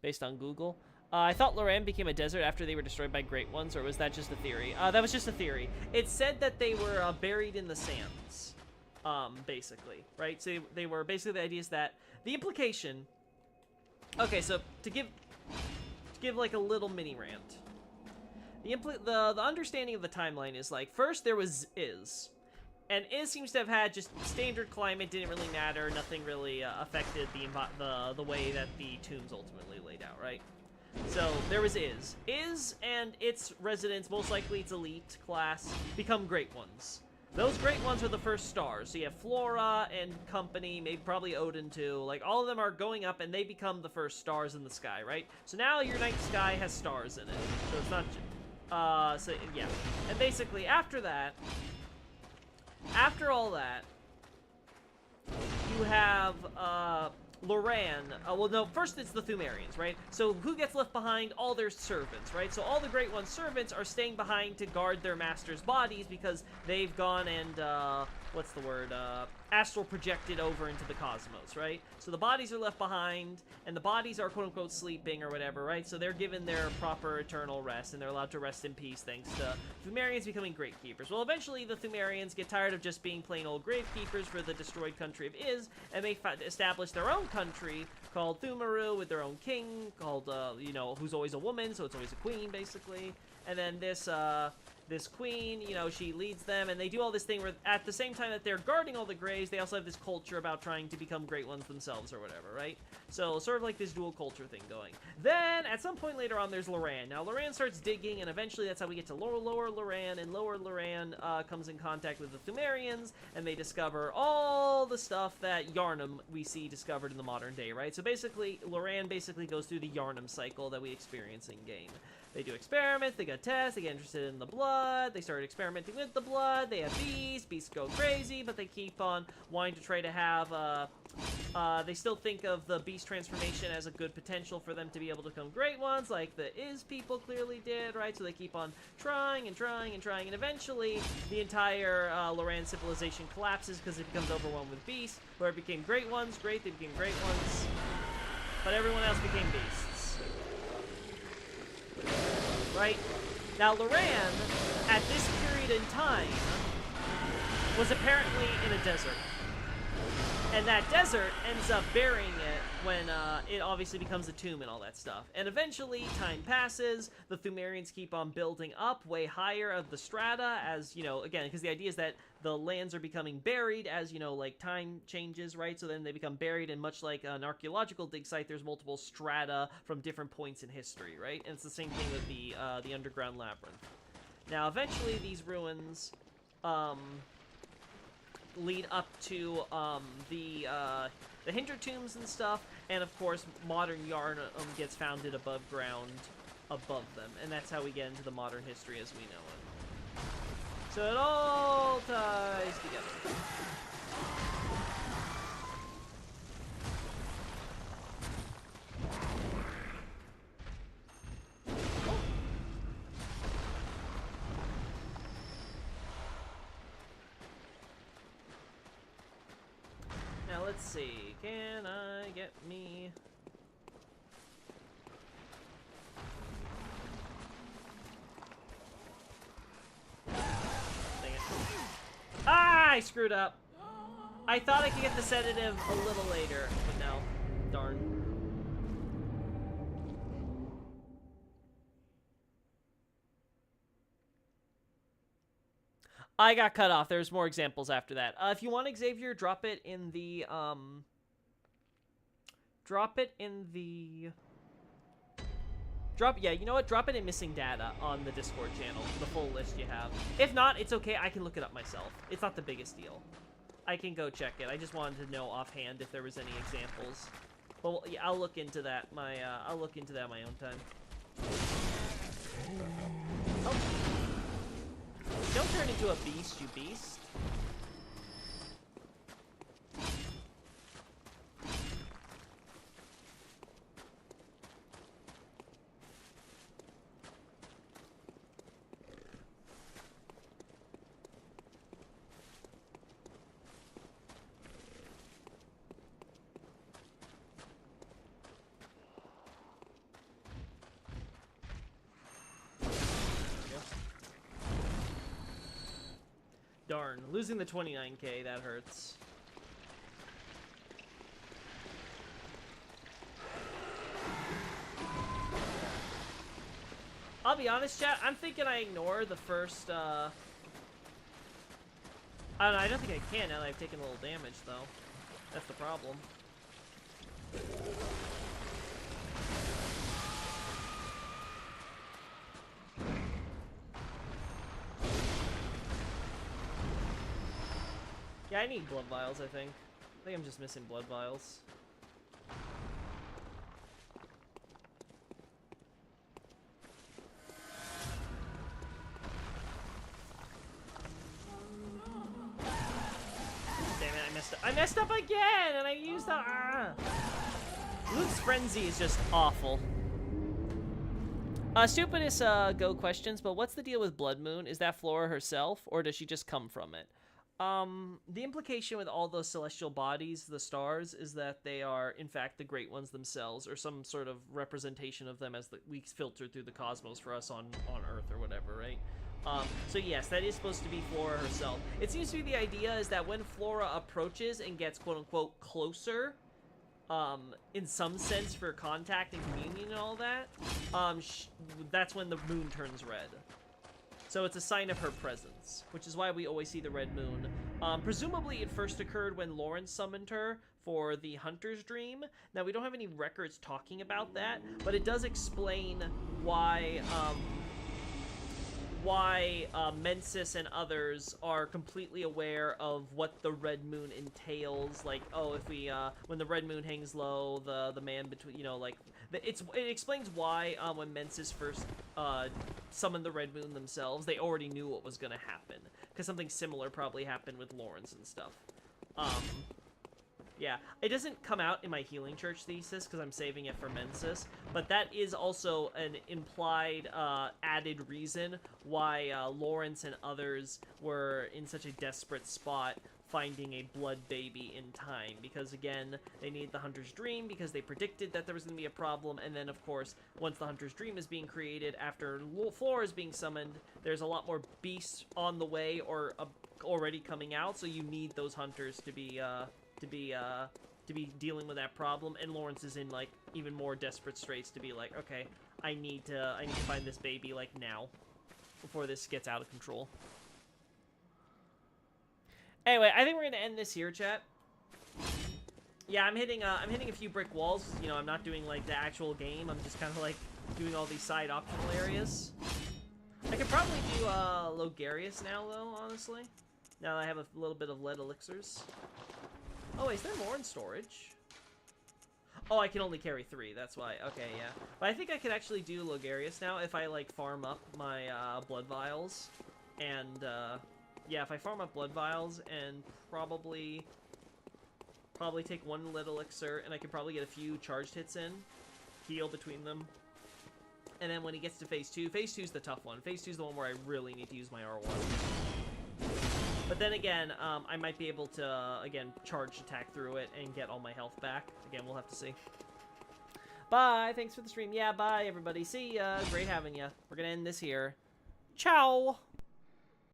based on Google. I thought Loran became a desert after they were destroyed by Great Ones, or was that just a theory? That was just a theory. It said that they were buried in the sands, basically, right? So they were basically, the idea is that the implication. Okay, so to give like a little mini rant. The understanding of the timeline is like, first there was Iz. And Iz seems to have had just standard climate, didn't really matter, nothing really affected the way that the tombs ultimately laid out, right? So there was Iz and its residents, most likely its elite class, become Great Ones. Those great ones are the first stars. So you have Flora and company, maybe probably Odin too. Like, all of them are going up, and they become the first stars in the sky, right? So now your night sky has stars in it. So it's not... so, yeah. And basically, after that... After all that... You have, Loran. Well, no, first it's the Thumerians, right? So who gets left behind? All their servants, right? So all the Great One's servants are staying behind to guard their master's bodies because they've gone and, what's the word? Astral projected over into the cosmos, right? So the bodies are left behind, and the bodies are quote-unquote sleeping or whatever, right? So they're given their proper eternal rest, and they're allowed to rest in peace thanks to Thumerians becoming Gravekeepers. Well, eventually the Thumerians get tired of just being plain old Gravekeepers for the destroyed country of Iz, and they establish their own country called Thumaru with their own king, called, you know, who's always a woman, so it's always a queen, basically. And then this queen, you know, she leads them, and they do all this thing where at the same time that they're guarding all the graves, they also have this culture about trying to become great ones themselves or whatever, right? So sort of like this dual culture thing going. Then, at some point later on, there's Loran. Now, Loran starts digging, and eventually that's how we get to Lower Loran, and Lower Loran comes in contact with the Thumerians, and they discover all the stuff that Yharnam we see discovered in the modern day, right? So basically, Loran basically goes through the Yharnam cycle that we experience in-game. They do experiments, they get tests, they get interested in the blood, they start experimenting with the blood, they have beasts go crazy, but they keep on wanting to try to have, they still think of the beast transformation as a good potential for them to be able to become great ones, like the Iz people clearly did, right? So they keep on trying, and eventually the entire Loran civilization collapses because it becomes overwhelmed with beasts, where it became great ones, they became great ones, but everyone else became beasts. Right? Now, Loran, at this period in time, was apparently in a desert. And that desert ends up burying it when it obviously becomes a tomb and all that stuff. And eventually, time passes, the Thumerians keep on building up way higher of the strata as, you know, again, because the idea is that the lands are becoming buried as, you know, like time changes, right? So then they become buried, and much like an archaeological dig site, there's multiple strata from different points in history, right? And it's the same thing with the underground labyrinth. Now, eventually, these ruins, lead up to the Hinder tombs and stuff, and of course modern Yharnam gets founded above ground above them, and that's how we get into the modern history as we know it. So it all ties together. Now let's see, can I get me... Dang it. Ah, I screwed up. I thought I could get the sedative a little later, but no. Darn. I got cut off. There's more examples after that. If you want Xavier, drop it in the, yeah, you know what? Drop it in missing data on the Discord channel, the full list you have. If not, it's okay. I can look it up myself. It's not the biggest deal. I can go check it. I just wanted to know offhand if there was any examples. But yeah, I'll look into that. I'll look into that my own time. Oh. Don't turn into a beast, you beast. Darn, losing the 29k, that hurts. I'll be honest, chat, I'm thinking I ignore the first, I don't know, I don't think I can now that I've taken a little damage, though. That's the problem. Yeah, I need blood vials, I think. I think I'm just missing blood vials. Damn it, I messed up. I messed up again, and I used that. Luke's Frenzy is just awful. Stupidest go questions, but what's the deal with Blood Moon? Is that Flora herself, or does she just come from it? The implication with all those celestial bodies, the stars, is that they are, in fact, the Great Ones themselves, or some sort of representation of them as we filter through the cosmos for us on Earth or whatever, right? So yes, that is supposed to be Flora herself. It seems to be the idea is that when Flora approaches and gets quote-unquote closer, in some sense for contact and communion and all that, that's when the moon turns red. So it's a sign of her presence, which is why we always see the red moon. Presumably it first occurred when Lawrence summoned her for the Hunter's Dream. Now, we don't have any records talking about that, but it does explain why Mensis and others are completely aware of what the red moon entails. Like, oh, if we, when the red moon hangs low, the man between, you know, like, it explains why, when Mensis first, summoned the red moon themselves, they already knew what was gonna happen. Because something similar probably happened with Lawrence and stuff. Yeah, it doesn't come out in my Healing Church thesis because I'm saving it for Mensis, but that is also an implied, added reason why Lawrence and others were in such a desperate spot finding a blood baby in time, because again, they need the Hunter's Dream because they predicted that there was going to be a problem, and then of course, once the Hunter's Dream is being created, after Flora is being summoned, there's a lot more beasts on the way or already coming out, so you need those hunters to be dealing with that problem, and Lawrence is in like even more desperate straits to be like, okay, I need to find this baby like now before this gets out of control. Anyway, I think we're gonna end this here, chat. Yeah, I'm hitting a few brick walls. You know, I'm not doing like the actual game. I'm just kind of like doing all these side optional areas. I could probably do Logarius now, though. Honestly, now that I have a little bit of lead elixirs. Oh, is there more in storage? Oh, I can only carry 3, that's why. Okay, yeah. But I think I could actually do Logarius now if I, like, farm up my, blood vials. And, yeah, if I farm up blood vials and probably take 1 lead elixir, and I could probably get a few charged hits in, heal between them. And then when he gets to Phase 2 is the tough one. Phase 2 is the one where I really need to use my R1. But then again, I might be able to, again, charge attack through it and get all my health back. Again, we'll have to see. Bye! Thanks for the stream. Yeah, bye, everybody. See ya! Great having ya. We're gonna end this here. Ciao!